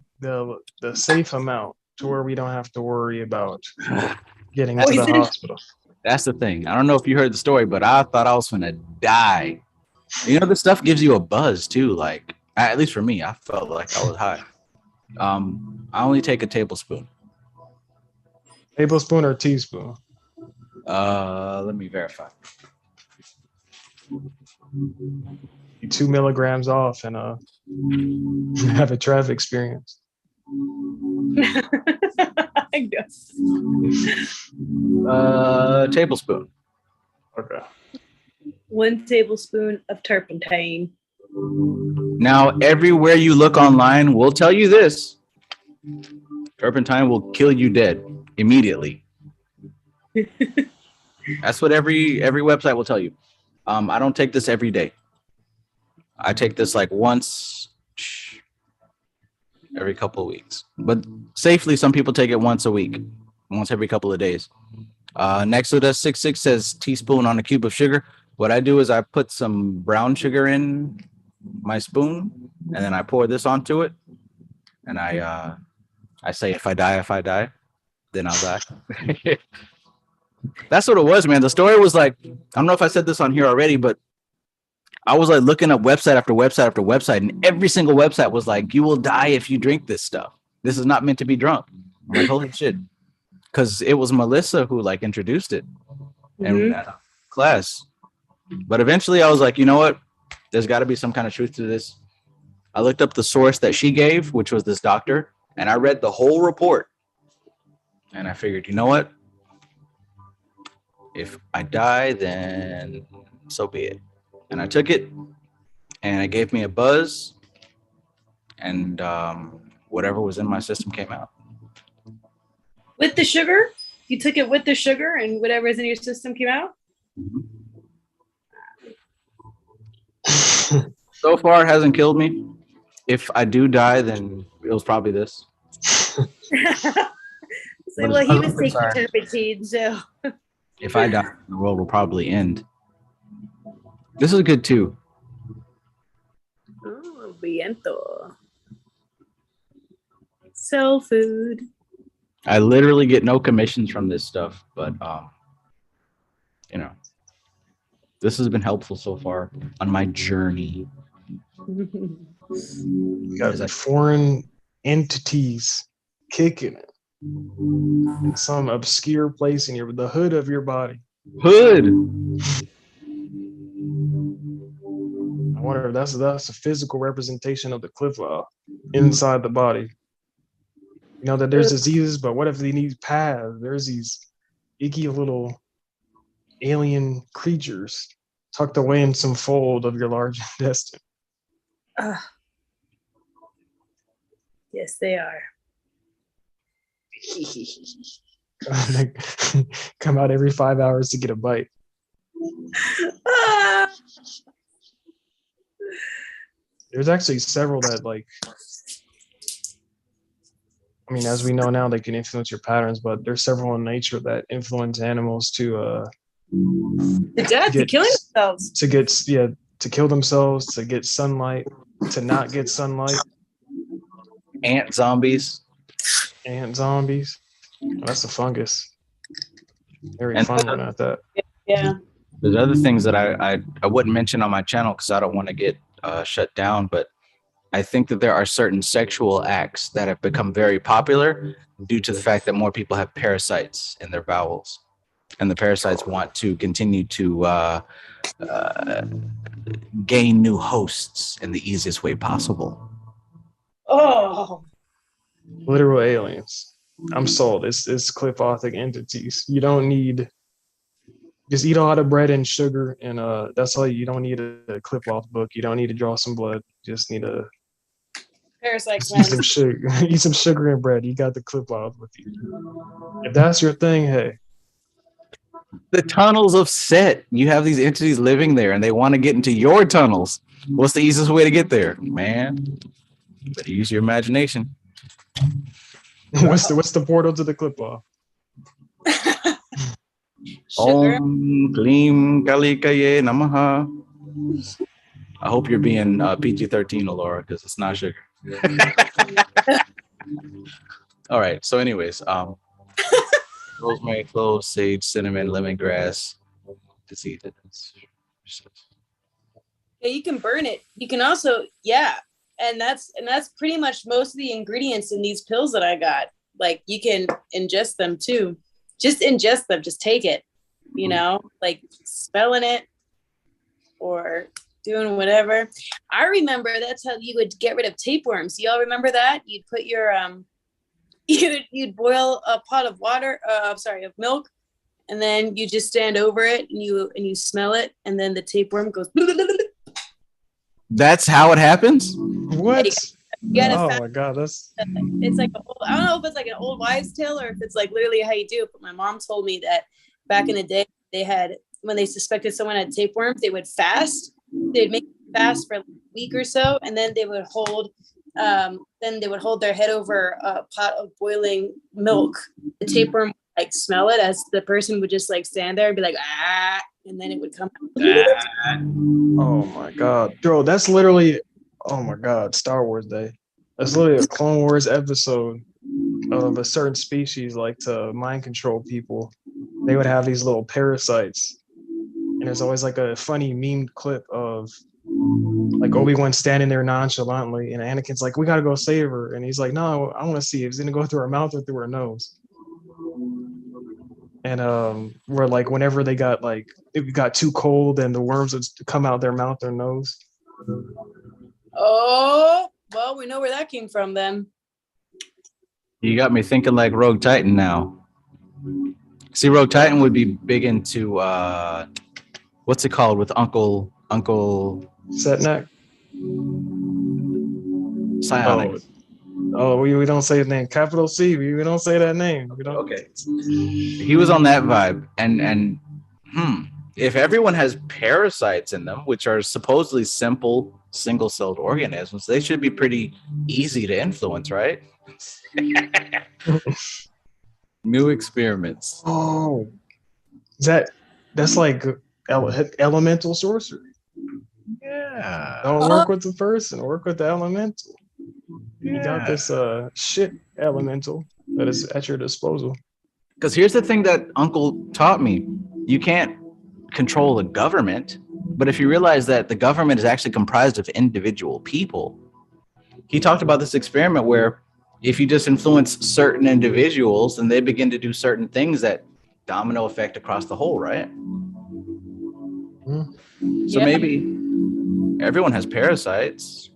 safe amount to where we don't have to worry about getting to the Poison. hospital? That's the thing. I don't know if you heard the story, but I thought I was gonna die. You know, this stuff gives you a buzz too. Like, at least for me, I felt like I was high. I only take a tablespoon. Tablespoon or teaspoon? Let me verify. 2 milligrams off and have a traffic experience. I guess. Tablespoon. Okay. 1 tablespoon of turpentine. Now, everywhere you look online will tell you this. Turpentine will kill you dead immediately. That's what every website will tell you. I don't take this every day. I take this like once every couple of weeks. But safely, some people take it once a week, once every couple of days. Next to the 66 says teaspoon on a cube of sugar. What I do is I put some brown sugar in my spoon, and then I pour this onto it, and I say, if I die, then I'll die. That's what it was, man. The story was like, I don't know if I said this on here already, but I was like looking up website after website after website, and every single website was like, you will die if you drink this stuff. This is not meant to be drunk. I'm like, holy shit. Because it was Melissa who like introduced it in class. But eventually I was like, you know what? There's got to be some kind of truth to this. I looked up the source that she gave, which was this doctor, and I read the whole report. And I figured, you know what? If I die, then so be it. And I took it, and it gave me a buzz, and whatever was in my system came out. With the sugar? You took it with the sugar, and whatever's in your system came out? So far, it hasn't killed me. If I do die, then it was probably this. So, well, he was taking Sorry. turpentine, so. If I die, the world will probably end. This is good too. Oh, viento. Sell food. I literally get no commissions from this stuff, but you know, this has been helpful so far on my journey. You got the foreign entities kicking it in some obscure place in the hood of your body. Hood. I wonder if that's a physical representation of the cliff law inside the body. You know that there's diseases, but what if they need paths? There's these icky little alien creatures tucked away in some fold of your large intestine. Yes, they are. They come out every 5 hours to get a bite. Ah! There's actually several that I mean, as we know now, they can influence your patterns, but there's several in nature that influence animals to Death, to killing themselves. to kill themselves, to get sunlight, to not get sunlight. Ant zombies. Ant zombies. Oh, that's a fungus. Very And fun one at that. Yeah. There's other things that I wouldn't mention on my channel because I don't want to get shut down, but I think that there are certain sexual acts that have become very popular due to the fact that more people have parasites in their bowels, and the parasites want to continue to gain new hosts in the easiest way possible. Oh. Literal aliens. I'm sold. It's clipothic entities. You don't need, just eat a lot of bread and sugar, and that's all. You don't need a clip off book. You don't need to draw some blood. You just need to Parasite eat some sugar. Eat some sugar and bread. You got the clip off with you. If that's your thing, hey. The tunnels of Set. You have these entities living there, and they want to get into your tunnels. What's the easiest way to get there, man? Better use your imagination. What's the portal to the clip off? Sugar. Om Klim Kali Kaye Namaha. I hope you're being PG-13, Alora, because it's not sugar. All right. So, anyways, rosemary, cloves, sage, cinnamon, lemongrass, disease. Yeah, you can burn it. You can also, yeah, and that's pretty much most of the ingredients in these pills that I got. Like, you can ingest them too. Just ingest them. Just take it. You know, like spelling it or doing whatever. I remember that's how you would get rid of tapeworms. Y'all remember that? You'd put your you'd boil a pot of water, of milk, and then you just stand over it and you smell it, and then the tapeworm goes. That's how it happens? What? Oh my god, that's it's like I don't know if it's like an old wives' tale or if it's like literally how you do it. But my mom told me that back in the day, they had, when they suspected someone had tapeworms, they would fast. They'd make it fast for like a week or so, and then they would hold their head over a pot of boiling milk. The tapeworm would like smell it as the person would just like stand there and be like, ah, and then it would come out. oh my god, bro, that's literally, oh my god, Star Wars Day. That's literally a Clone Wars episode of a certain species like to mind control people. They would have these little parasites, and there's always like a funny meme clip of like Obi-Wan standing there nonchalantly, and Anakin's like, "We gotta go save her," and he's like, "No, I want to see if it's gonna go through her mouth or through her nose." And where like whenever they got like it got too cold and the worms would come out their mouth or nose. Oh, well, we know where that came from then. You got me thinking like Rogue Titan now. See, Rogue Titan would be big into what's it called with Uncle Setneck. Psionic. Oh, we don't say his name. Capital C. We don't say that name. We don't. Okay. He was on that vibe, and if everyone has parasites in them, which are supposedly simple single-celled organisms, they should be pretty easy to influence, right? New experiments. Oh, that's like elemental sorcery. Yeah. Don't work with the person, work with the elemental. You got this shit elemental that is at your disposal. Because here's the thing that Uncle taught me. You can't control the government, but if you realize that the government is actually comprised of individual people, he talked about this experiment where if you just influence certain individuals, then they begin to do certain things that domino effect across the whole, right? So maybe everyone has parasites.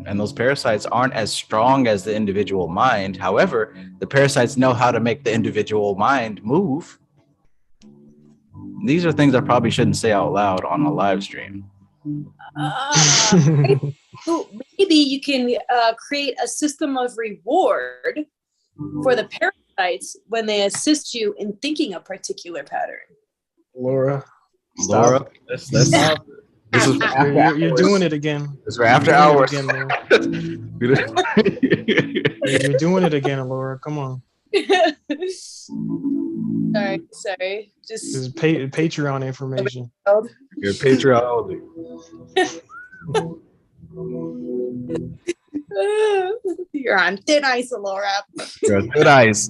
And those parasites aren't as strong as the individual mind. However, the parasites know how to make the individual mind move. These are things I probably shouldn't say out loud on a live stream. Maybe you can create a system of reward for the parasites when they assist you in thinking a particular pattern. Laura, stop. Laura, let's stop. This is You're doing it again. This is for after hours. Again, Laura. You're doing it again, Laura. Come on. Sorry. This is Patreon information. You're Patreon only. You're on thin ice, Laura. You're on thin ice.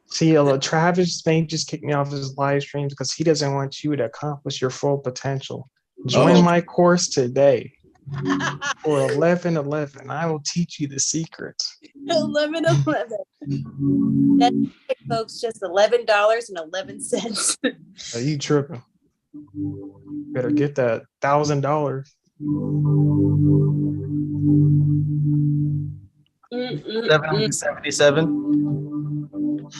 See, Travis Spain just kicked me off his live streams because he doesn't want you to accomplish your full potential. Join my course today for 11.11. I will teach you the secrets. 11.11. That's it, folks. Just $11.11. Are you tripping? Better get that $1,000. 777.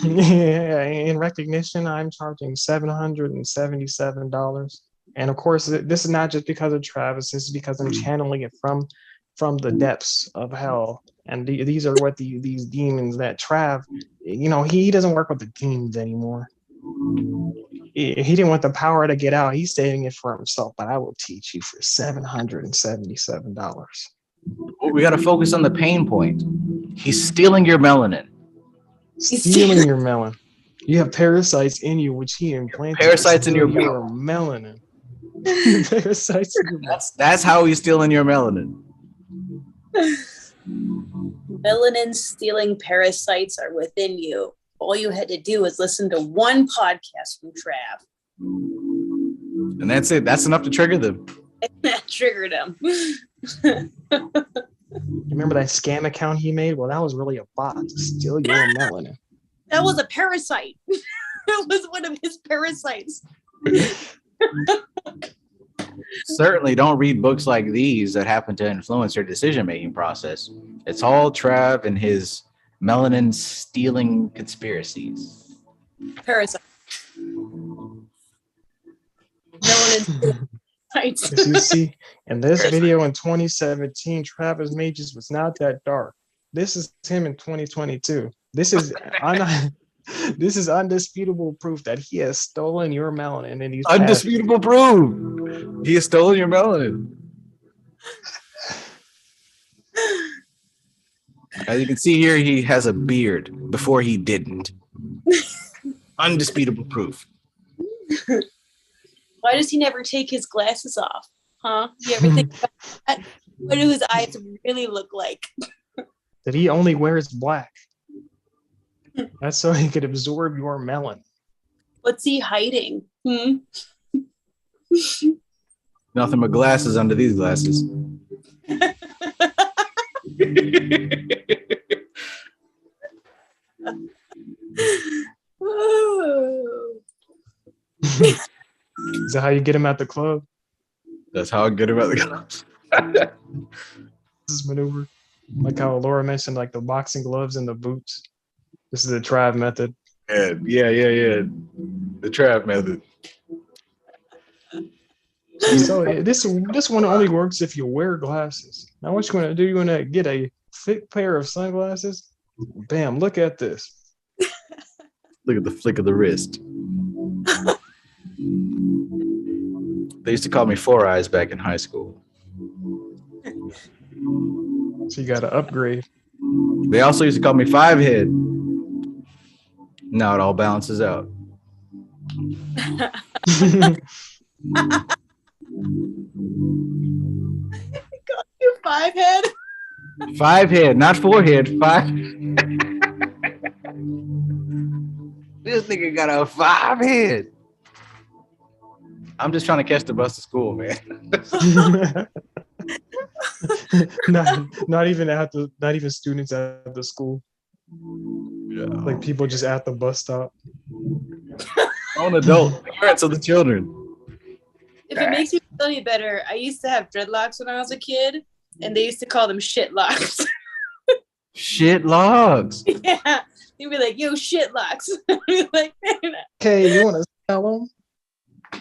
Yeah, in recognition, I'm charging $777. And of course, this is not just because of Travis. This is because I'm channeling it from the depths of hell. And these are what these demons that Trav, he doesn't work with the demons anymore. He didn't want the power to get out. He's saving it for himself. But I will teach you for $777. We got to focus on the pain point. He's stealing your melanin. Stealing your melanin. You have parasites in you, which he implanted. Parasites in your melanin. Parasites in your melanin. That's how he's stealing your melanin. Melanin stealing parasites are within you. All you had to do was listen to one podcast from Trav. And that's it. That's enough to trigger them. And that triggered him. Remember that scam account he made? Well, that was really a bot to steal your melanin. That was a parasite. That was one of his parasites. Certainly don't read books like these that happen to influence your decision-making process. It's all Trav and his melanin stealing conspiracies. Parasite. Melanin. As you see in this video in 2017, Travis Mages was not that dark. This is him in 2022. This is undisputable proof that he has stolen your melanin in these undisputable proof. He has stolen your melanin. As you can see here, he has a beard before he didn't. Undisputable proof. Why does he never take his glasses off? Huh? You ever think about that? What do his eyes really look like? That he only wears black. That's so he could absorb your melanin. What's he hiding? Nothing but glasses under these glasses. Is that how you get him at the club? That's how I get him at the club. This maneuver, like how Laura mentioned, like the boxing gloves and the boots. This is the Trav method. Yeah. The Trav method. So this one only works if you wear glasses. Now what you want to do? You want to get a thick pair of sunglasses. Bam! Look at this. Look at the flick of the wrist. They used to call me Four Eyes back in high school. So you got to upgrade. They also used to call me Five Head. Now it all balances out. You 5 head. 5 head, not 4 head. 5. This nigga got a 5 head. I'm just trying to catch the bus to school, man. not even students at the school. Yeah. Like people just at the bus stop. Own adult, parents of the children. If it makes you tell you better. I used to have dreadlocks when I was a kid, and they used to call them shit locks. Shit logs. Yeah, you'd be like, "Yo, shit locks." Like, Okay, you want to tell them?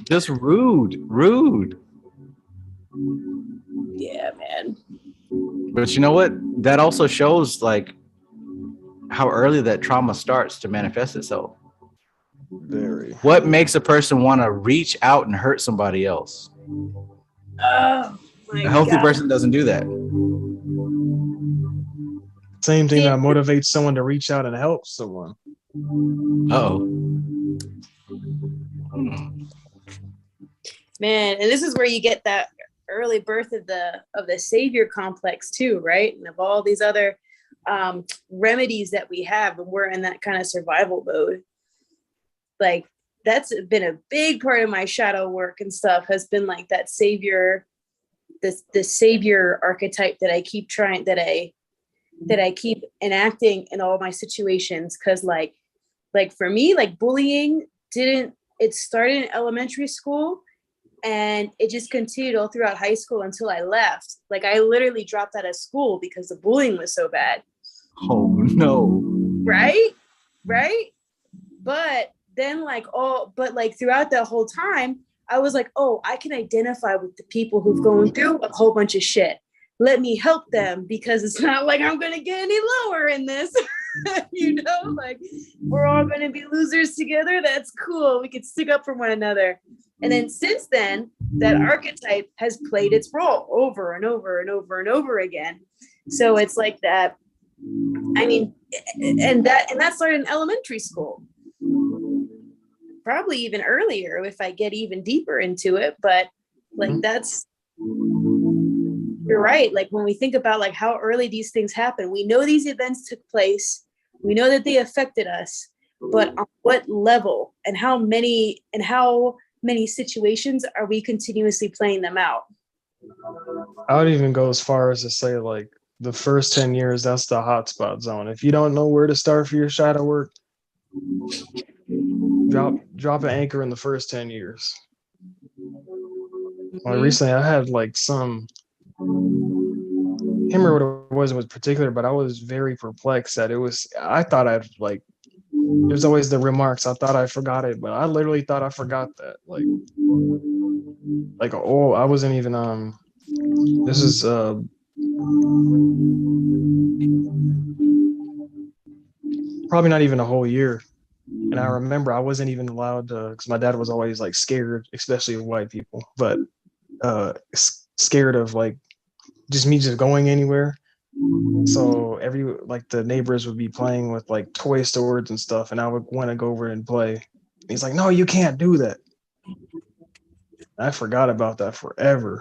Just rude. yeah, man. But you know what? That also shows like how early that trauma starts to manifest itself. Very. What makes a person want to reach out and hurt somebody else? Oh my A healthy God. person doesn't do that. Same thing that motivates someone to reach out and help someone. Oh. Man, and this is where you get that early birth of the savior complex too, right? And of all these other remedies that we have when we're in that kind of survival mode. Like that's been a big part of my shadow work and stuff, has been like that savior, the savior archetype that I keep trying, that I keep enacting in all my situations. Cause like for me, like bullying it started in elementary school and it just continued all throughout high school until I left. Like I literally dropped out of school because the bullying was so bad. Oh no. Right. But then throughout that whole time, I was like, oh, I can identify with the people who've gone through a whole bunch of shit. Let me help them, because it's not like I'm going to get any lower in this. Like we're all going to be losers together. That's cool. We could stick up for one another. And then since then, that archetype has played its role over and over and over and over again. So it's like that. I mean, and that started in elementary school. Probably even earlier if I get even deeper into it. But like you're right. Like when we think about like how early these things happen, we know these events took place. We know that they affected us, but on what level and how many situations are we continuously playing them out? I would even go as far as to say like the first 10 years, that's the hotspot zone. If you don't know where to start for your shadow work, drop an anchor in the first 10 years. Well, recently I had like some, I can't remember what it was particular, but I was very perplexed that I thought I'd like, there's always the remarks, I thought I forgot it, but I literally thought I forgot that. Oh, I wasn't even, this is, probably not even a whole year. And I remember I wasn't even allowed to, because my dad was always like scared, especially of white people, but scared of like just me just going anywhere. So the neighbors would be playing with like toy stores and stuff, and I would want to go over and play. And he's like, "No, you can't do that." I forgot about that forever.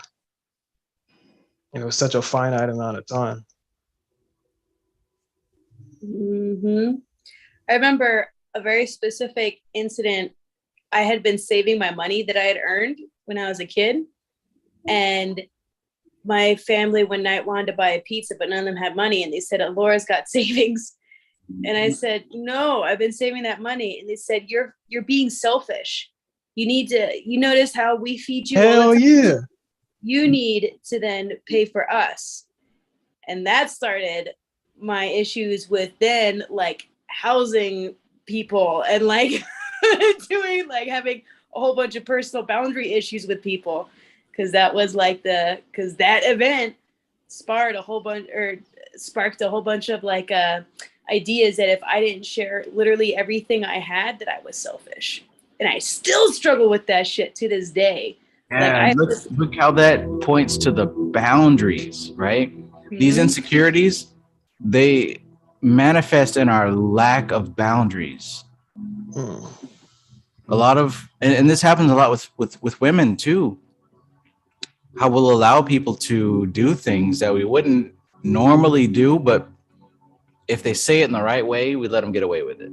And it was such a finite amount of time. I remember a very specific incident. I had been saving my money that I had earned when I was a kid. And my family one night wanted to buy a pizza, but none of them had money. And they said, Laura's got savings. And I said, no, I've been saving that money. And they said, you're being selfish. You notice how we feed you. Hell yeah. You need to then pay for us. And that started my issues with then like housing people and like doing like having a whole bunch of personal boundary issues with people. Cause that was like cause that event sparked a whole bunch of like ideas that if I didn't share literally everything I had, that I was selfish. And I still struggle with that shit to this day. Yeah, look how that points to the boundaries, right? Mm-hmm. These insecurities, they manifest in our lack of boundaries. A lot of, and this happens a lot with women too. How we'll allow people to do things that we wouldn't normally do, but if they say it in the right way, we let them get away with it.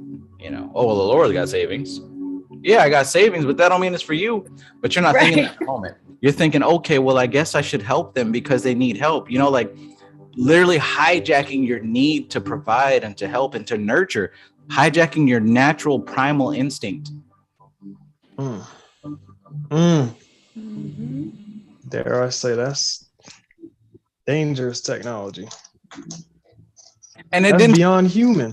Oh, well, Laura's got savings. Yeah, I got savings, but that don't mean it's for you. But you're not thinking at the moment. You're thinking, okay, well, I guess I should help them because they need help. Like literally hijacking your need to provide and to help and to nurture, hijacking your natural primal instinct. Mm-hmm. Dare I say that's dangerous technology. And it That's didn't. beyond human.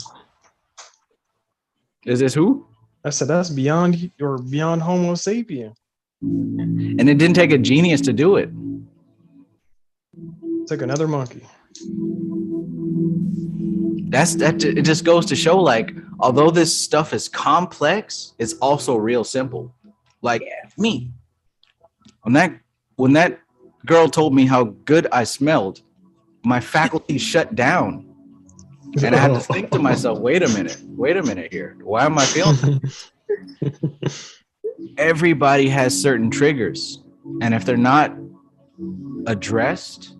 Is this who? I said that's beyond Homo sapien. And it didn't take a genius to do it. It's like another monkey. That. It just goes to show, like, although this stuff is complex, it's also real simple. Like me, when that girl told me how good I smelled, my faculty shut down, and I had to think to myself, wait a minute here. Why am I feeling? Everybody has certain triggers, and if they're not addressed,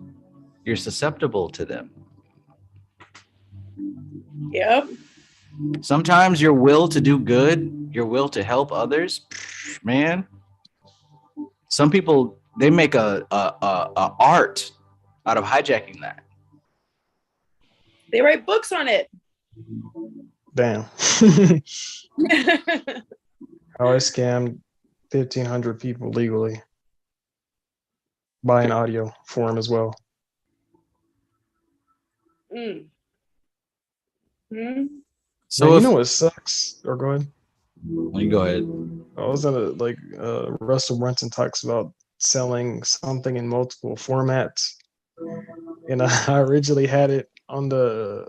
you're susceptible to them. Yep. Sometimes your will to do good, your will to help others, man. Some people, they make a art out of hijacking that. They write books on it. Damn. How I scammed 1,500 people legally. By an audio form as well. Mm. Mm. So you know what sucks? Or go ahead. You go ahead. I was in Russell Brunson talks about selling something in multiple formats, and I originally had it on the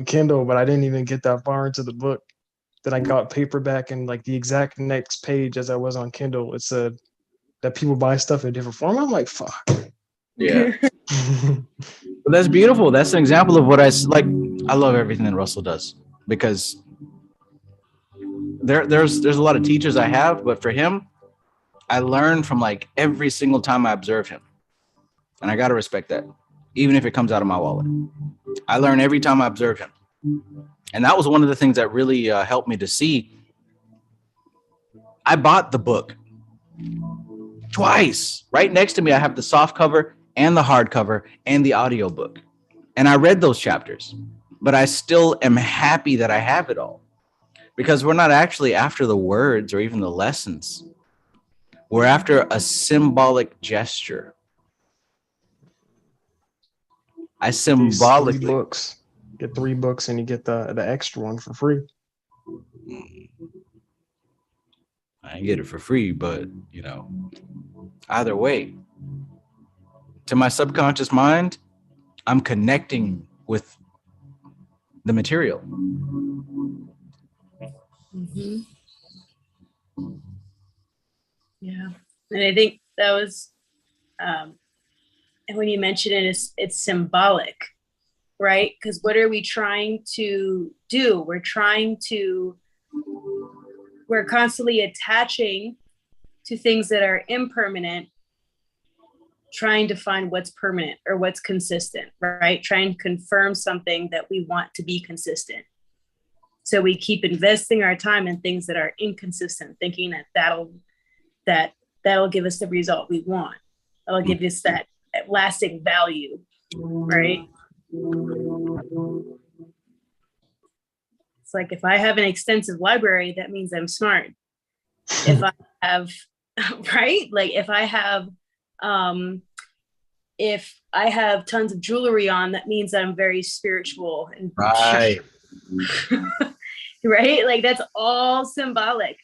Kindle, but I didn't even get that far into the book. Then I got paperback, and like the exact next page as I was on Kindle, it said that people buy stuff in different form. I'm like, fuck. Yeah. But that's beautiful. That's an example of what I like. I love everything that Russell does, because there's a lot of teachers I have, but for him, I learn from like every single time I observe him, and I got to respect that, even if it comes out of my wallet. I learn every time I observe him, and that was one of the things that really helped me to see. I bought the book twice. Right next to me, I have the soft cover and the hardcover and the audio book, and I read those chapters, but I still am happy that I have it all, because we're not actually after the words or even the lessons. We're after a symbolic gesture. I symbolically These 3 books. Get 3 books and you get the extra one for free. I didn't get it for free, but either way, to my subconscious mind, I'm connecting with the material. Mm-hmm. Yeah, and I think that was, and when you mention it, it's symbolic, right? Because what are we trying to do? We're constantly attaching to things that are impermanent, trying to find what's permanent or what's consistent, right? Trying to confirm something that we want to be consistent. So we keep investing our time in things that are inconsistent, thinking that that'll give us the result we want. That'll give us that lasting value, right? It's like, if I have an extensive library, that means I'm smart. If I have, right? Like if I have tons of jewelry on, that means I'm very spiritual and Right. right? Like that's all symbolic.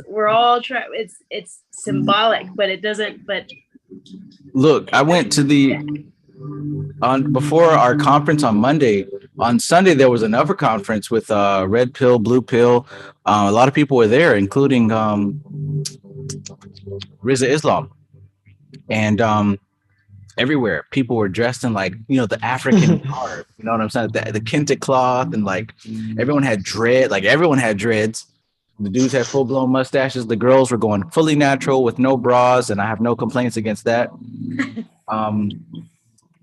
We're all trying. It's symbolic, but it doesn't. But look, I went to before our conference on Monday. On Sunday, there was another conference with Red Pill, Blue Pill. A lot of people were there, including Riza Islam, and everywhere people were dressed in like the African garb. You know what I'm saying? The kente cloth, and like everyone had dreads. The dudes had full-blown mustaches. The girls were going fully natural with no bras, and I have no complaints against that.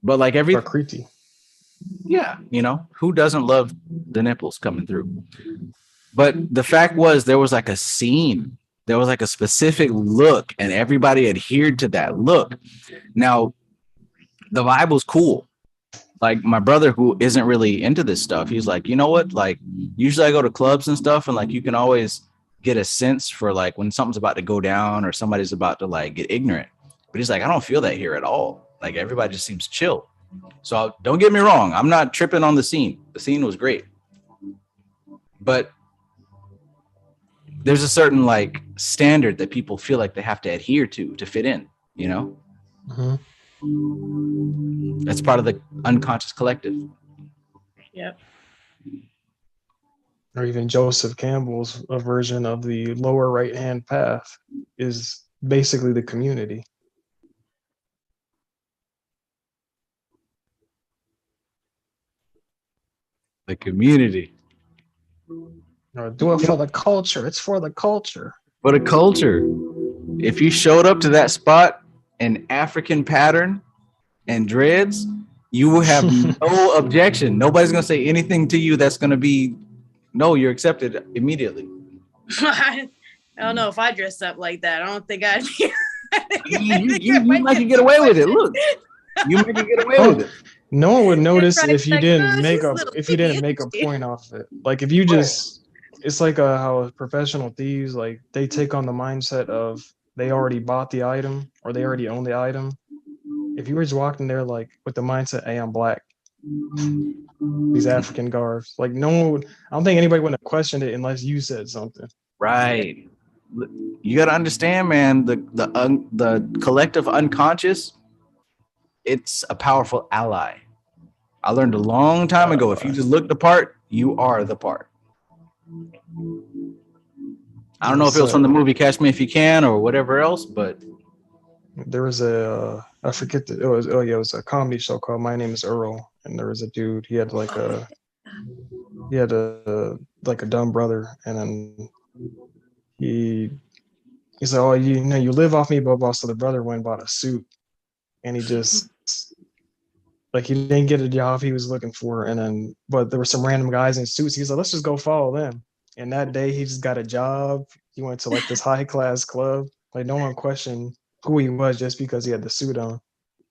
But like Prakriti. Yeah, who doesn't love the nipples coming through? But the fact was, there was like a scene. There was like a specific look, and everybody adhered to that look. Now, the vibe was cool. Like my brother, who isn't really into this stuff, he's like, you know what? Like usually I go to clubs and stuff, and like you can always get a sense for like when something's about to go down or somebody's about to like get ignorant. But he's like, I don't feel that here at all. Like everybody just seems chill. So don't get me wrong. I'm not tripping on the scene. The scene was great. But there's a certain like standard that people feel like they have to adhere to fit in, you know? Mhm. That's part of the unconscious collective. Yep. Or even Joseph Campbell's version of the lower right-hand path is basically the community. The community. Or do it for the culture. It's for the culture. For the culture. If you showed up to that spot in African pattern and dreads, you will have no objection. Nobody's going to say anything to you that's going to be, no, you're accepted immediately. I don't know if I dressed up like that. I don't think I'd be. You might get away with it. Look, you might get away with it. No one would notice Right, if you like, didn't oh, make she's a a little if you didn't idiot. make a point off it. Like if you just, it's like how professional thieves, like they take on the mindset of they already bought the item or they already own the item. If you were just walking there like with the mindset, hey, I'm black, these African garbs, like no one would, I don't think anybody would have questioned it unless you said something. Right. You got to understand, man, the collective unconscious, it's a powerful ally. I learned a long time ago, if you just look the part, you are the part. I don't know if it was from the movie Catch Me If You Can or whatever else, but there was a I forget it was, oh yeah, it was a comedy show called My Name Is Earl, and there was a dude, he had like a dumb brother, and then he said, oh, you know, you live off me, blah blah. So the brother went and bought a suit, and he just like he didn't get a job he was looking for, and then but there were some random guys in suits. He's like, let's just go follow them. And that day he just got a job. He went to like this high class club. Like no one questioned who he was just because he had the suit on.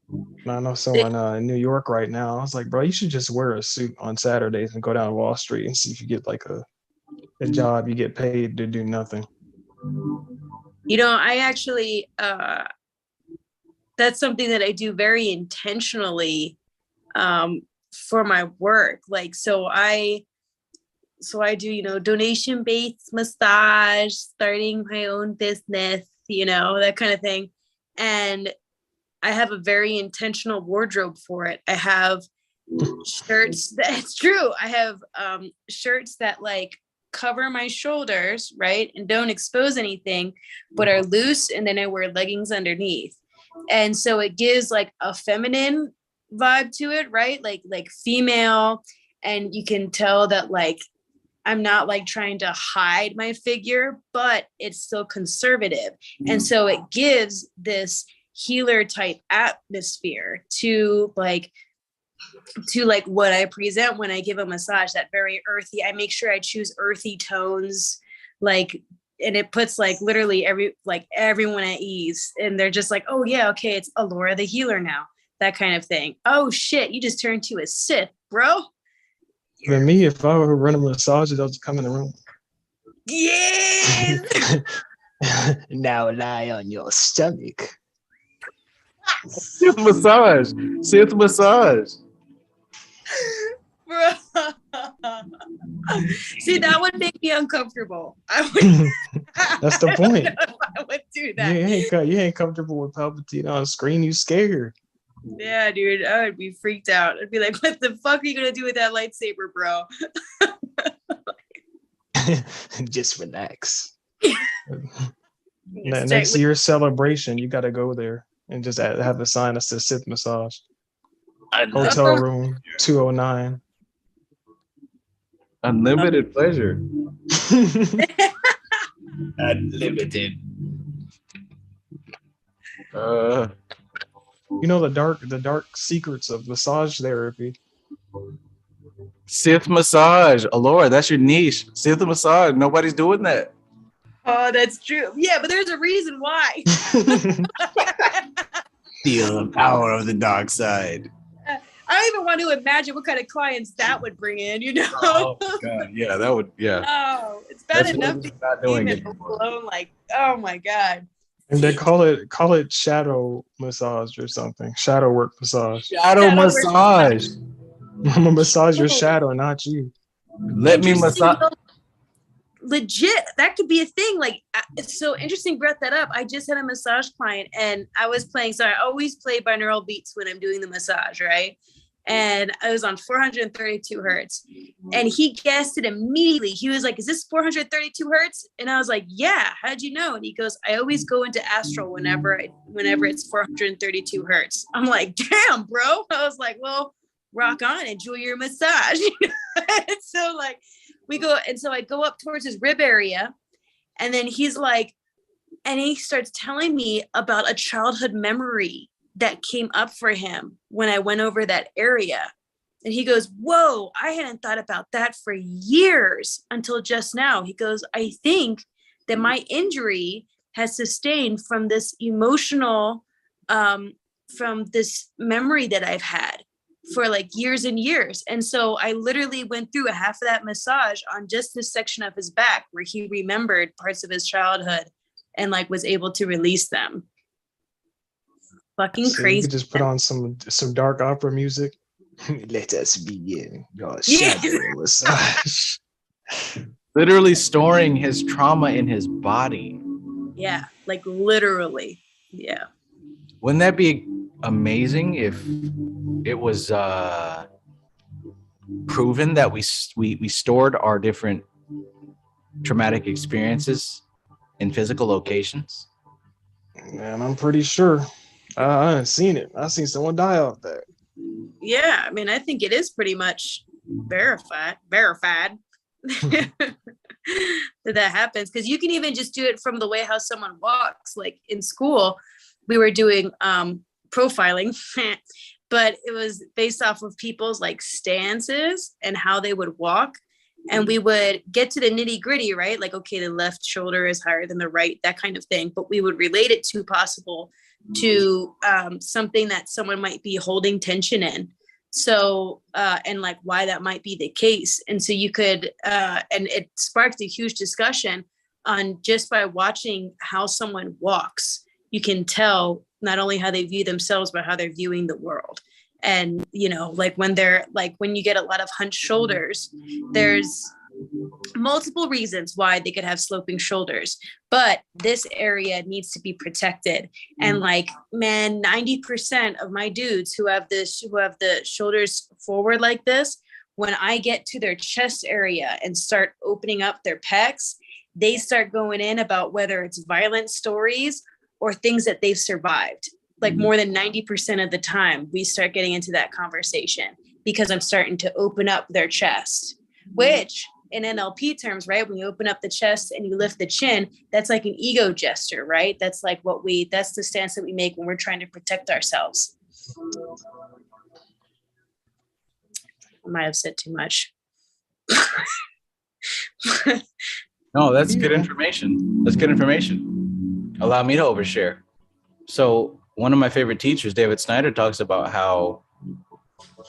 And I know someone in New York right now. I was like, bro, you should just wear a suit on Saturdays and go down Wall Street and see if you get like a job. You get paid to do nothing. You know, I actually that's something that I do very intentionally for my work. Like so I do, you know, donation based massage, starting my own business, you know, that kind of thing. And I have a very intentional wardrobe for it. I have shirts that's true. I have shirts that like cover my shoulders, right? And don't expose anything, but are loose. And then I wear leggings underneath. And so it gives like a feminine vibe to it, right? Like female. And you can tell that like, I'm not like trying to hide my figure, but it's still conservative. And so it gives this healer type atmosphere to like what I present when I give a massage, that very earthy. I make sure I choose earthy tones, like, and it puts like literally everyone at ease. And they're just like, oh yeah, okay, it's Alora the healer now. That kind of thing. Oh shit, you just turned to a Sith, bro. For me, if I were running massages, I'll just come in the room. Yes. Now lie on your stomach. Sith massage. Sith massage. Bro. See, that would make me uncomfortable. I would. That's the point. I would do that. You ain't comfortable with Palpatine on screen. You scared. Yeah, dude, I would be freaked out. I'd be like, what the fuck are you gonna do with that lightsaber, bro? Just relax. Next year's celebration, you got to go there and just have a sign that says Sith massage. Hotel room 209. Unlimited pleasure. Unlimited. You know the dark secrets of massage therapy. Sith massage. Alora, that's your niche. Sith massage. Nobody's doing that. Oh, that's true. Yeah, but there's a reason why. Feel the power of the dark side. I don't even want to imagine what kind of clients that would bring in, you know? Oh, God. Yeah, that would, yeah. Oh, it's bad That's enough what to we're not doing it it. alone. Like, oh my God. And they call it shadow massage or something. Shadow work massage. Shadow Shadow work massage. I'm gonna massage your Oh. shadow, not you. Let me Interesting, massage. though. Legit, that could be a thing. Like, it's so interesting you brought that up. I just had a massage client and I was playing, so I always play binaural beats when I'm doing the massage, right? And I was on 432 hertz and he guessed it immediately. He was like, is this 432 hertz? And I was like, yeah, how'd you know? And he goes, I always go into astral whenever it's 432 hertz. I'm like, damn, bro. I was like, well, rock on, enjoy your massage. And so like we go, and so I go up towards his rib area, and then he's like, and he starts telling me about a childhood memory that came up for him when I went over that area. And he goes, whoa, I hadn't thought about that for years until just now. He goes, I think that my injury has sustained from this emotional, from this memory that I've had for like years and years. And so I literally went through a half of that massage on just this section of his back where he remembered parts of his childhood and like was able to release them. Fucking So crazy. you could just put on some dark opera music. Let us begin your Yeah. shadow massage. Literally storing his trauma in his body. Yeah, like literally. Yeah. Wouldn't that be amazing if it was proven that we stored our different traumatic experiences in physical locations? And I'm pretty sure. I haven't seen it. I've seen someone die off that. Yeah, I mean, I think it is pretty much verified that happens, because you can even just do it from the way how someone walks. Like in school, we were doing profiling, but it was based off of people's like stances and how they would walk. And we would get to the nitty gritty, right? Like, okay, the left shoulder is higher than the right, that kind of thing. But we would relate it to something that someone might be holding tension in. So, and like why that might be the case. And so you could, and it sparked a huge discussion on just by watching how someone walks, you can tell not only how they view themselves, but how they're viewing the world. And, you know, like when you get a lot of hunched shoulders, there's multiple reasons why they could have sloping shoulders, but this area needs to be protected. And like, man, 90% of my dudes who have the shoulders forward like this, when I get to their chest area and start opening up their pecs, they start going in about whether it's violent stories or things that they've survived. Like more than 90% of the time, we start getting into that conversation because I'm starting to open up their chest, which in NLP terms, right? When you open up the chest and you lift the chin, that's like an ego gesture, right? That's like that's the stance that we make when we're trying to protect ourselves. I might have said too much. No, that's good information. That's good information. Allow me to overshare. So one of my favorite teachers, David Snyder, talks about how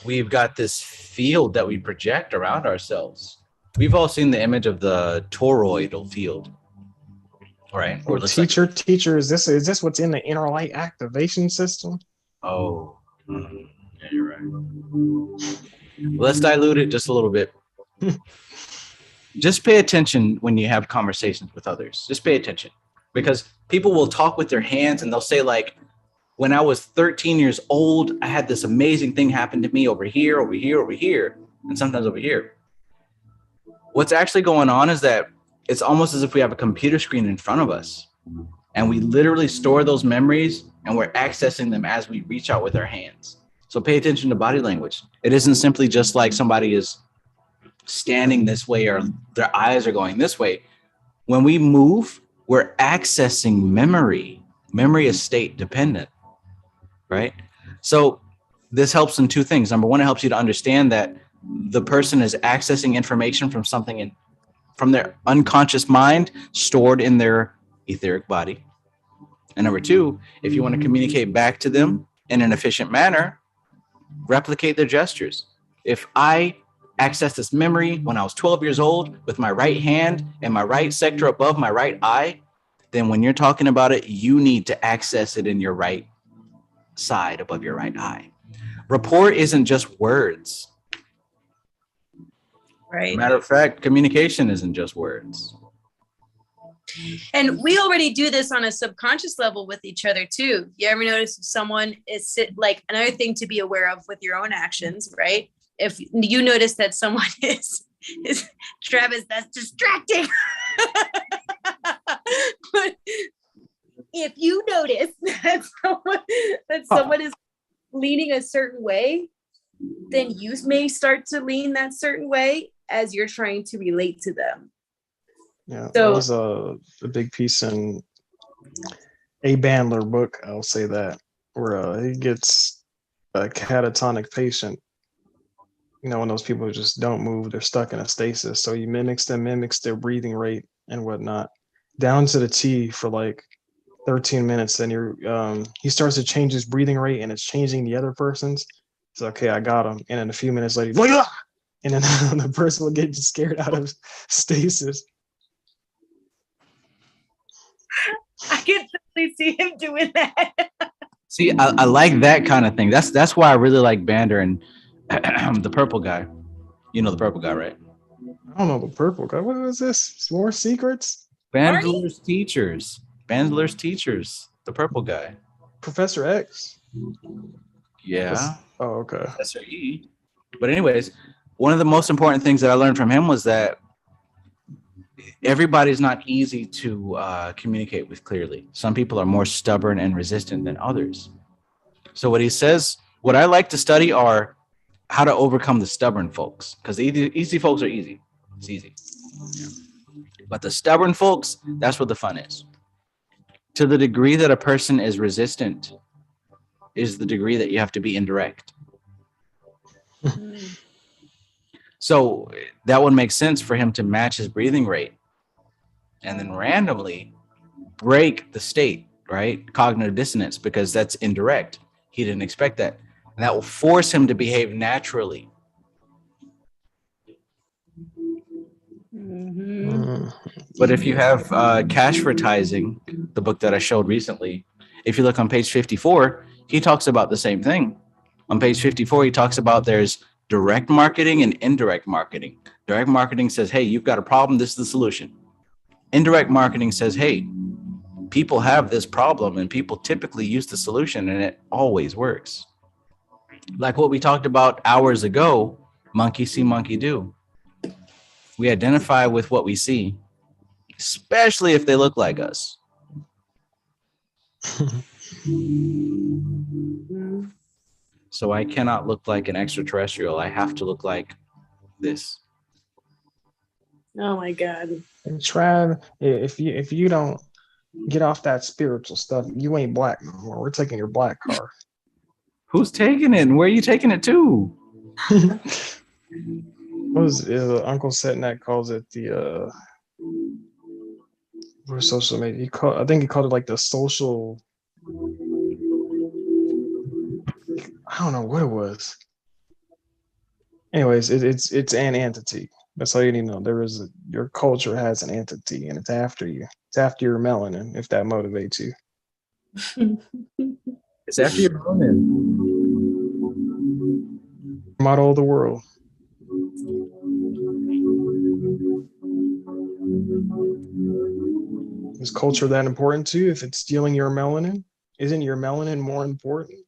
we've got this field that we project around ourselves. We've all seen the image of the toroidal field, right? Well, teacher, is this what's in the inner light activation system? Oh, yeah, you're right. Let's dilute it just a little bit. Just pay attention when you have conversations with others. Just pay attention, because people will talk with their hands and they'll say like, when I was 13 years old, I had this amazing thing happen to me over here, over here, over here, and sometimes over here. What's actually going on is that it's almost as if we have a computer screen in front of us, and we literally store those memories and we're accessing them as we reach out with our hands. So pay attention to body language. It isn't simply just like somebody is standing this way or their eyes are going this way. When we move, we're accessing memory. Memory is state dependent, right? So this helps in two things. Number one, it helps you to understand that the person is accessing information from something from their unconscious mind stored in their etheric body. And number two, if you want to communicate back to them in an efficient manner, replicate their gestures. If I access this memory when I was 12 years old with my right hand and my right sector above my right eye, then when you're talking about it, you need to access it in your right side above your right eye. Rapport isn't just words. Right. Matter of fact, communication isn't just words. And we already do this on a subconscious level with each other too. You ever notice if someone is like another thing to be aware of with your own actions, right? If you notice that someone is Travis, that's distracting. But if you notice that someone is leaning a certain way, then you may start to lean that certain way as you're trying to relate to them. Yeah, So, that was a big piece in a Bandler book. I'll say that, where he gets a catatonic patient. You know, when those people just don't move, they're stuck in a stasis. So he mimics their breathing rate and whatnot, down to the T for like 13 minutes. Then he starts to change his breathing rate, and it's changing the other person's. It's okay, I got him. And then a few minutes later, like, ah! And then the person will get scared out of stasis. I can totally see him doing that. See, I like that kind of thing. That's why I really like Bander and the purple guy. You know the purple guy, right? I don't know the purple guy. What is this? More secrets? Bandler's teachers. Bandler's teachers. The purple guy. Professor X? Yeah. Oh, okay. Professor E. But anyways, one of the most important things that I learned from him was that everybody's not easy to communicate with clearly. Some people are more stubborn and resistant than others. So what he says, what I like to study are how to overcome the stubborn folks, because the easy folks are easy. It's easy. Yeah. But the stubborn folks, that's what the fun is. To the degree that a person is resistant is the degree that you have to be indirect. So that would make sense for him to match his breathing rate and then randomly break the state, right? Cognitive dissonance, because that's indirect. He didn't expect that. And that will force him to behave naturally. Mm-hmm. But if you have Cashvertising, the book that I showed recently, if you look on page 54, he talks about the same thing. On page 54, he talks about there's direct marketing and indirect marketing. Direct marketing says, hey, you've got a problem. This is the solution. Indirect marketing says, hey, people have this problem and people typically use the solution and it always works. Like what we talked about hours ago, monkey see, monkey do. We identify with what we see, especially if they look like us. So I cannot look like an extraterrestrial. I have to look like this. Oh my God. And Trav, if you don't get off that spiritual stuff, you ain't black no more. We're taking your black car. Who's taking it? And where are you taking it to? What was Uncle Setnak calls it the for social media? I think he called it like the social. I don't know what it was. Anyways, it's an entity. That's all you need to know. Your culture has an entity, and it's after you. It's after your melanin, if that motivates you. It's after your melanin. Model of the world. Is culture that important to you? If it's stealing your melanin, isn't your melanin more important?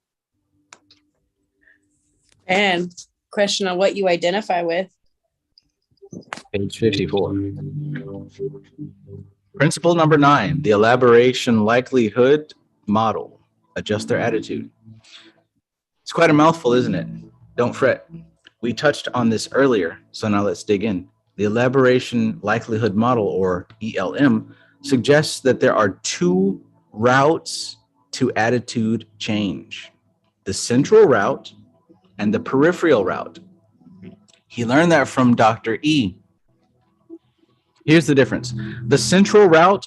And question on what you identify with. Page 54. Principle number 9, the elaboration likelihood model. Adjust their attitude. It's quite a mouthful, isn't it? Don't fret. We touched on this earlier, so now let's dig in. The elaboration likelihood model, or ELM, suggests that there are 2 routes to attitude change: the central route and the peripheral route. He learned that from Dr. E. Here's the difference. The central route,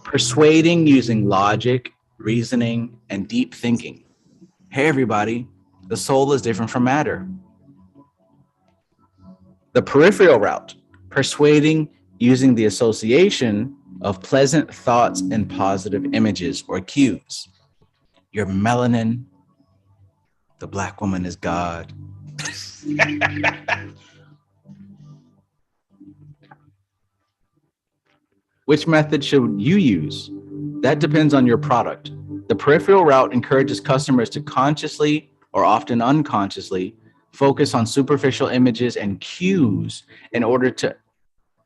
persuading using logic, reasoning, and deep thinking. Hey, everybody, the soul is different from matter. The peripheral route, persuading using the association of pleasant thoughts and positive images or cues. Your melanin, the black woman is God. Which method should you use? That depends on your product. The peripheral route encourages customers to consciously or often unconsciously focus on superficial images and cues in order to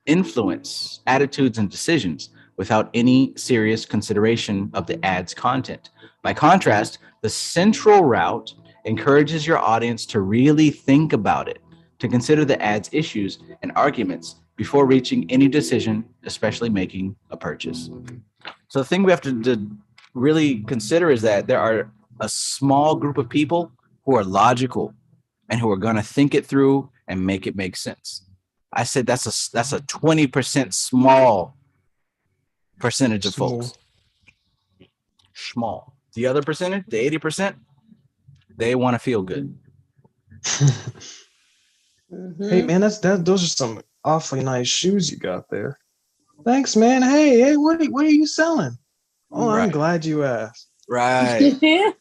influence attitudes and decisions without any serious consideration of the ad's content. By contrast, the central route encourages your audience to really think about it, to consider the ad's issues and arguments before reaching any decision, especially making a purchase. So the thing we have to really consider is that there are a small group of people who are logical and who are going to think it through and make it make sense. I said that's a 20% small percentage of folks. Small. The other percentage, the 80%, they want to feel good. Hey man, those are some awfully nice shoes you got there. Thanks, man. Hey, what are you selling? Oh, I'm Right. glad you asked. Right. There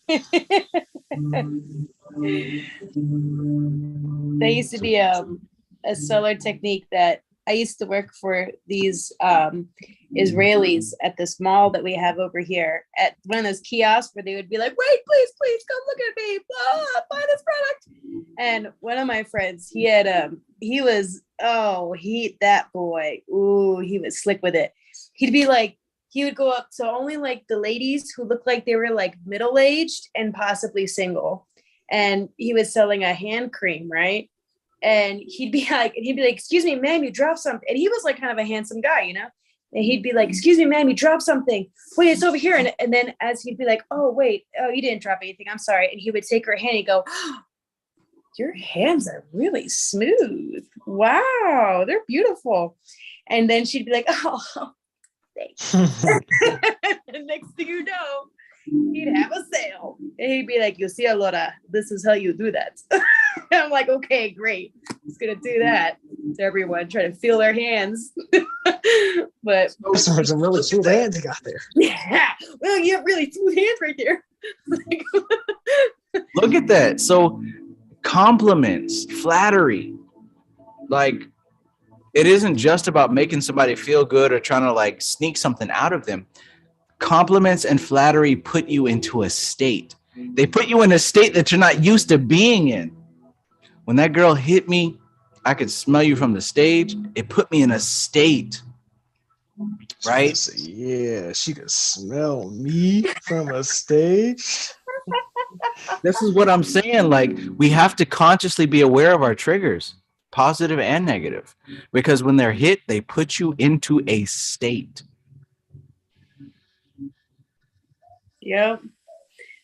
used to be a seller technique that I used to work for these Israelis at this mall that we have over here at one of those kiosks where they would be like, wait, please come look at me, buy this product. And one of my friends, that boy, ooh, he was slick with it. He would go up to only like the ladies who looked like they were like middle-aged and possibly single. And he was selling a hand cream, right? And he'd be like, excuse me, ma'am, you dropped something. And he was like kind of a handsome guy, you know? And he'd be like, excuse me, ma'am, you dropped something. Wait, it's over here. And then as he'd be like, oh, wait, you didn't drop anything. I'm sorry. And he would take her hand and go, oh, your hands are really smooth. Wow, they're beautiful. And then she'd be like, oh, thanks. And next thing you know, he'd have a sale. And he'd be like, you see, Alora, this is how you do that. I'm like, okay, great. He's going to do that to everyone, trying to feel their hands. But those are some really smooth hands you got there. Yeah. Well, you have really smooth hands right there. Look at that. So compliments, flattery, like it isn't just about making somebody feel good or trying to like sneak something out of them. Compliments and flattery put you into a state. They put you in a state that you're not used to being in. When that girl hit me, I could smell you from the stage. It put me in a state, right? Yeah, she could smell me from a stage. This is what I'm saying. Like, we have to consciously be aware of our triggers, positive and negative, because when they're hit, they put you into a state. Yep.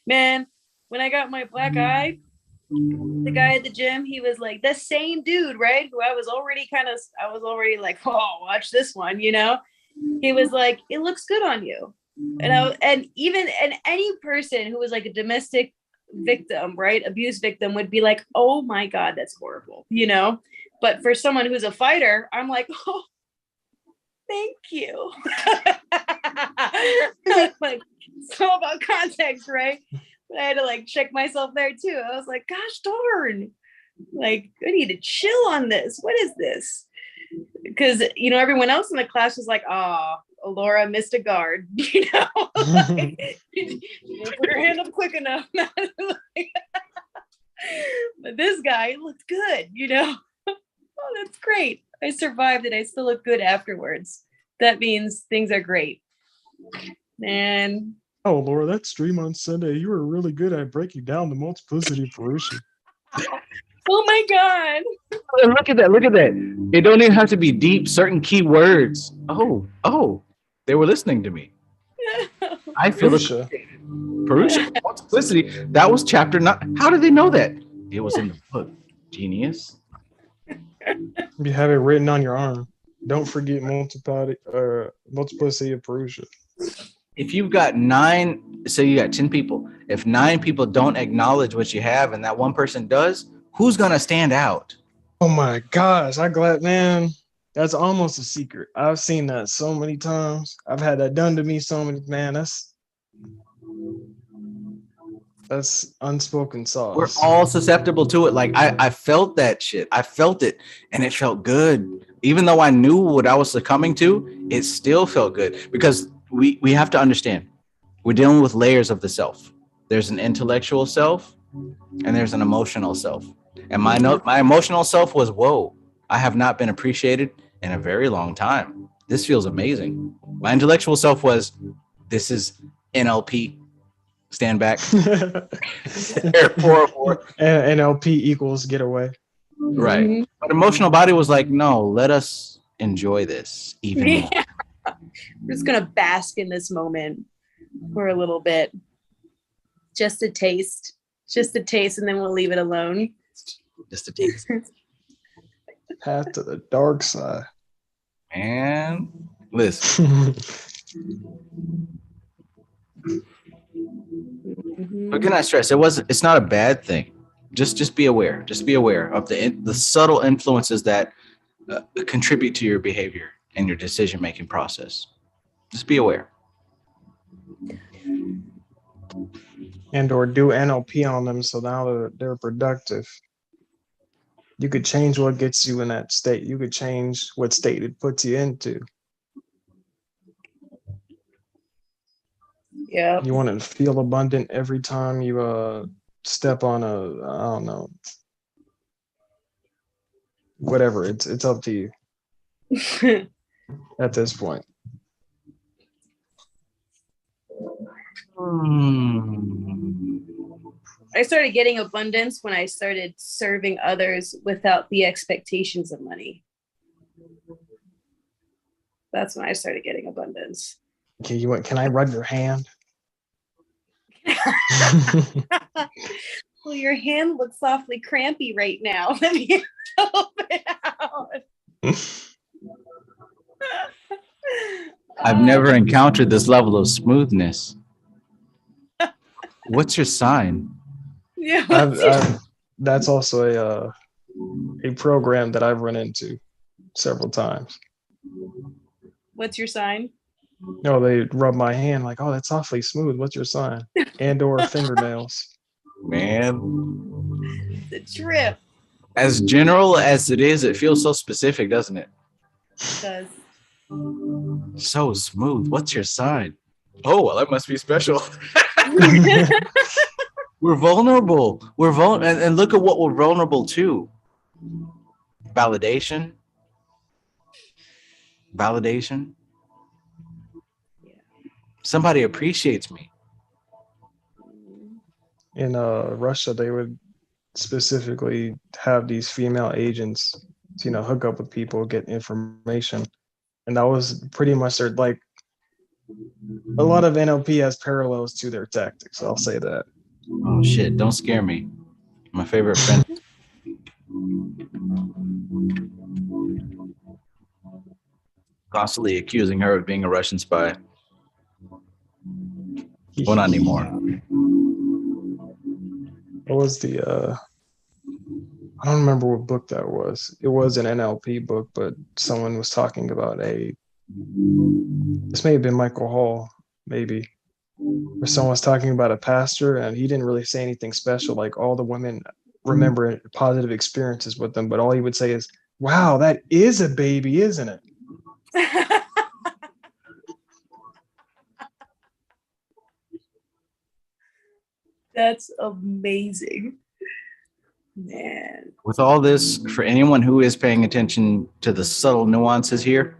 Man, when I got my black eye, the guy at the gym, he was like the same dude, right? Who I was already like, oh, watch this one, you know? He was like, it looks good on you. And any person who was like a domestic victim, right? Abuse victim would be like, oh my God, that's horrible, you know? But for someone who's a fighter, I'm like, oh, thank you. Like, it's all about context, right? But I had to like check myself there too. I was like, gosh darn, like I need to chill on this. What is this? Because, you know, everyone else in the class was like, oh, Laura missed a guard, you know? Like, she didn't put her hand up quick enough. But this guy looked good, you know? Oh, that's great. I survived it. I still look good afterwards. That means things are great. And oh, Laura, that stream on Sunday, you were really good at breaking down the multiplicity of Purusha. oh my God. Look at that. Look at that. It don't even have to be deep, certain key words. Oh, they were listening to me. I feel Purusha. Purusha, multiplicity. That was chapter 9. How did they know that? It was in the book. Genius. You have it written on your arm. Don't forget multiplicity of Purusha. If you've got 9, so you got 10 people. If 9 people don't acknowledge what you have and that one person does, who's going to stand out? Oh my gosh. I'm glad, man. That's almost a secret. I've seen that so many times. I've had that done to me so many. Man, that's unspoken We're sauce. all susceptible to it. Like I felt that shit. I felt it, and it felt good. Even though I knew what I was succumbing to, it still felt good because we have to understand we're dealing with layers of the self. There's an intellectual self, and there's an emotional self. And my emotional self was, whoa, I have not been appreciated in a very long time. This feels amazing. My intellectual self was, this is NLP. Stand back. NLP equals get away. Right. Mm-hmm. But emotional body was like, no, let us enjoy this even more. We're just gonna bask in this moment for a little bit. Just a taste. Just a taste, and then we'll leave it alone. Just a taste. Path to the dark side. And listen. But can I stress it's not a bad thing. Just be aware. Just be aware of the subtle influences that contribute to your behavior and your decision-making process. Just be aware. And or do NLP on them so now they're productive. You could change what gets you in that state. You could change what state it puts you into. Yeah. You want to feel abundant every time you step on I don't know, whatever. It's up to you at this point. I started getting abundance when I started serving others without the expectations of money. That's when I started getting abundance. Okay, can I rub your hand? Well, your hand looks awfully crampy right now. Let me help it out. I've never encountered this level of smoothness. What's your sign? Yeah, that's also a program that I've run into several times. What's your sign? No, they rub my hand like, oh, that's awfully smooth. What's your sign? And or fingernails. Man. It's a trip. As general as it is, it feels so specific, doesn't it? It does. So smooth. What's your sign? Oh, well, that must be special. We're vulnerable. And look at what we're vulnerable to. Validation. Somebody appreciates me. In Russia, they would specifically have these female agents, hook up with people, get information. And that was pretty much their, like, a lot of NLP has parallels to their tactics. I'll say that. Oh, shit. Don't scare me. My favorite friend. Constantly accusing her of being a Russian spy. Well, not anymore. What was the I don't remember what book that was. It was an NLP book, but someone was talking about this may have been Michael Hall, maybe, where someone was talking about a pastor and he didn't really say anything special. Like, all the women remember positive experiences with them, but all he would say is, wow, that is a baby, isn't it? That's amazing. Man. With all this, for anyone who is paying attention to the subtle nuances here,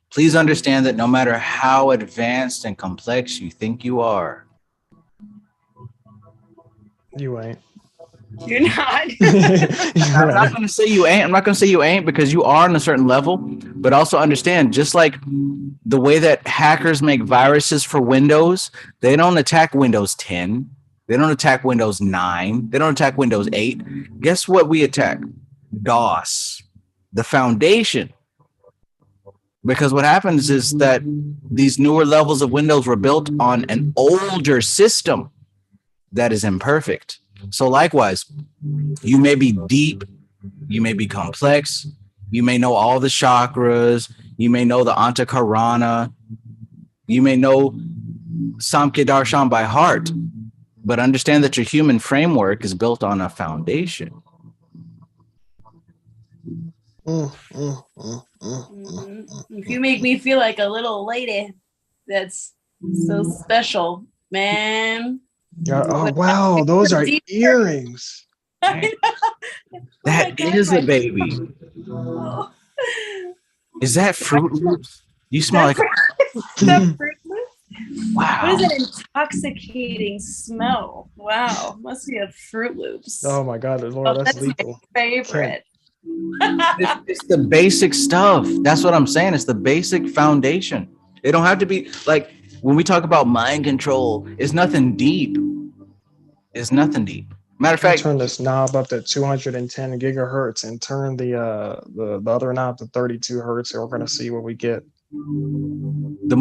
please understand that no matter how advanced and complex you think you are, you ain't. You're not. I'm not going to say you ain't. I'm not going to say you ain't, because you are on a certain level, but also understand, just like the way that hackers make viruses for Windows, they don't attack Windows 10. They don't attack Windows 9. They don't attack Windows 8. Guess what we attack? DOS, the foundation. Because what happens is that these newer levels of Windows were built on an older system that is imperfect. So likewise, you may be deep, you may be complex, You may know all the chakras. You may know the Antakarana. You may know Samkhya Darshan by heart, but understand that your human framework is built on a foundation. If you make me feel like a little lady, that's so special, man. Oh wow, those are earrings. That is a baby. Oh. Is that Fruit Loops? You smell like that Fruit Loops? wow. What is that intoxicating smell? Wow, must be a Fruit Loops. Oh my God, Lord, that's lethal. My favorite. It's the basic stuff. That's what I'm saying. It's the basic foundation. It don't have to be like when we talk about mind control, it's nothing deep. It's nothing deep. Matter of fact, turn this knob up to 210 gigahertz and turn the other knob to 32 hertz, and we're gonna see what we get. The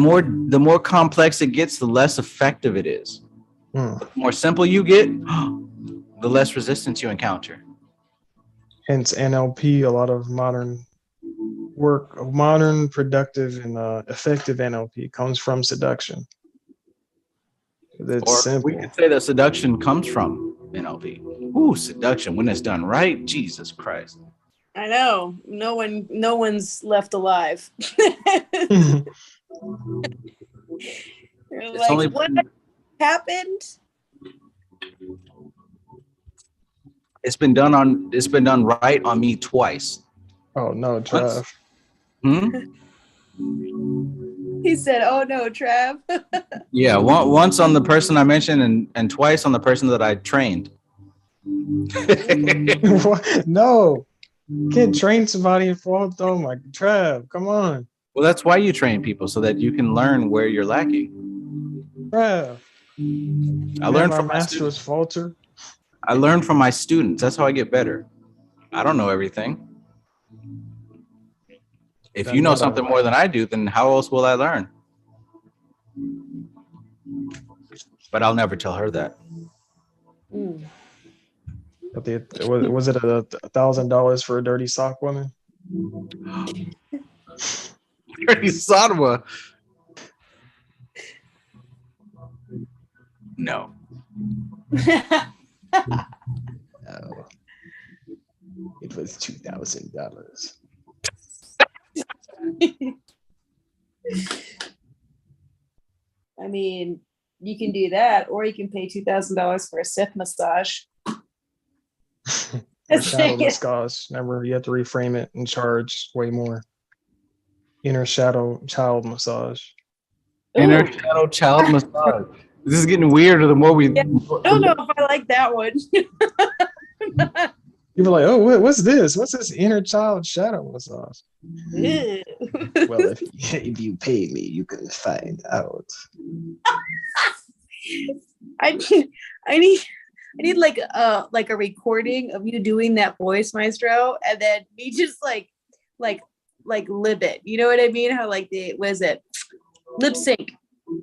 more complex it gets, the less effective it is. The more simple you get, the less resistance you encounter. Hence NLP, a lot of modern productive and effective NLP comes from seduction. It's or simple. we could say that seduction comes from NLP. Ooh, seduction when it's done right, Jesus Christ. I know. No one's left alive. You're like, what happened? It's been done right on me twice. Oh no, Trav. He said, "Oh no, Trav." Yeah, once on the person I mentioned, and twice on the person that I trained. No, you can't train somebody in fault. Oh my, Trav, come on. Well, that's why you train people, so that you can learn where you're lacking. Trav, I learned from my master was falter. I learned from my students. That's how I get better. I don't know everything. If you know something more than I do, then how else will I learn? But I'll never tell her that. Was it $1,000 for a dirty sock woman? Dirty Sadwa. No. Oh, it was $2,000. I mean, you can do that, or you can pay $2,000 for a Sith massage. Shadow massage. Remember, you have to reframe it and charge way more. Inner shadow child massage. Inner shadow child massage. This is getting weirder the more we. Yeah, I don't know if I like that one. People are like, oh, what's this? What's this inner child shadow massage? Well, if you pay me, you can find out. I need like a recording of you doing that voice, Maestro, and then me just like lip it. You know what I mean? How like lip sync?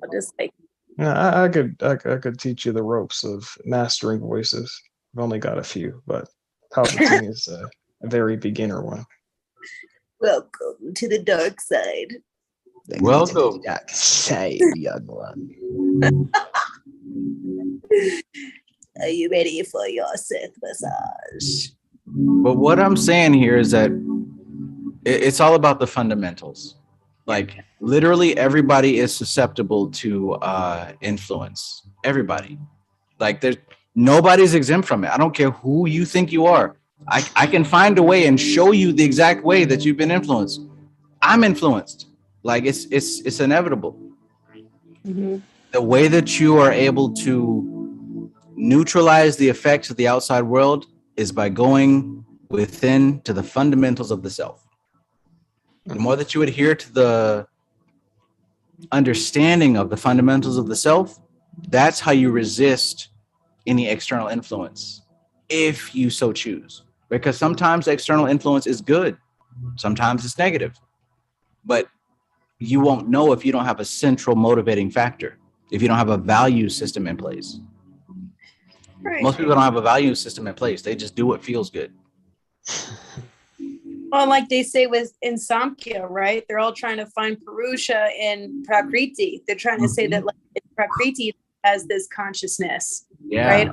I'll just like. Yeah, I could teach you the ropes of mastering voices. I've only got a few, but Palpatine is a very beginner one. Welcome to the dark side. Welcome to the dark side, young one. Are you ready for your Sith massage? But what I'm saying here is that it's all about the fundamentals. Like literally everybody is susceptible to influence. Everybody. Like nobody's exempt from it. I don't care who you think you are. I can find a way and show you the exact way that you've been influenced. I'm influenced. Like it's inevitable. Mm-hmm. The way that you are able to neutralize the effects of the outside world is by going within to the fundamentals of the self. The more that you adhere to the understanding of the fundamentals of the self, that's how you resist any external influence, if you so choose. Because sometimes external influence is good, sometimes it's negative. But you won't know if you don't have a central motivating factor, if you don't have a value system in place. Right. Most people don't have a value system in place. They just do what feels good. Well, like they say with in Samkhya, right? They're all trying to find Purusha in Prakriti. They're trying to say that like Prakriti has this consciousness, right? Yeah.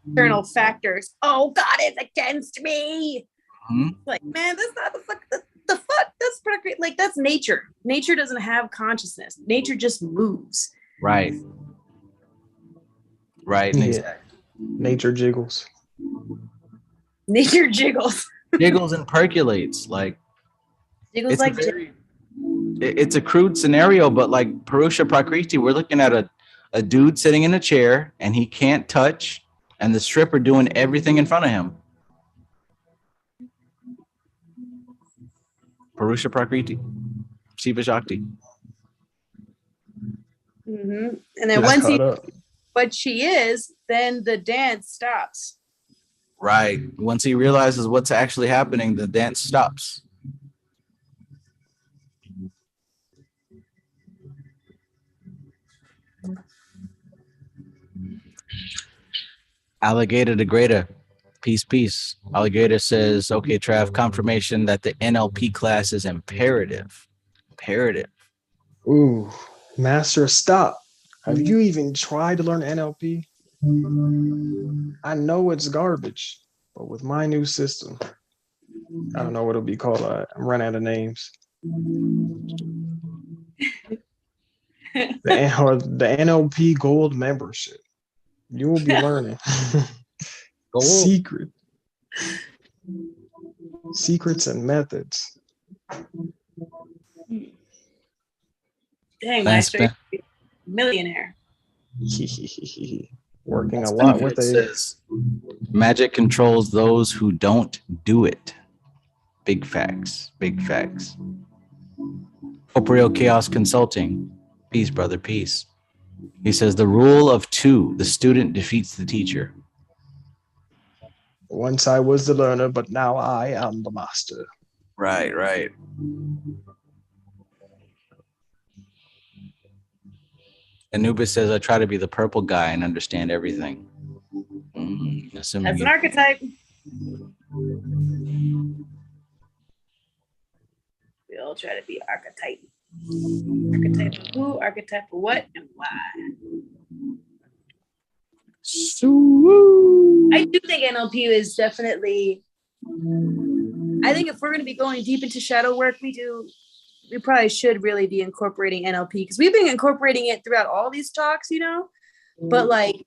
External factors. Oh, God is against me. Mhm. Like, man, that's not the fuck. That's Prakriti. Like, that's nature. Nature doesn't have consciousness. Nature just moves. Right. Right. Yeah. Exactly. Nature jiggles. Nature jiggles. Jiggles and percolates. Like Jiggles it's a like very, it's a crude scenario, but like Purusha Prakriti, we're looking at a dude sitting in a chair and he can't touch, and the stripper doing everything in front of him. Purusha Prakriti, Shiva Shakti. Mm-hmm. And then Gets once he caught up. what she is, then the dance stops. Right. Once he realizes what's actually happening, the dance stops. Alligator to Greta. Peace, peace. Alligator says, okay, Trav, confirmation that the NLP class is imperative. Imperative. Ooh, Master, stop. Have you even tried to learn NLP? I know it's garbage, but with my new system, I don't know what it'll be called. I'm running out of names. The NLP Gold membership. You will be learning secrets and methods. Dang, Last Maestro, you're a millionaire. Working a lot with says, magic controls those who don't do it. Big facts. Big facts. Corporeal Chaos Consulting. Peace, brother. Peace. He says the rule of two: the student defeats the teacher. Once I was the learner, but now I am the master. Right, right. Anubis says, I try to be the purple guy and understand everything. That's an archetype. We all try to be archetype. Archetype of who, archetype of what, and why. I do think NLP is definitely, I think if we're going to be going deep into shadow work, we probably should really be incorporating NLP, because we've been incorporating it throughout all these talks, you know, but like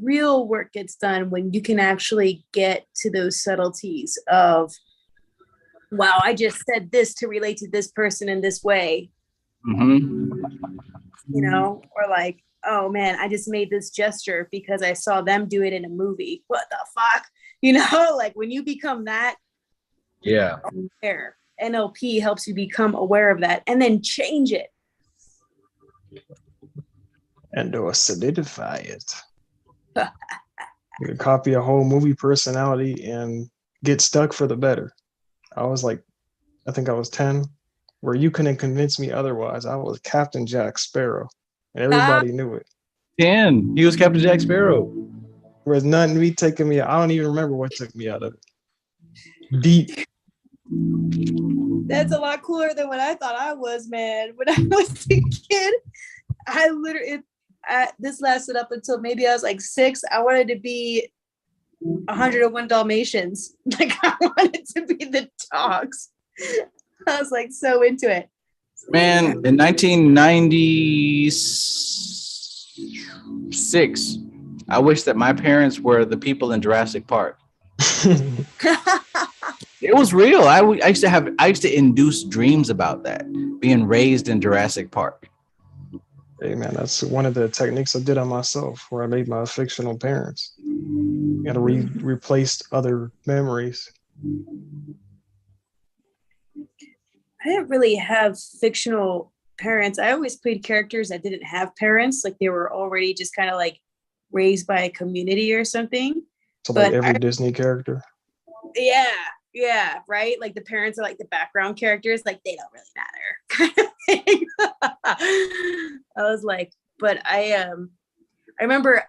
real work gets done when you can actually get to those subtleties of, wow, I just said this to relate to this person in this way, you know, or like, oh man, I just made this gesture because I saw them do it in a movie. What the fuck? You know, like when you become that aware, NLP helps you become aware of that and then change it. And or solidify it. You can copy a whole movie personality and get stuck for the better. I think I was 10, where you couldn't convince me otherwise. I was Captain Jack Sparrow, and everybody knew it. 10. He was Captain Jack Sparrow. Whereas nothing me taking me, I don't even remember what took me out of it. Deep. That's a lot cooler than what I thought I was, man. When I was a kid, I literally, this lasted up until maybe I was like 6. I wanted to be 101 Dalmatians. Like I wanted to be the dogs. I was like so into it. Man, in 1996, I wish that my parents were the people in Jurassic Park. It was real. I used to induce dreams about that, being raised in Jurassic Park. Hey man, that's one of the techniques I did on myself, where I made my fictional parents. You gotta replace other memories. I didn't really have fictional parents. I always played characters that didn't have parents, like they were already just kind of like raised by a community or something. So like every Disney character. Yeah, right. Like the parents are like the background characters, like they don't really matter, kind of thing. I was like, but I remember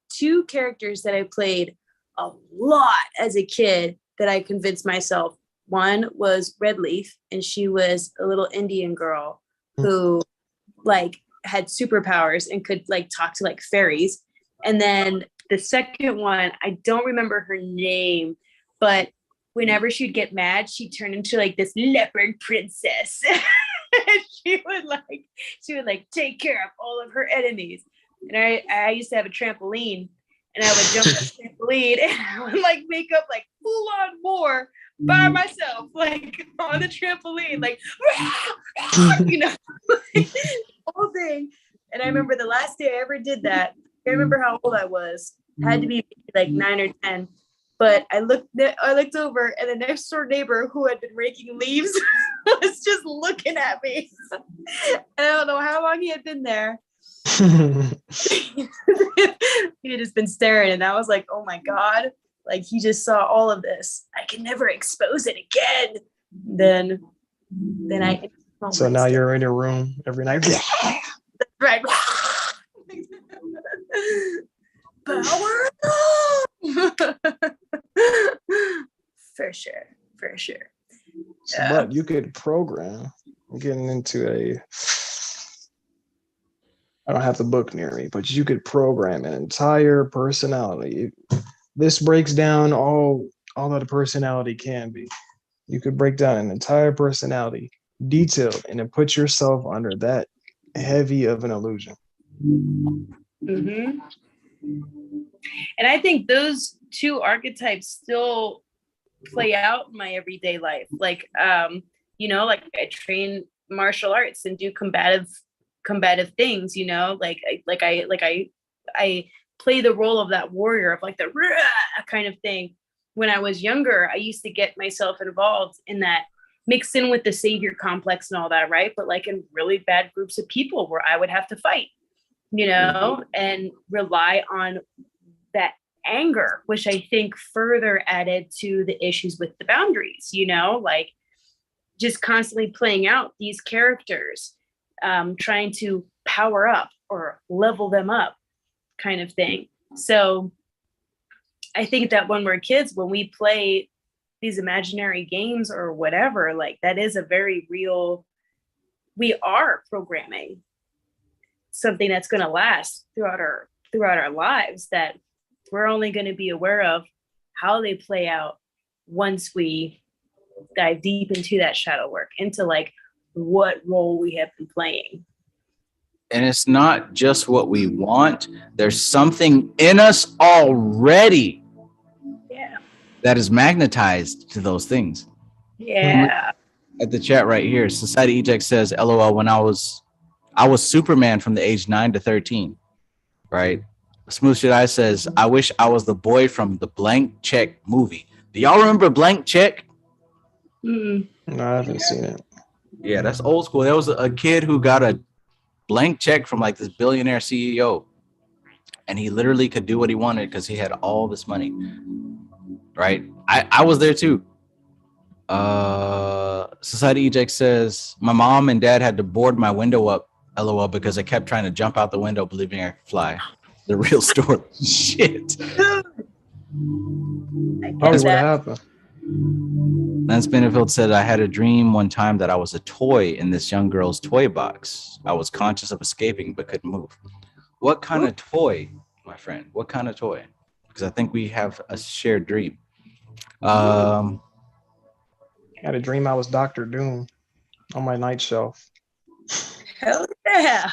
two characters that I played a lot as a kid that I convinced myself One was Red Leaf, and she was a little Indian girl who like had superpowers and could like talk to like fairies. And then the second one, I don't remember her name, but whenever she'd get mad, she'd turn into like this leopard princess. And she would like take care of all of her enemies. And I used to have a trampoline, and I would jump on the trampoline, and I would like make up like full on war by myself, like on the trampoline, like you know, like, whole thing. And I remember the last day I ever did that. I remember how old I was. I had to be like 9 or 10. But I looked over, and the next door neighbor who had been raking leaves was just looking at me. And I don't know how long he had been there. He had just been staring, and I was like, oh my God, like he just saw all of this. I can never expose it again. Then I So now you're in your room every night. right. Power. For sure. So, but you could program. I'm getting into I don't have the book near me, but you could program an entire personality. This breaks down all that a personality can be. You could break down an entire personality, detailed, and then put yourself under that heavy of an illusion. Mm-hmm. And I think those two archetypes still play out in my everyday life. Like, you know, like I train martial arts and do combative things, you know, like I play the role of that warrior of like the kind of thing. When I was younger, I used to get myself involved in that, mixed in with the savior complex and all that, right? But like in really bad groups of people where I would have to fight, you know, and rely on that anger, which I think further added to the issues with the boundaries, you know, like just constantly playing out these characters, trying to power up or level them up kind of thing. So I think that when we're kids, when we play these imaginary games or whatever, like that is a very real, we are programming something that's going to last throughout our lives, that we're only going to be aware of how they play out once we dive deep into that shadow work, into like what role we have been playing. And it's not just what we want. There's something in us already that is magnetized to those things. Yeah. At the chat right here, Society Eject says, LOL, when I was Superman from the age 9 to 13, right? Smooth Shit Eye says, I wish I was the boy from the Blank Check movie. Do y'all remember Blank Check? Mm-mm. No, I haven't seen it. Yeah, that's old school. There was a kid who got a blank check from like this billionaire CEO, and he literally could do what he wanted because he had all this money. Right? I was there too. Society Eject says, my mom and dad had to board my window up, LOL, because I kept trying to jump out the window believing I could fly. The real story. Shit. How would that happen? Lance Benefield said, I had a dream one time that I was a toy in this young girl's toy box. I was conscious of escaping but couldn't move. What kind of toy, my friend? What kind of toy? Because I think we have a shared dream. I had a dream I was Dr. Doom on my night shelf. Hell yeah.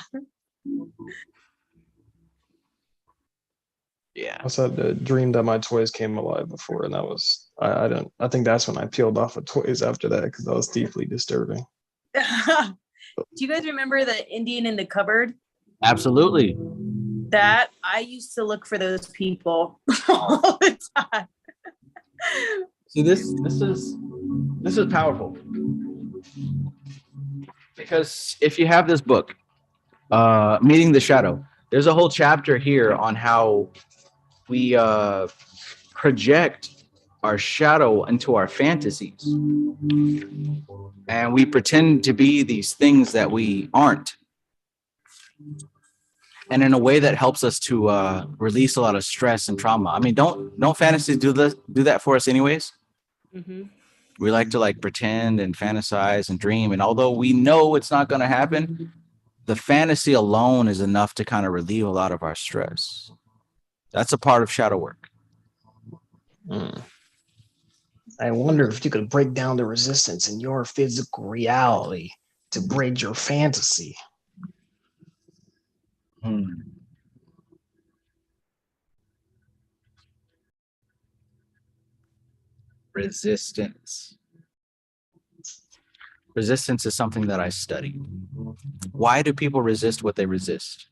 Yeah. I also had the dream that my toys came alive before, and that was I think that's when I peeled off of toys after that, because that was deeply disturbing. Do you guys remember the Indian in the cupboard? Absolutely. That I used to look for those people all the time. See, this is powerful, because if you have this book, Meeting the Shadow, there's a whole chapter here on how we project our shadow into our fantasies, and we pretend to be these things that we aren't, and in a way that helps us to release a lot of stress and trauma. I mean, don't fantasies do that for us anyways? Mm-hmm. We like to like pretend and fantasize and dream. And although we know it's not going to happen, the fantasy alone is enough to kind of relieve a lot of our stress. That's a part of shadow work. Mm. I wonder if you could break down the resistance in your physical reality to bridge your fantasy. Resistance. Resistance is something that I study. Why do people resist what they resist?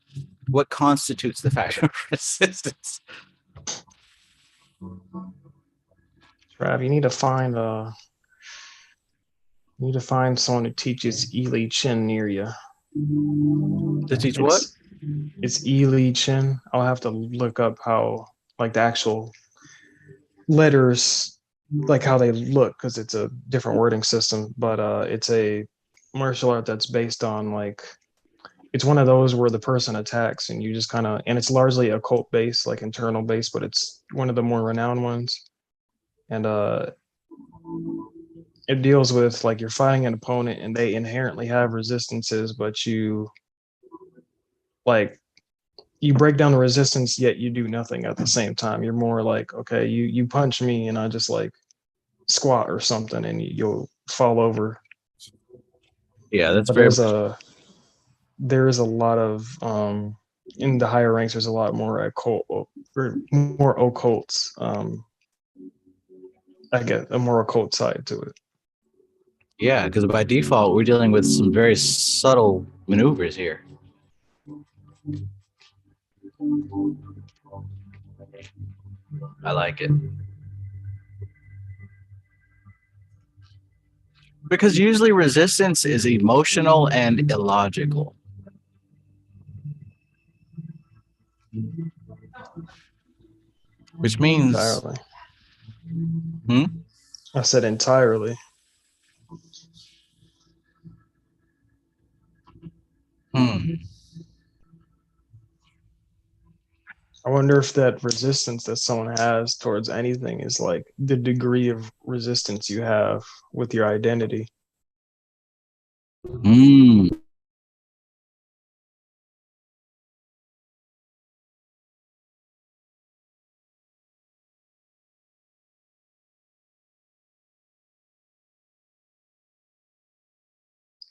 What constitutes the fact of resistance? Trav, you need to find someone who teaches Ely Chin near you. To teach what? It's Ely Chin. I'll have to look up how, like, the actual letters, like how they look, because it's a different wording system. But it's a martial art that's based on, like, it's one of those where the person attacks and you just kind of, and it's largely occult based, like internal based, but it's one of the more renowned ones. And it deals with like you're fighting an opponent and they inherently have resistances, but you like you break down the resistance, yet you do nothing at the same time. You're more like, okay, you punch me and I just like squat or something and you'll fall over. Yeah, that's But very. there is a lot of in the higher ranks. There's a lot more occult or more occults. I get a more occult side to it. Yeah, because by default, we're dealing with some very subtle maneuvers here. I like it. Because usually resistance is emotional and illogical. Which means. Entirely. Hmm? I said entirely. I wonder if that resistance that someone has towards anything is like the degree of resistance you have with your identity.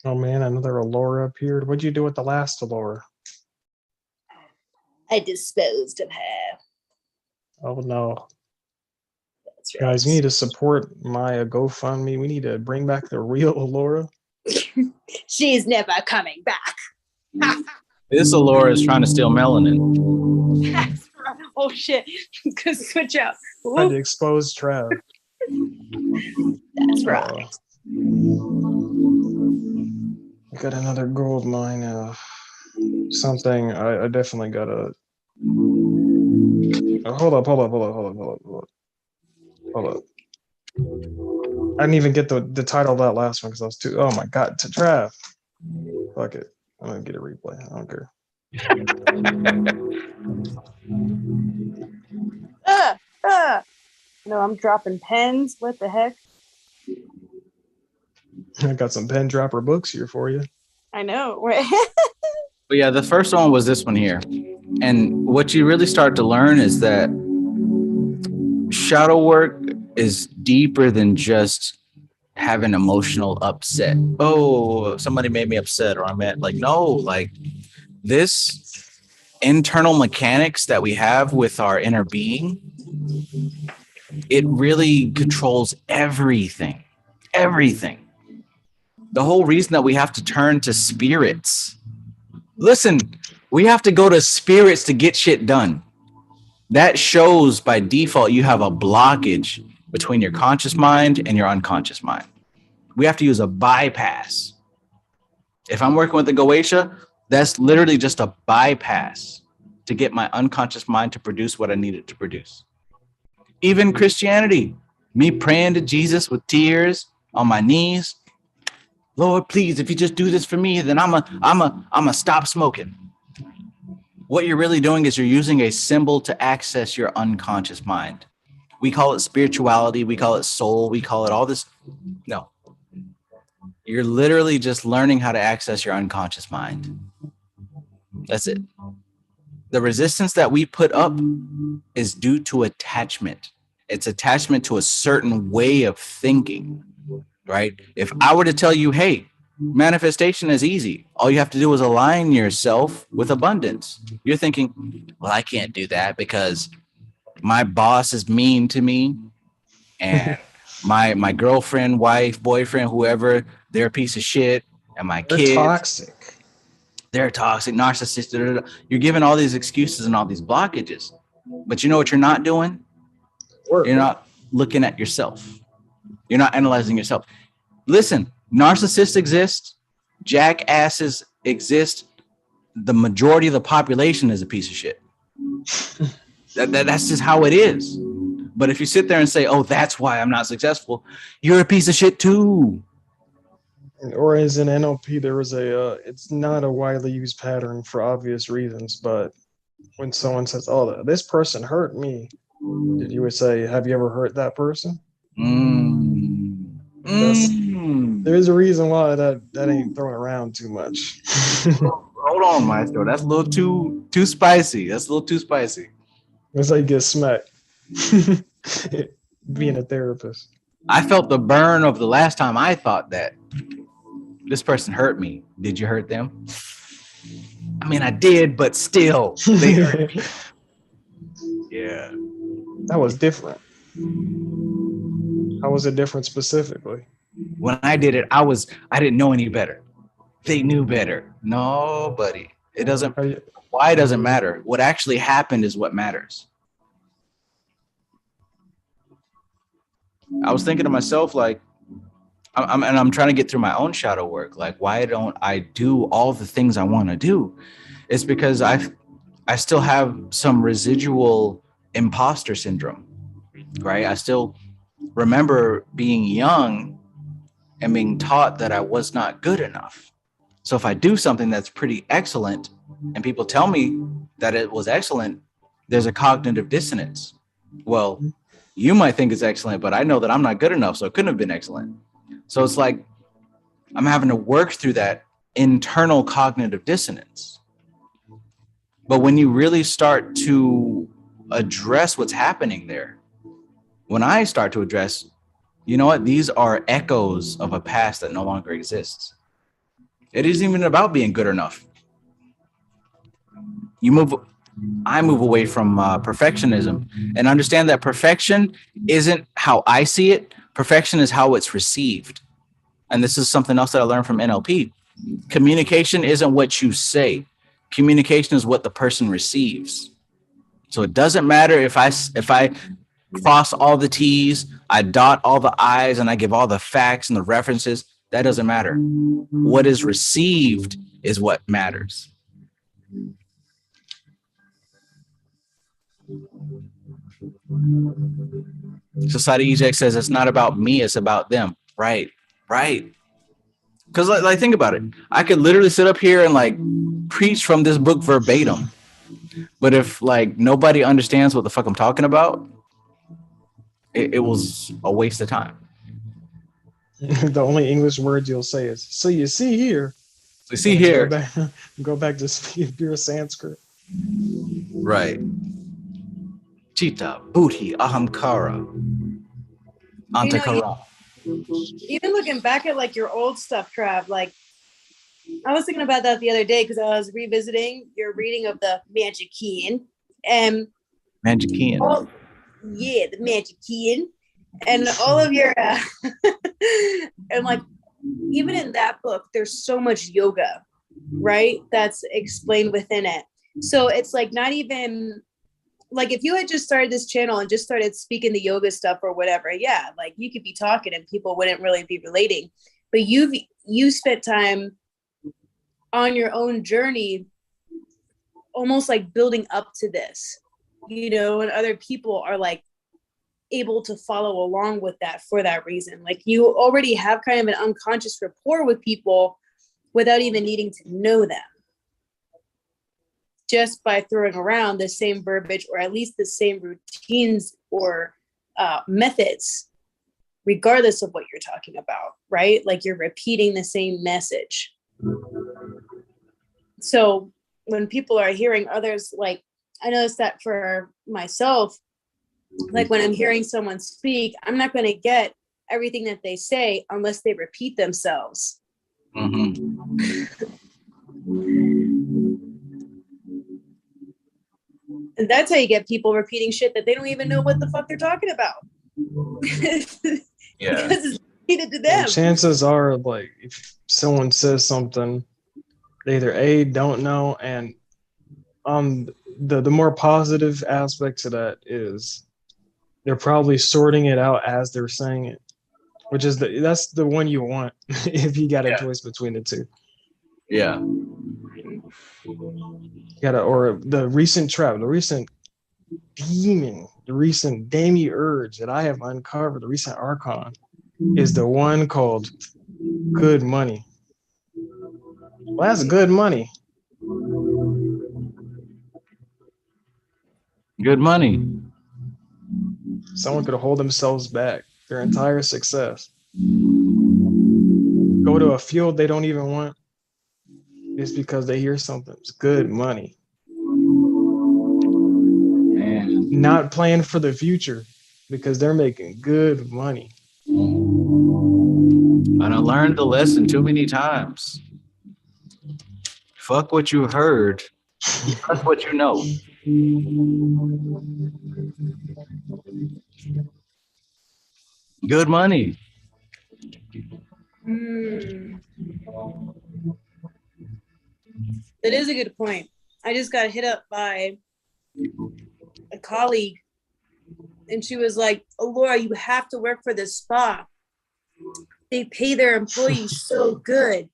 Oh man, another Allura appeared. What'd you do with the last Allura? I disposed of her. Oh no. That's right. Guys, we need to support my GoFundMe. We need to bring back the real Allura. She's never coming back. This Allura is trying to steal melanin. That's right. Oh shit. Good switch out. Tried to expose Trav. That's right. I got another gold mine. Something I definitely gotta. Hold up. I didn't even get the title of that last one because I was too. Oh my god, to Trav. Fuck it. I'm gonna get a replay. I don't care. No, I'm dropping pens. What the heck? I got some pen dropper books here for you. I know. But yeah, the first one was this one here. And what you really start to learn is that shadow work is deeper than just having emotional upset. Oh, somebody made me upset, or I'm at like, no, like this internal mechanics that we have with our inner being, it really controls everything. Everything. The whole reason that we have to turn to spirits. Listen, we have to go to spirits to get shit done. That shows by default you have a blockage between your conscious mind and your unconscious mind. We have to use a bypass. If I'm working with the Goetia, that's literally just a bypass to get my unconscious mind to produce what I need it to produce. Even Christianity, me praying to Jesus with tears on my knees. Lord, please, if you just do this for me, then I'm a stop smoking. What you're really doing is you're using a symbol to access your unconscious mind. We call it spirituality. We call it soul. We call it all this. No, you're literally just learning how to access your unconscious mind. That's it. The resistance that we put up is due to attachment. It's attachment to a certain way of thinking, right? If I were to tell you, hey, manifestation is easy. All you have to do is align yourself with abundance. You're thinking, well, I can't do that because my boss is mean to me, and my girlfriend, wife, boyfriend, whoever, they're a piece of shit, and my They're kids, toxic. they're toxic, narcissistic. You're giving all these excuses and all these blockages, but you know what you're not doing? Work. You're not looking at yourself. You're not analyzing yourself. Listen, narcissists exist, jackasses exist. The majority of the population is a piece of shit. That's just how it is. But if you sit there and say, oh, that's why I'm not successful, you're a piece of shit too. Or as in NLP, there was it's not a widely used pattern for obvious reasons, but when someone says, oh, this person hurt me, you would say, have you ever hurt that person? There's a reason why that ain't thrown around too much. Hold on, Maestro. That's a little too spicy. That's a little too spicy. It's like get smacked. Being a therapist. I felt the burn of the last time I thought that this person hurt me. Did you hurt them? I mean, I did, but still, they hurt me. Yeah. That was different. How was it different specifically? When I did it, I didn't know any better. They knew better. Nobody. It doesn't. Why doesn't matter. What actually happened is what matters. I was thinking to myself, like, I'm trying to get through my own shadow work. Like, why don't I do all the things I want to do? It's because I still have some residual imposter syndrome, right? I still remember being young and being taught that I was not good enough. So if I do something that's pretty excellent and people tell me that it was excellent, there's a cognitive dissonance. Well, you might think it's excellent, but I know that I'm not good enough, so it couldn't have been excellent. So it's like I'm having to work through that internal cognitive dissonance. But when you really start to address what's happening there, when I start to address, you know what, these are echoes of a past that no longer exists. It isn't even about being good enough. I move away from perfectionism and understand that perfection isn't how I see it. Perfection is how it's received. And this is something else that I learned from NLP. Communication isn't what you say. Communication is what the person receives. So it doesn't matter if I cross all the T's, I dot all the I's, and I give all the facts and the references. That doesn't matter. What is received is what matters. Society EJ says it's not about me, it's about them. Right. Because like think about it. I could literally sit up here and like preach from this book verbatim. But if like nobody understands what the fuck I'm talking about, it was a waste of time. The only English word you'll say is, so you see here. So you see here. Go back to pure Sanskrit. Right. Chitta, Buddhi, Ahamkara, Antakara. Even looking back at like your old stuff, Trav, like I was thinking about that the other day because I was revisiting your reading of the Magician and Magician. The Magician and all of your and like even in that book, there's so much yoga, right? That's explained within it. So it's like not even like if you had just started this channel and just started speaking the yoga stuff or whatever, yeah, like you could be talking and people wouldn't really be relating. But you spent time on your own journey, almost like building up to this, you know, and other people are like able to follow along with that for that reason. Like you already have kind of an unconscious rapport with people without even needing to know them. Just by throwing around the same verbiage or at least the same routines or methods, regardless of what you're talking about, right? Like you're repeating the same message. So when people are hearing others, like I noticed that for myself, like when I'm hearing someone speak, I'm not going to get everything that they say unless they repeat themselves. Mm-hmm. And that's how you get people repeating shit that they don't even know what the fuck they're talking about. Yeah. Because it's repeated to them. And chances are, like, if someone says something, they either A, don't know, and the more positive aspect to that is they're probably sorting it out as they're saying it, which is that's the one you want if you got a choice between the two. Yeah. Or the recent trap, the recent demon, the recent demiurge that I have uncovered, the recent archon, is the one called good money. Well, that's good money. Good money. Someone could hold themselves back their entire success. Go to a field they don't even want just because they hear something. It's good money. Man. Not playing for the future because they're making good money. I done learned the lesson too many times. Fuck what you heard. That's what you know. Good money. That is a good point. I just got hit up by a colleague and she was like, "Oh, Laura, you have to work for this spa. They pay their employees so good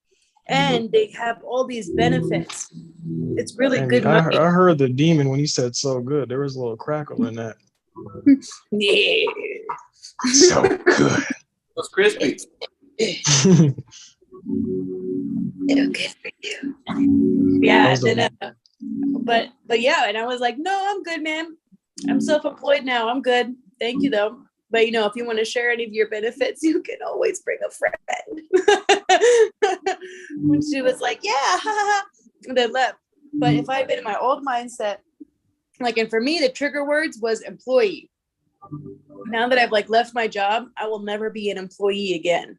and they have all these benefits. It's really And good I money." heard the demon when he said so good. There was a little crackle in that. Yeah. So good. It was crispy. Okay for you. Yeah. Then, but yeah, and I was like, "No, I'm good, man. I'm self-employed now. I'm good. Thank you, though. But if you want to share any of your benefits, you can always bring a friend." When she was like, "Yeah," and then left. But if I had been in my old mindset, and for me, the trigger words was employee. Now that I've left my job, I will never be an employee again.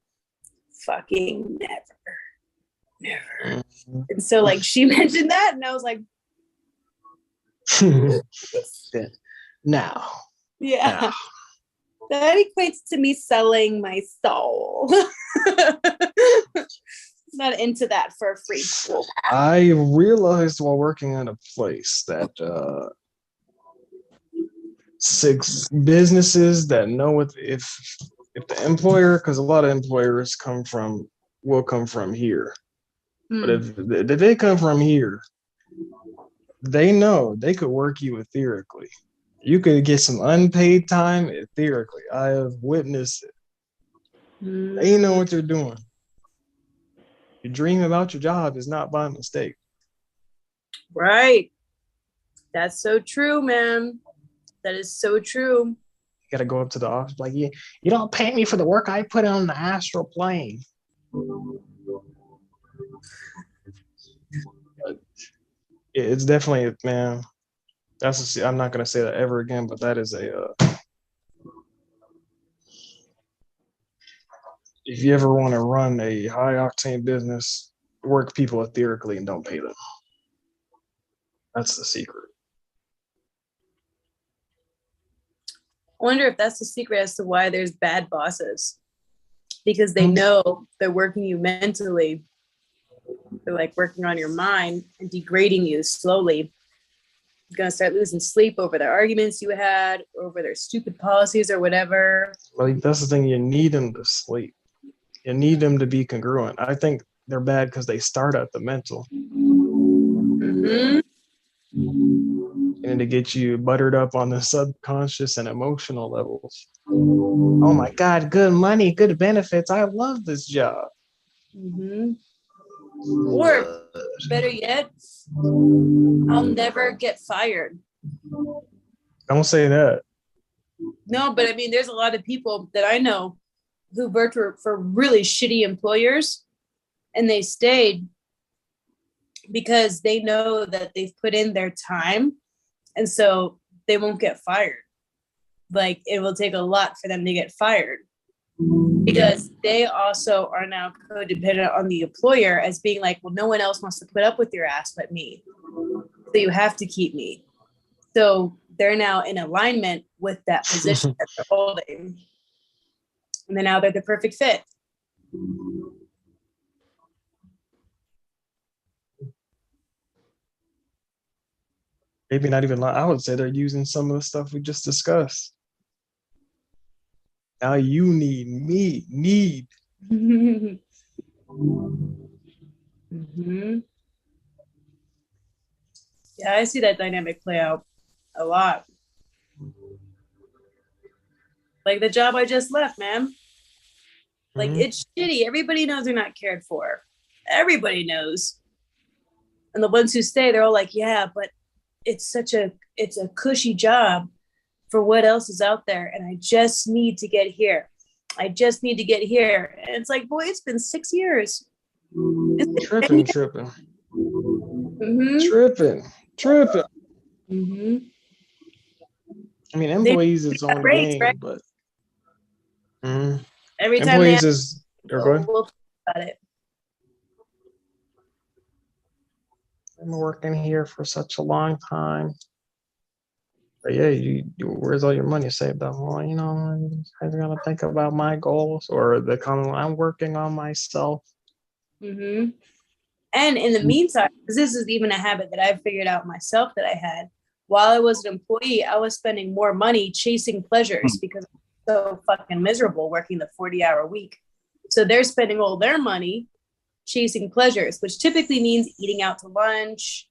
Fucking never. And so she mentioned that, and I was like, now. yeah. Now. That equates to me selling my soul. Not into that for a free pool. I realized while working in a place that 6 businesses that know if the employer, because a lot of employers will come from here. But if they come from here, they know they could work you etherically. You could get some unpaid time etherically. I have witnessed it. They know what they're doing. Your dream about your job is not by mistake. Right. That's so true, man. That is so true. You got to go up to the office like, you don't pay me for the work I put on the astral plane. It's definitely, man. I'm not gonna say that ever again, but that is if you ever want to run a high octane business, work people etherically and don't pay them. That's the secret. I wonder if that's the secret as to why there's bad bosses, because they know they're working you mentally. They're working on your mind and degrading you slowly. You're going to start losing sleep over the arguments you had, over their stupid policies or whatever. Well, that's the thing. You need them to sleep. You need them to be congruent. I think they're bad because they start at the mental. Mm-hmm. And to get you buttered up on the subconscious and emotional levels. Oh my God, good money, good benefits. I love this job. Mm-hmm. Or better yet, I'll never get fired. Don't say that. No, but I mean, there's a lot of people that I know who worked for really shitty employers, and they stayed because they know that they've put in their time, and so they won't get fired. Like, it will take a lot for them to get fired because they also are now codependent on the employer as being like, well, no one else wants to put up with your ass but me. So you have to keep me. So they're now in alignment with that position that they're holding. And then now they're the perfect fit. Maybe not even I would say they're using some of the stuff we just discussed. Now you need me, Mm-hmm. Yeah, I see that dynamic play out a lot. Like the job I just left, man. Like, it's shitty. Everybody knows they're not cared for. Everybody knows. And the ones who stay, they're all like, yeah, but it's a cushy job for what else is out there. And I just need to get here. I just need to get here. And it's like, boy, it's been 6 years. tripping. Mm-hmm. Tripping. Mm-hmm. I mean, employees is on rates, game, right? but Every time employees they is you're good. we'll talk about it. I'm working here for such a long time. But yeah, where's all your money saved up? Well, you know, I gotta think about my goals or the common. I'm working on myself. Mm-hmm. And in the meantime, because this is even a habit that I've figured out myself that I had, while I was an employee, I was spending more money chasing pleasures because I'm so fucking miserable working the 40-hour week. So they're spending all their money chasing pleasures, which typically means eating out to lunch,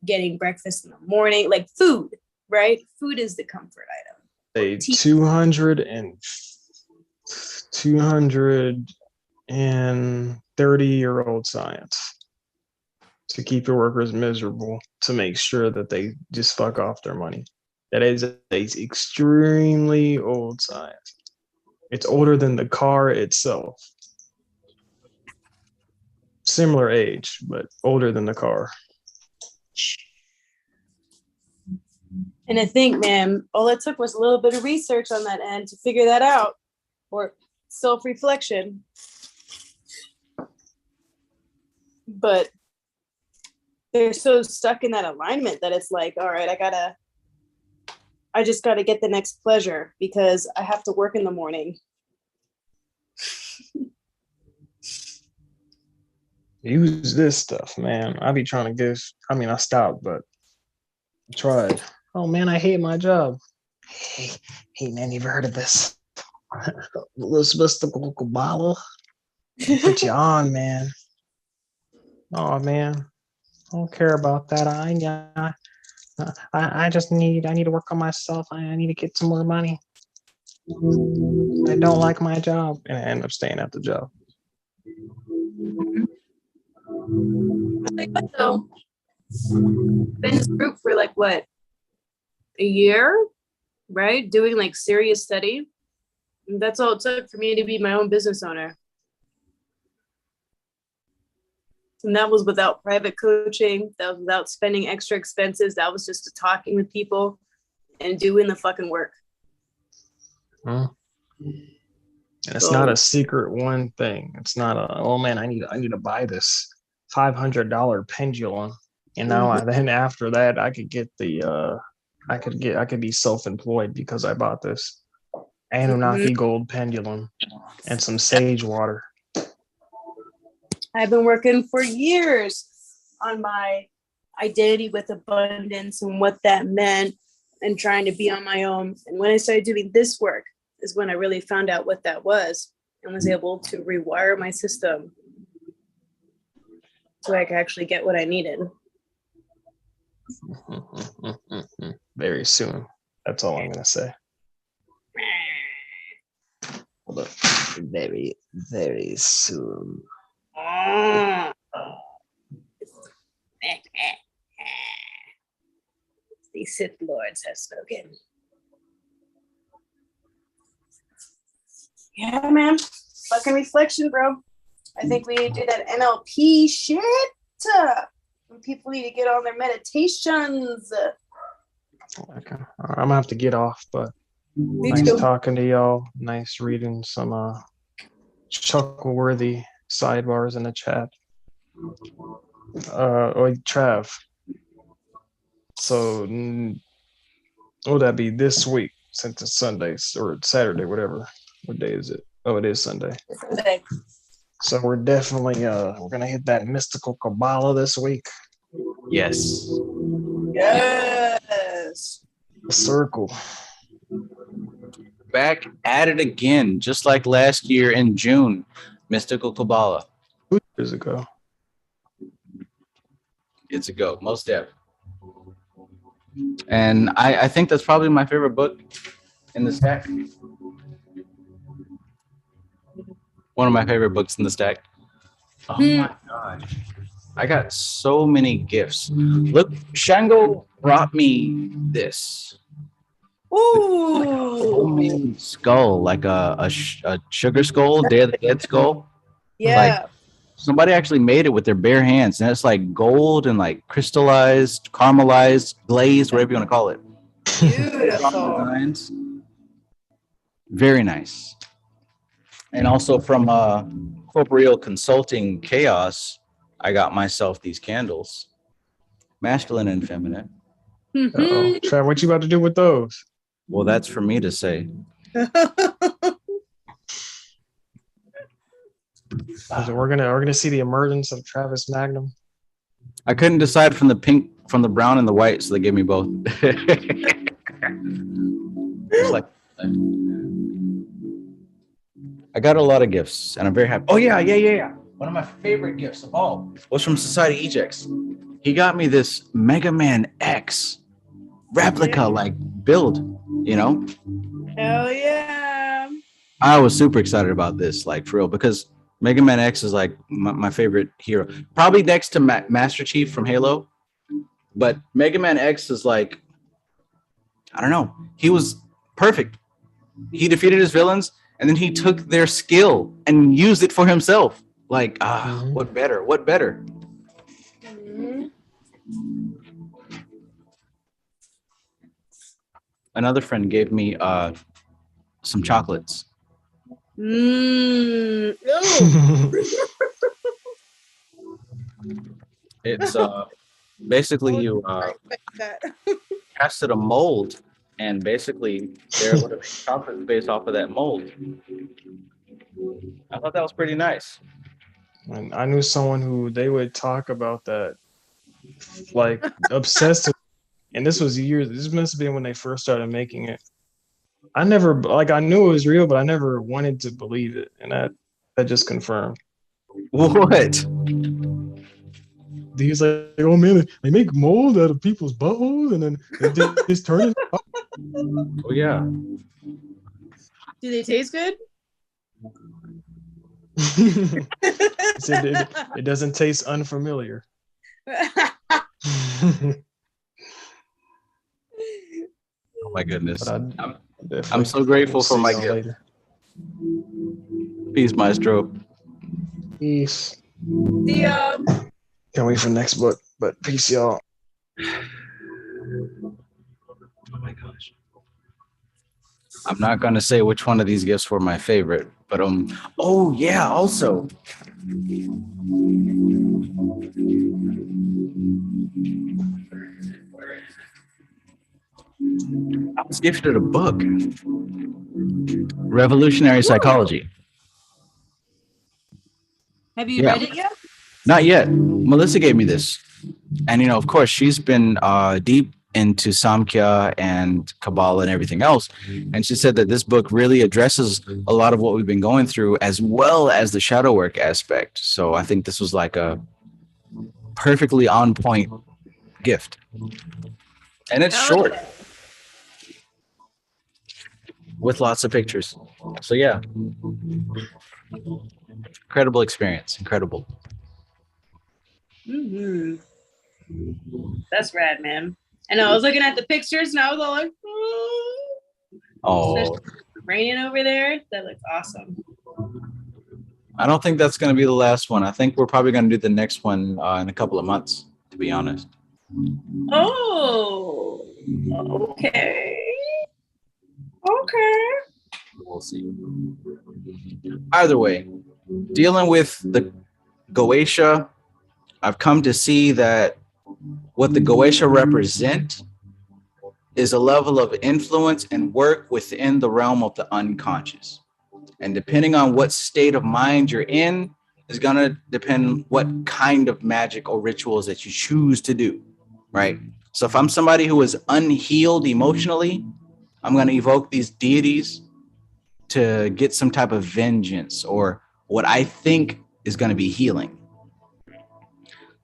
getting breakfast in the morning, like food, right? Food is the comfort item. A 230-year-old science to keep your workers miserable, to make sure that they just fuck off their money. That is a extremely old science. It's older than the car itself. Similar age, but older than the car. And I think, man, all it took was a little bit of research on that end to figure that out, or self-reflection. But they're so stuck in that alignment that it's like, all right, I just gotta get the next pleasure because I have to work in the morning. Use this stuff, man. I be trying to I stopped, but I tried. Oh man, I hate my job. Hey man, you ever heard of this? Elizabeth the bottle. Put you on, man. Oh man, I don't care about that. I just need to work on myself. I need to get some more money. I don't like my job, and I end up staying at the job. So, been in this group for like what, a year, right? Doing like serious study. And that's all it took for me to be my own business owner. And that was without private coaching. That was without spending extra expenses. That was just talking with people and doing the fucking work. And it's not a secret one thing. It's not oh man, I need to buy this $500 pendulum. And now then after that I could get I could be self-employed because I bought this Anunnaki gold pendulum and some sage water. I've been working for years on my identity with abundance and what that meant and trying to be on my own. And when I started doing this work is when I really found out what that was and was able to rewire my system so I could actually get what I needed. Very soon. That's all I'm going to say. Hold up. Very, very soon. The Sith Lords have spoken. Yeah, man. Fucking reflection, bro. I think we need to do that NLP shit. And people need to get on their meditations. Okay. I'm gonna have to get off, but Me nice too. talking to y'all. Nice reading some chuckle-worthy sidebars in the chat. Trav. So, what would that be this week since it's Sundays or Saturday, whatever? What day is it? Oh, it is Sunday. Sunday. So we're definitely we're gonna hit that mystical Kabbalah this week. Yes. Yes. The circle. Back at it again, just like last year in June. Mystical Kabbalah. 2 years ago. It's a go, most def. And I think that's probably my favorite book in the stack. One of my favorite books in the stack. Oh my gosh. I got so many gifts. Look, Shango brought me this. Ooh. Skull, like a sugar skull, Day of the Dead skull. Yeah. Somebody actually made it with their bare hands, and it's like gold and like crystallized, caramelized, glazed, whatever you want to call it. Beautiful. Designs. Very nice. And also from Corporeal Consulting Chaos, I got myself these candles, masculine and feminine. Uh-oh. Trav, what you about to do with those? Well, that's for me to say. So we're gonna see the emergence of Travis Magnum. I couldn't decide from the pink, from the brown, and the white, so they gave me both. It's like, I got a lot of gifts, and I'm very happy. Oh yeah. One of my favorite gifts of all was from Society Ejects. He got me this Mega Man X replica, like build. You know, Hell yeah. I was super excited about this, like for real, because Mega Man X is like my favorite hero, probably next to Master Chief from Halo. But Mega Man X is like, I don't know, he was perfect. He defeated his villains, and then he took their skill and used it for himself. Like, what better? What better? Mhm. Another friend gave me some chocolates. Ooh. It's basically you casted a mold, and basically they're able to make chocolates based off of that mold. I thought that was pretty nice. And I knew someone who they would talk about that like obsessive, and this was years. This must have been when they first started making it. I never I knew it was real, but I never wanted to believe it, and that just confirmed. What? He was like, "Oh man, they make mold out of people's buttholes, and then they just turn it." Oh yeah. Do they taste good? He said it doesn't taste unfamiliar. Oh my goodness. I'm so grateful for my gift. later. Peace, Maestro. Peace. See ya. Can't wait for the next book, but peace, y'all. Oh my gosh. I'm not gonna say which one of these gifts were my favorite, but oh yeah, also. I was gifted a book. Revolutionary Psychology. Have you read it yet? Not yet. Melissa gave me this. And, of course, she's been deep into Samkhya and Kabbalah and everything else. And she said that this book really addresses a lot of what we've been going through, as well as the shadow work aspect. So I think this was like a perfectly on point gift. And it's short with lots of pictures. So, yeah. Incredible experience. Incredible. Mm-hmm. That's rad, man. I know. I was looking at the pictures and I was all like, oh, raining over there. That looks awesome. I don't think that's going to be the last one. I think we're probably going to do the next one in a couple of months, to be honest. Oh, okay. Okay. We'll see. Either way, dealing with the Goetia, I've come to see that what the Goetia represent is a level of influence and work within the realm of the unconscious. And depending on what state of mind you're in is going to depend what kind of magic or rituals that you choose to do, right? So if I'm somebody who is unhealed emotionally, I'm going to evoke these deities to get some type of vengeance or what I think is going to be healing.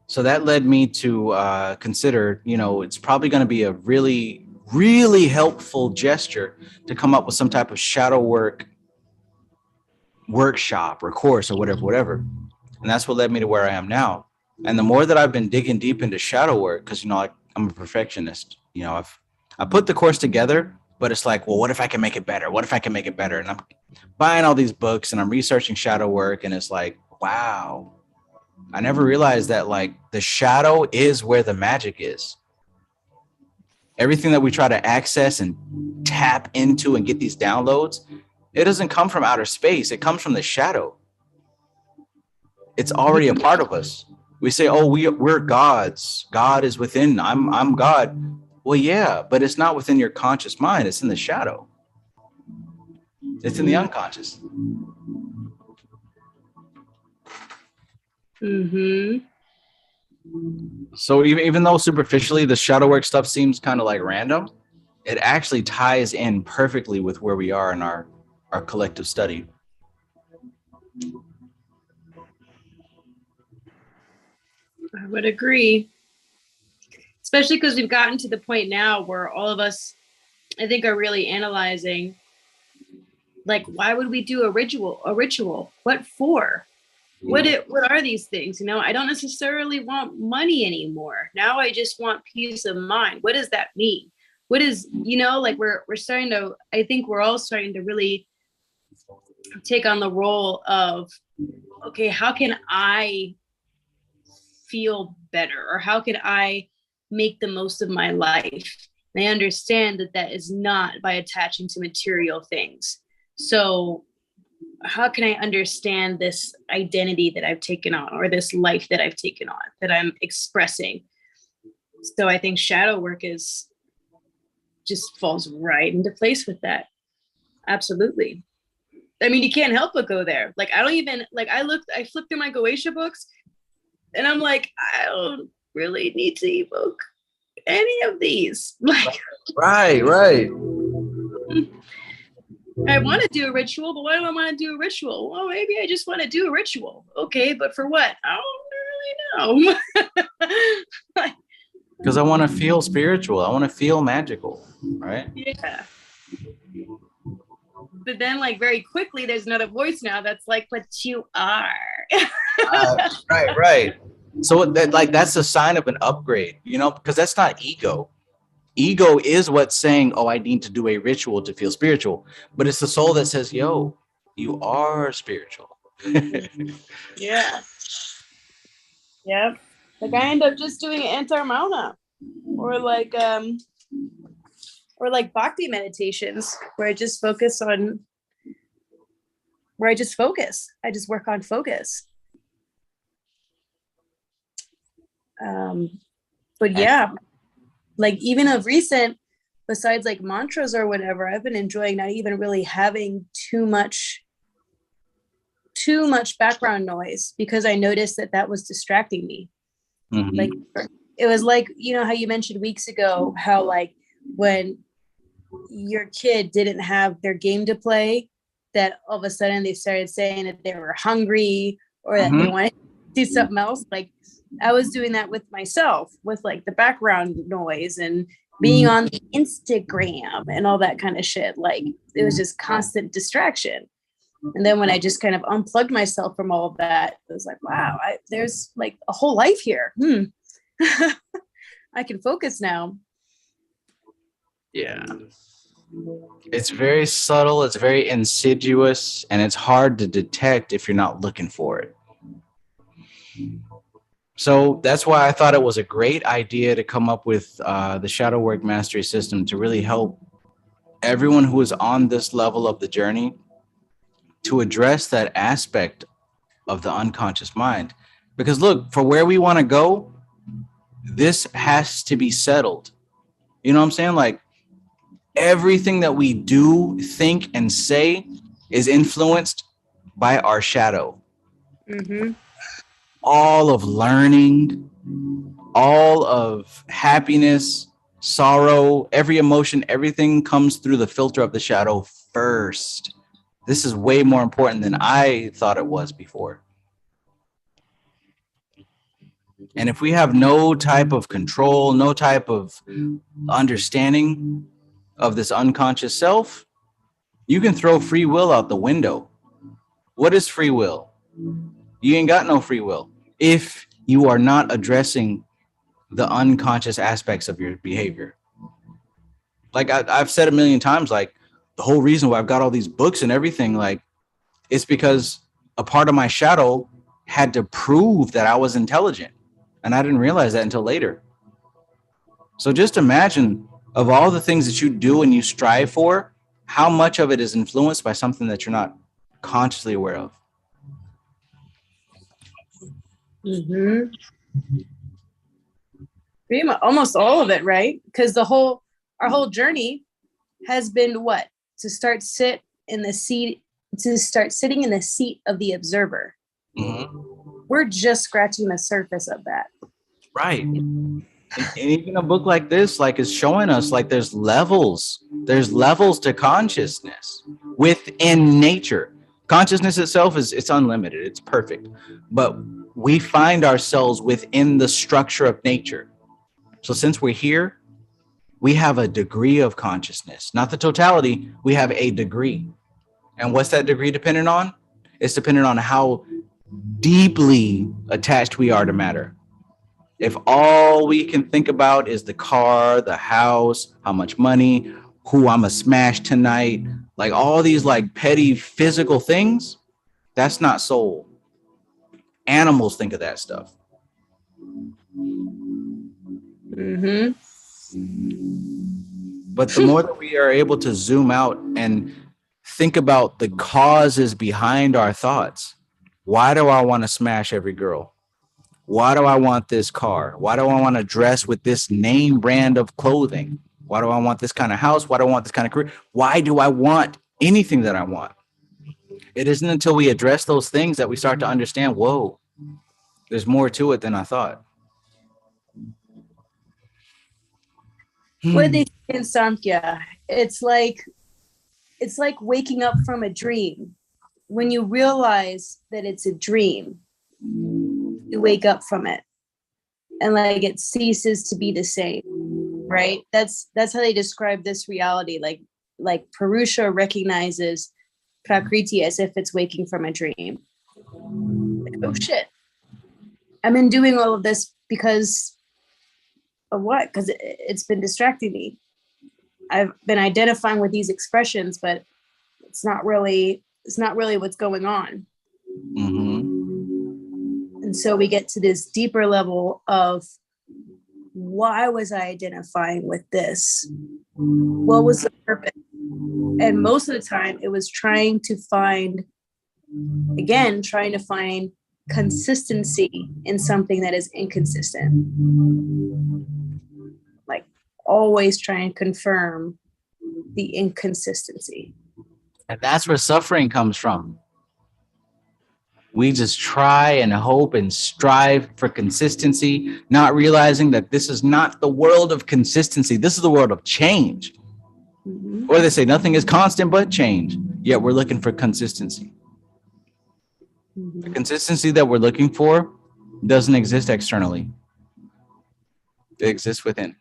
So that led me to consider, it's probably going to be a really, really helpful gesture to come up with some type of shadow workshop or course or whatever. And that's what led me to where I am now. And the more that I've been digging deep into shadow work, because, I'm a perfectionist, I put the course together, but it's like, well, what if I can make it better? What if I can make it better? And I'm buying all these books and I'm researching shadow work. And it's like, wow, I never realized that like the shadow is where the magic is. Everything that we try to access and tap into and get these downloads, it doesn't come from outer space. It comes from the shadow. It's already a part of us. We say, oh, we're gods. God is within. I'm God. Well, yeah, but it's not within your conscious mind. It's in the shadow. It's in the unconscious. Mm-hmm. So even though superficially the shadow work stuff seems kind of like random, it actually ties in perfectly with where we are in our collective study. I would agree. Especially because we've gotten to the point now where all of us, I think, are really analyzing, like, why would we do a ritual? What for? What are these things? I don't necessarily want money anymore. Now I just want peace of mind. What does that mean? What is, like we're starting to, I think we're all starting to really take on the role of, okay, how can I feel better? Or how can I make the most of my life? And I understand that is not by attaching to material things. So how can I understand this identity that I've taken on, or this life that I've taken on, that I'm expressing? So I think shadow work just falls right into place with that. Absolutely. I mean, you can't help but go there. Like, I flipped through my Goetia books and I'm like, I don't really need to evoke any of these. Like, right. I want to do a ritual, but why do I want to do a ritual? Well, maybe I just want to do a ritual. Okay, but for what? I don't really know. Because I want to feel spiritual. I want to feel magical, right? Yeah. But then, like, very quickly, there's another voice now that's like, but you are. Right. So that's a sign of an upgrade, because that's not ego. Ego is what's saying, oh, I need to do a ritual to feel spiritual. But it's the soul that says, yo, you are spiritual. Yeah. Yep. Like, I end up just doing Antarmauna or like bhakti meditations where I just focus. I just work on focus. But yeah, like even of recent, besides like mantras or whatever, I've been enjoying not even really having too much background noise, because I noticed that was distracting me. Mm-hmm. Like, it was like, how you mentioned weeks ago, how like when your kid didn't have their game to play, that all of a sudden they started saying that they were hungry or that they wanted to do something else. Like, I was doing that with myself, with like the background noise and being on Instagram and all that kind of shit. Like, it was just constant distraction. And then when I just kind of unplugged myself from all of that, it was like, wow, there's like a whole life here. I can focus now. Yeah. It's very subtle, it's very insidious, and it's hard to detect if you're not looking for it. So that's why I thought it was a great idea to come up with the Shadow Work Mastery System to really help everyone who is on this level of the journey to address that aspect of the unconscious mind. Because look, for where we want to go, this has to be settled. You know what I'm saying? Like everything that we do, think, and say is influenced by our shadow. Mm-hmm. All of learning, all of happiness, sorrow, every emotion, everything comes through the filter of the shadow first. This is way more important than I thought it was before. And if we have no type of control, no type of understanding of this unconscious self, you can throw free will out the window. What is free will? You ain't got no free will if you are not addressing the unconscious aspects of your behavior. Like I've said a million times, like the whole reason why I've got all these books and everything, like it's because a part of my shadow had to prove that I was intelligent. And I didn't realize that until later. So just imagine of all the things that you do and you strive for, how much of it is influenced by something that you're not consciously aware of. Mm-hmm. Pretty much, almost all of it, right? Because our whole journey has been what? To start sitting in the seat of the observer. Mm-hmm. We're just scratching the surface of that. Right. And even a book like this, like, is showing us like there's levels to consciousness within nature. Consciousness itself it's unlimited, it's perfect, but we find ourselves within the structure of nature. So since we're here, we have a degree of consciousness, not the totality. We have a degree. And what's that degree dependent on? It's dependent on how deeply attached we are to matter. If all we can think about is the car, the house, how much money, who I'm gonna smash tonight, like all these like petty physical things, that's not soul. Animals think of that stuff. Mm-hmm. But the more that we are able to zoom out and think about the causes behind our thoughts, why do I want to smash every girl? Why do I want this car? Why do I want to dress with this name brand of clothing? Why do I want this kind of house? Why do I want this kind of career? Why do I want anything that I want? It isn't until we address those things that we start to understand, whoa, there's more to it than I thought. What did they say in Samkhya? It's like waking up from a dream. When you realize that it's a dream, you wake up from it, and like it ceases to be the same, right? That's how they describe this reality. Like Purusha recognizes Prakriti as if it's waking from a dream. Like, oh shit, I've been doing all of this because of what? Because it's been distracting me. I've been identifying with these expressions, but it's not really what's going on. Mm-hmm. And so we get to this deeper level of, why was I identifying with this? What was the purpose? And most of the time it was trying to find consistency in something that is inconsistent. Like always try and confirm the inconsistency. And that's where suffering comes from. We just try and hope and strive for consistency, not realizing that this is not the world of consistency. This is the world of change. Mm-hmm. Or they say nothing is constant but change, yet we're looking for consistency. Mm-hmm. The consistency that we're looking for doesn't exist externally. It exists within.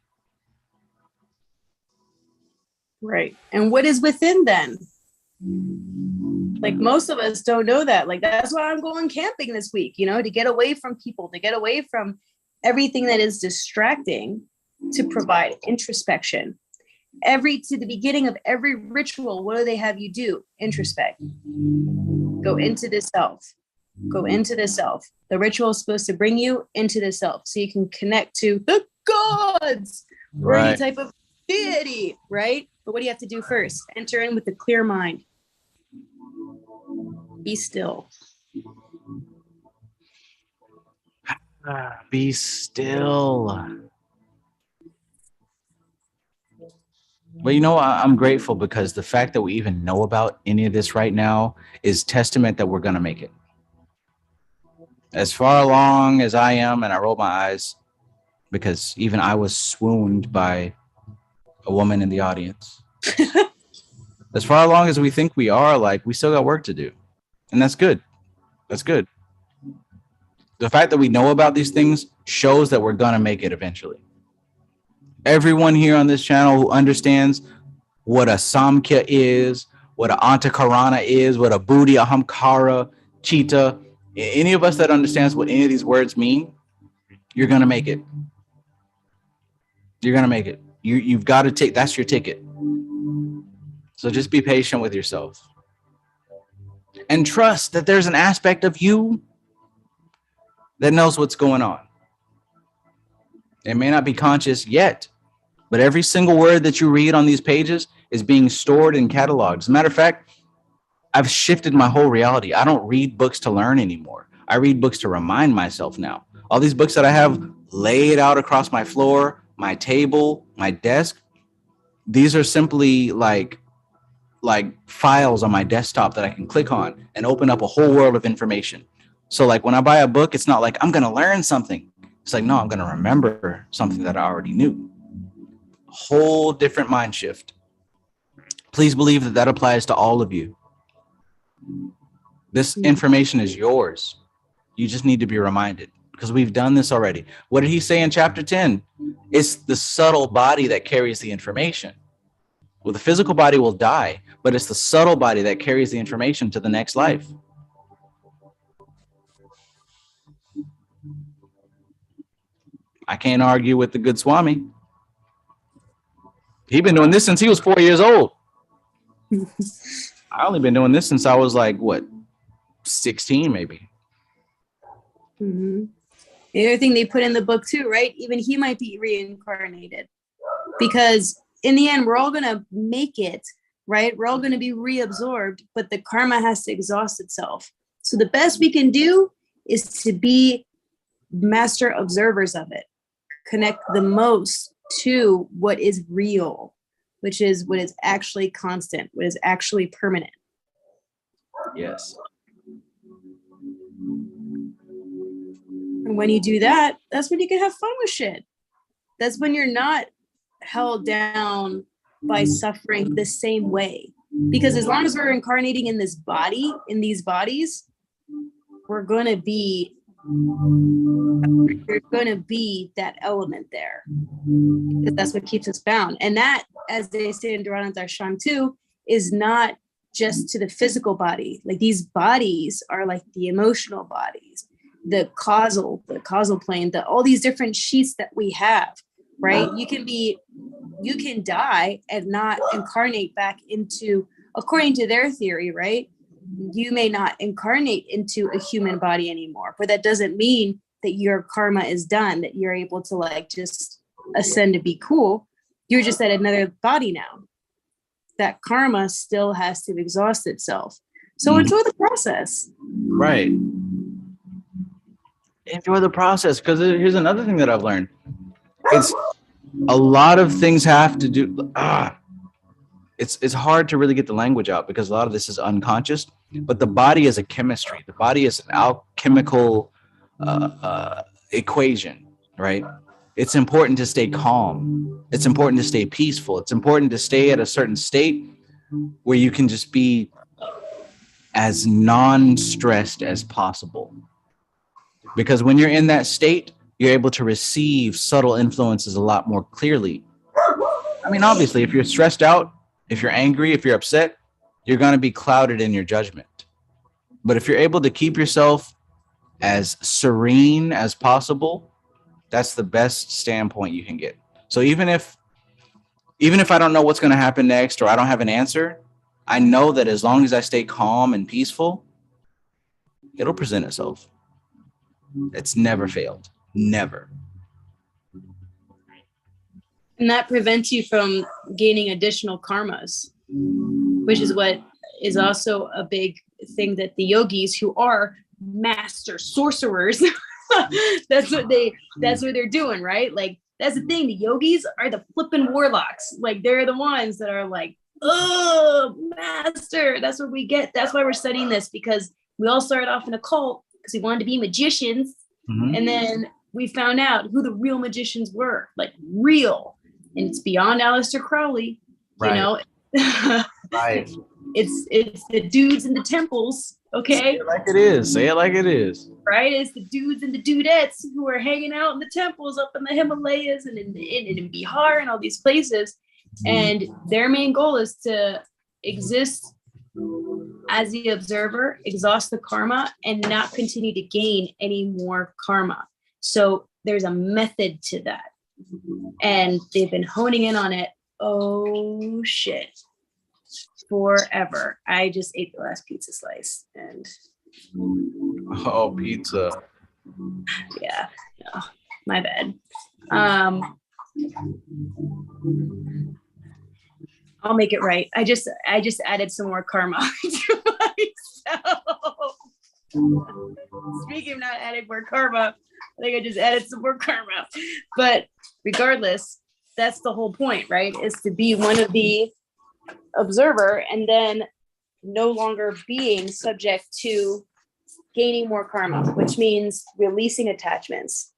Right. And what is within then? Like most of us don't know that. Like that's why I'm going camping this week, to get away from people, to get away from everything that is distracting, to provide introspection. To the beginning of every ritual, what do they have you do? Introspect. Go into the self. Go into the self. The ritual is supposed to bring you into the self so you can connect to the gods or any type of deity, right? But what do you have to do first? Enter in with a clear mind. Be still. Be still. But you know, I'm grateful because the fact that we even know about any of this right now is testament that we're going to make it. As far along as I am, and I roll my eyes because even I was swooned by a woman in the audience. As far along as we think we are, like, we still got work to do. And that's good. That's good. The fact that we know about these things shows that we're going to make it eventually. Everyone here on this channel who understands what a Samkhya is, what a Antakarana is, what a Buddhi, Ahamkara, Chitta, any of us that understands what any of these words mean, you're going to make it. You're going to make it. You've got to take, that's your ticket. So just be patient with yourself. And trust that there's an aspect of you that knows what's going on. It may not be conscious yet, but every single word that you read on these pages is being stored and cataloged. As a matter of fact, I've shifted my whole reality. I don't read books to learn anymore. I read books to remind myself now. All these books that I have laid out across my floor, my table, my desk, these are simply like files on my desktop that I can click on and open up a whole world of information. So like when I buy a book, it's not like I'm going to learn something. It's like, no, I'm going to remember something that I already knew. Whole different mind shift. Please believe that that applies to all of you. This information is yours. You just need to be reminded because we've done this already. What did he say in chapter 10? It's the subtle body that carries the information. Well, the physical body will die, but it's the subtle body that carries the information to the next life. I can't argue with the good Swami. He's been doing this since he was 4 years old. I only been doing this since I was like, what, 16 maybe. Mm-hmm. The other thing they put in the book too, right? Even he might be reincarnated because in the end, we're all going to make it, right? We're all going to be reabsorbed, but the karma has to exhaust itself. So the best we can do is to be master observers of it, connect the most to what is real, which is what is actually constant, what is actually permanent. Yes. And when you do that, that's when you can have fun with shit. That's when you're not held down by suffering the same way. Because as long as we're incarnating in this body, in these bodies, we're going to be there's going to be that element there. Because that's what keeps us bound. And that, as they say in Darshan too, is not just to the physical body. Like these bodies are like the emotional bodies, the causal plane, all these different sheets that we have, right? You can die and not incarnate back into, according to their theory, right? You may not incarnate into a human body anymore, but that doesn't mean that your karma is done, that you're able to like just ascend to be cool. You're just at another body now. That karma still has to exhaust itself. So enjoy the process. Right. Enjoy the process, because here's another thing that I've learned. It's a lot of things have to do. It's hard to really get the language out because a lot of this is unconscious. But the body is a chemistry. The body is an alchemical equation, right? It's important to stay calm. It's important to stay peaceful. It's important to stay at a certain state where you can just be as non-stressed as possible. Because when you're in that state, you're able to receive subtle influences a lot more clearly. I mean, obviously, if you're stressed out, if you're angry, if you're upset, you're going to be clouded in your judgment. But if you're able to keep yourself as serene as possible, that's the best standpoint you can get. So even if even if I don't know what's going to happen next or I don't have an answer, I know that as long as I stay calm and peaceful, it'll present itself. It's never failed. Never. And that prevents you from gaining additional karmas, which is what is also a big thing that the yogis, who are master sorcerers, that's what they're doing, right? Like, that's the thing. The yogis are the flipping warlocks. Like, they're the ones that are like, oh, master. That's what we get. That's why we're studying this, because we all started off in a cult because we wanted to be magicians. Mhm. And then we found out who the real magicians were, like real. And it's beyond Aleister Crowley, Right. you know. Right. It's the dudes in the temples, okay? Say it like it is. Say it like it is. Right? It's the dudes and the dudettes who are hanging out in the temples up in the Himalayas and in Bihar and all these places. And their main goal is to exist as the observer, exhaust the karma, and not continue to gain any more karma. So there's a method to that. And they've been honing in on it. Oh, shit. Forever. I just ate the last pizza slice. And Oh, pizza. yeah, no, my bad. I'll make it right. I just added some more karma to myself. Speaking of not adding more karma, I think I just added some more karma. But regardless, that's the whole point, right? Is to be one of the observer and then no longer being subject to gaining more karma, which means releasing attachments.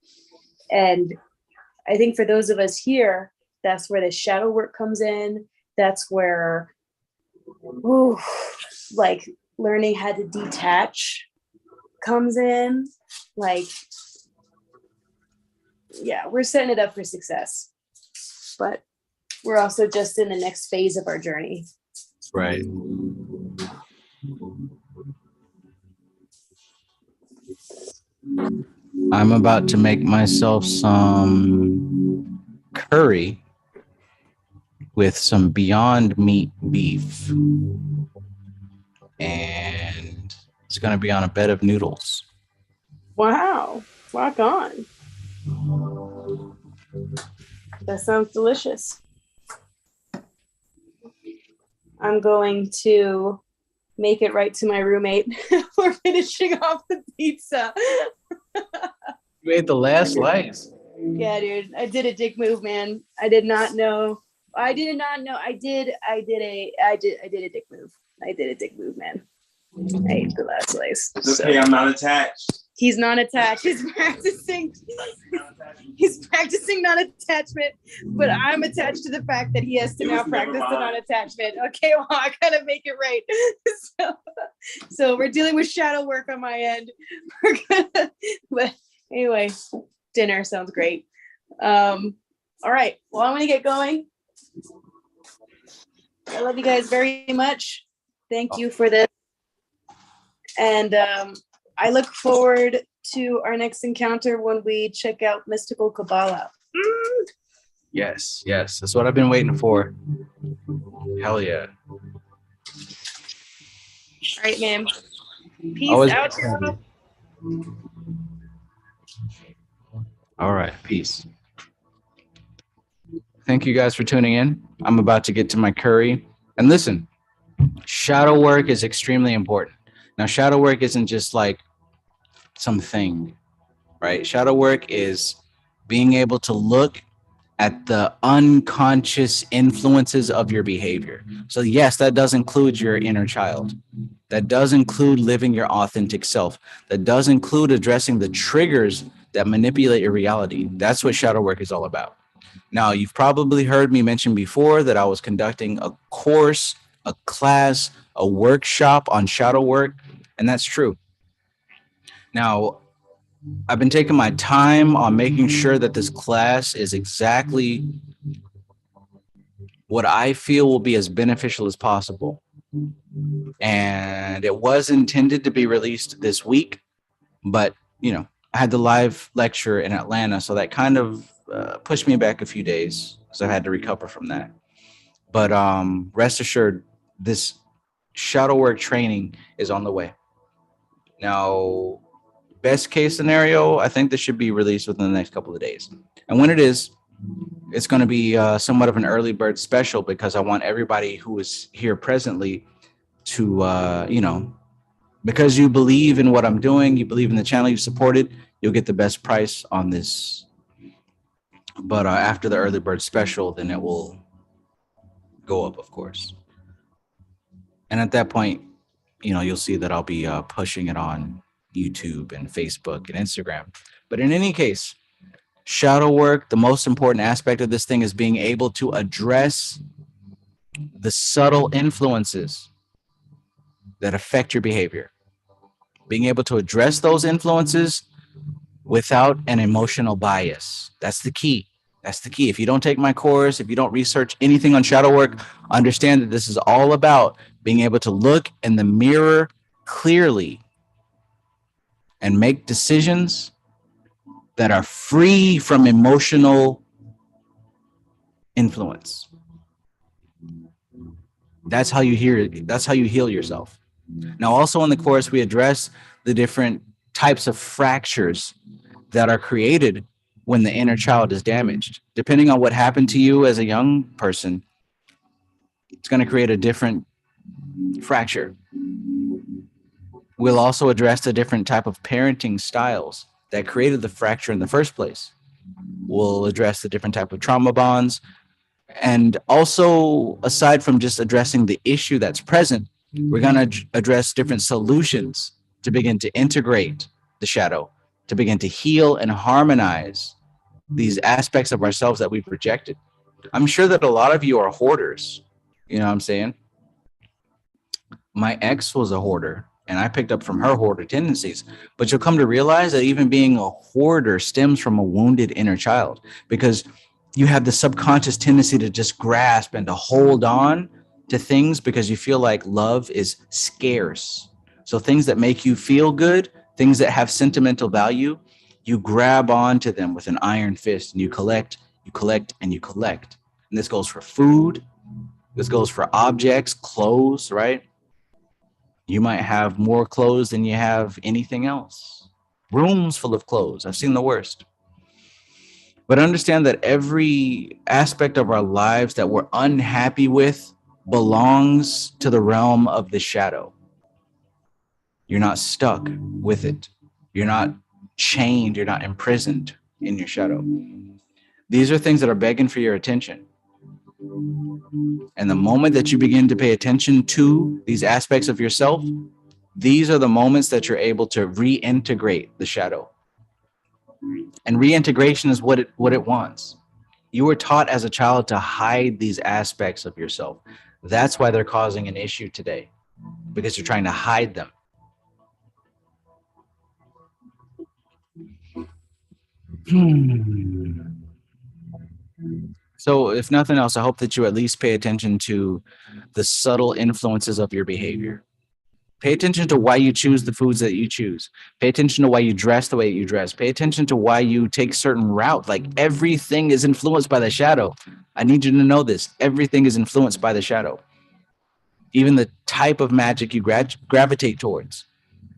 And I think for those of us here, that's where the shadow work comes in. That's where, like, learning how to detach comes in. Like, yeah, we're setting it up for success, but we're also just in the next phase of our journey. Right. I'm about to make myself some curry with some Beyond Meat beef. And it's going to be on a bed of noodles. Wow, rock on. That sounds delicious. I'm going to make it right to my roommate. We're finishing off the pizza. You ate the last slice. Yeah, dude, I did a dick move, man. I did not know. I did a dick move. I did a dick move, man. I ate the last slice. It's okay, I'm not attached. He's non-attached. He's practicing non-attachment, but I'm attached to the fact that he has to now practice the non-attachment. Okay, well, I gotta make it right. So we're dealing with shadow work on my end. But anyway, dinner sounds great. All right, well, I'm gonna get going. I love you guys very much. Thank you for this. And I look forward to our next encounter when we check out Mystical Kabbalah. Yes, yes. That's what I've been waiting for. Hell yeah. All right, man. Peace Always out, y'all. All right, peace. Thank you guys for tuning in. I'm about to get to my curry. And listen, shadow work is extremely important. Now, shadow work isn't just like something, right? Shadow work is being able to look at the unconscious influences of your behavior. So yes, that does include your inner child. That does include living your authentic self. That does include addressing the triggers that manipulate your reality. That's what shadow work is all about. Now, you've probably heard me mention before that I was conducting a course, a class, a workshop on shadow work, and that's true. Now, I've been taking my time on making sure that this class is exactly what I feel will be as beneficial as possible. And it was intended to be released this week, but, I had the live lecture in Atlanta, so that kind of pushed me back a few days because I had to recover from that. But rest assured, this shadow work training is on the way. Now, best case scenario, I think this should be released within the next couple of days. And when it is, it's going to be somewhat of an early bird special because I want everybody who is here presently to, because you believe in what I'm doing, you believe in the channel, you support it, you'll get the best price on this. But after the early bird special, then it will go up, of course. And at that point, you'll see that I'll be pushing it on YouTube and Facebook and Instagram. But in any case, shadow work, the most important aspect of this thing is being able to address the subtle influences that affect your behavior. Being able to address those influences without an emotional bias. That's the key. That's the key. If you don't take my course, if you don't research anything on shadow work, understand that this is all about being able to look in the mirror clearly and make decisions that are free from emotional influence. That's how you heal yourself. Now, also in the course, we address the different types of fractures that are created when the inner child is damaged. Depending on what happened to you as a young person, it's going to create a different fracture. We'll also address the different type of parenting styles that created the fracture in the first place. We'll address the different type of trauma bonds. And also, aside from just addressing the issue that's present, we're going to address different solutions to begin to integrate the shadow, to begin to heal and harmonize these aspects of ourselves that we've rejected. I'm sure that a lot of you are hoarders. You know what I'm saying? My ex was a hoarder, and I picked up from her hoarder tendencies. But you'll come to realize that even being a hoarder stems from a wounded inner child, because you have the subconscious tendency to just grasp and to hold on to things because you feel like love is scarce. So things that make you feel good, things that have sentimental value, you grab onto them with an iron fist and you collect, and you collect. And this goes for food. This goes for objects, clothes, right? You might have more clothes than you have anything else. Rooms full of clothes. I've seen the worst. But understand that every aspect of our lives that we're unhappy with belongs to the realm of the shadow. You're not stuck with it. You're not chained. You're not imprisoned in your shadow. These are things that are begging for your attention. And the moment that you begin to pay attention to these aspects of yourself, these are the moments that you're able to reintegrate the shadow. And reintegration is what it wants. You were taught as a child to hide these aspects of yourself. That's why they're causing an issue today, because you're trying to hide them. So if nothing else, I hope that you at least pay attention to the subtle influences of your behavior. Pay attention to why you choose the foods that you choose. Pay attention to why you dress the way you dress. Pay attention to why you take certain route. Like everything is influenced by the shadow. I need you to know this. Everything is influenced by the shadow. Even the type of magic you gravitate towards,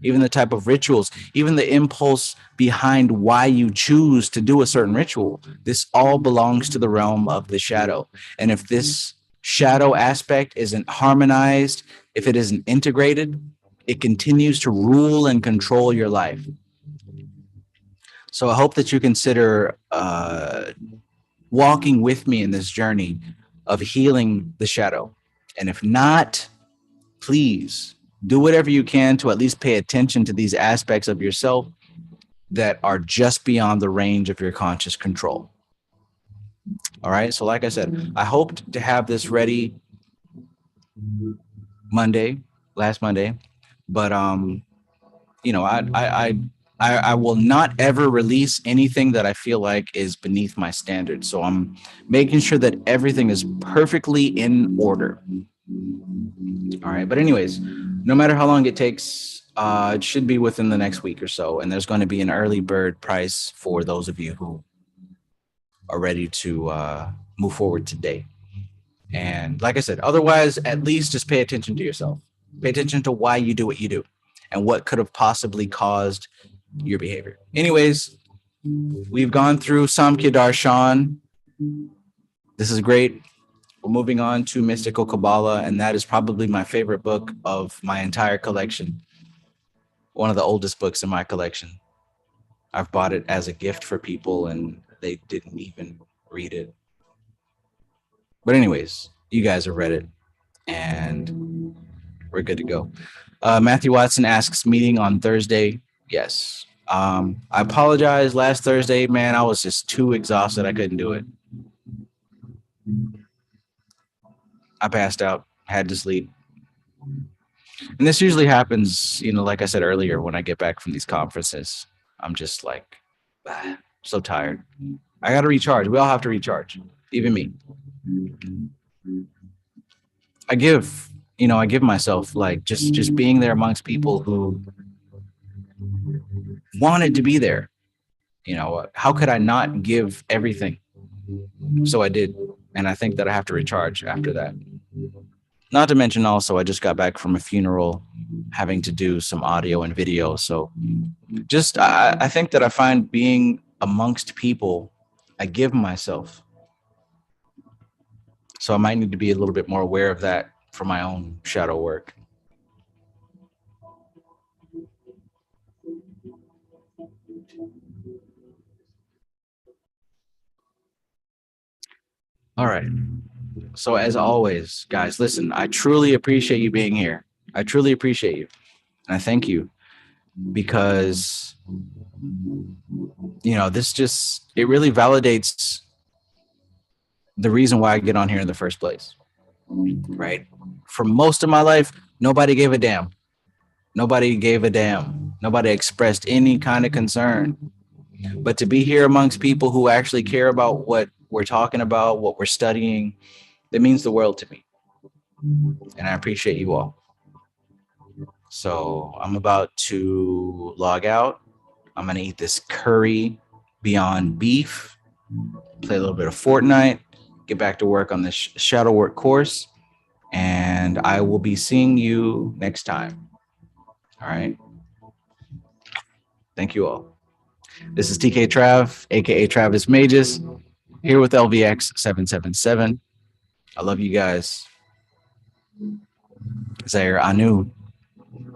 even the type of rituals, even the impulse behind why you choose to do a certain ritual. This all belongs to the realm of the shadow. And if this shadow aspect isn't harmonized, if it isn't integrated, it continues to rule and control your life. So I hope that you consider walking with me in this journey of healing the shadow. And if not, please do whatever you can to at least pay attention to these aspects of yourself that are just beyond the range of your conscious control. All right. So like I said, I hoped to have this ready last Monday, but I will not ever release anything that I feel like is beneath my standards. So I'm making sure that everything is perfectly in order. All right. But anyways, no matter how long it takes, it should be within the next week or so. And there's going to be an early bird price for those of you who are ready to move forward today. And like I said, otherwise, at least just pay attention to yourself. Pay attention to why you do what you do and what could have possibly caused your behavior. Anyways, we've gone through Samkhya Darshan. This is great. We're moving on to Mystical Kabbalah, and that is probably my favorite book of my entire collection. One of the oldest books in my collection. I've bought it as a gift for people, and they didn't even read it. But anyways, you guys have read it, and we're good to go. Matthew Watson asks, meeting on Thursday. Yes. I apologize. Last Thursday, man, I was just too exhausted. I couldn't do it. I passed out, had to sleep. And this usually happens, like I said earlier, when I get back from these conferences. I'm just like, so tired. I got to recharge. We all have to recharge, even me. I give myself like just being there amongst people who wanted to be there. How could I not give everything? So I did. And I think that I have to recharge after that. Not to mention also, I just got back from a funeral having to do some audio and video. So just, I think that I find being amongst people, I give myself. So I might need to be a little bit more aware of that for my own shadow work. All right. So as always, guys, listen, I truly appreciate you being here. I truly appreciate you. And I thank you because, it really validates the reason why I get on here in the first place, right? For most of my life, nobody gave a damn. Nobody gave a damn. Nobody expressed any kind of concern. But to be here amongst people who actually care about what we're talking about, what we're studying, that means the world to me. And I appreciate you all. So I'm about to log out. I'm going to eat this curry beyond beef, play a little bit of Fortnite, get back to work on this shadow work course, and I will be seeing you next time. All right. Thank you all. This is TK Trav, aka Travis Mages, here with LVX 777. I love you guys. Zaire Anu,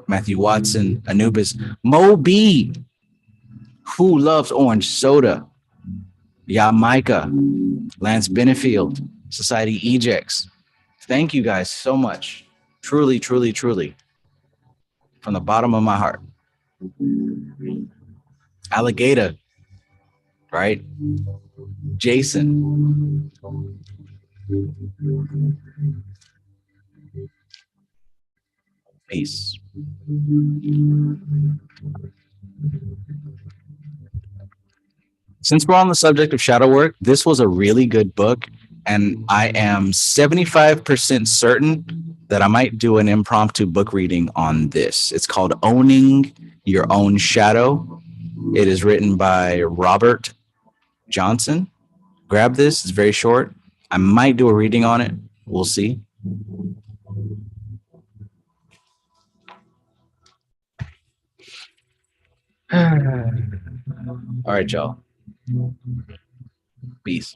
Matthew Watson, Anubis, Mo B, who loves orange soda, Yamaika, Lance Benefield, Society Ejects. Thank you guys so much. Truly, truly, truly. From the bottom of my heart. Alligator, right? Jason. Peace. Since we're on the subject of shadow work, this was a really good book, and I am 75% certain that I might do an impromptu book reading on this. It's called Owning Your Own Shadow. It is written by Robert Johnson. Grab this. It's very short. I might do a reading on it. We'll see. All right, y'all. Peace.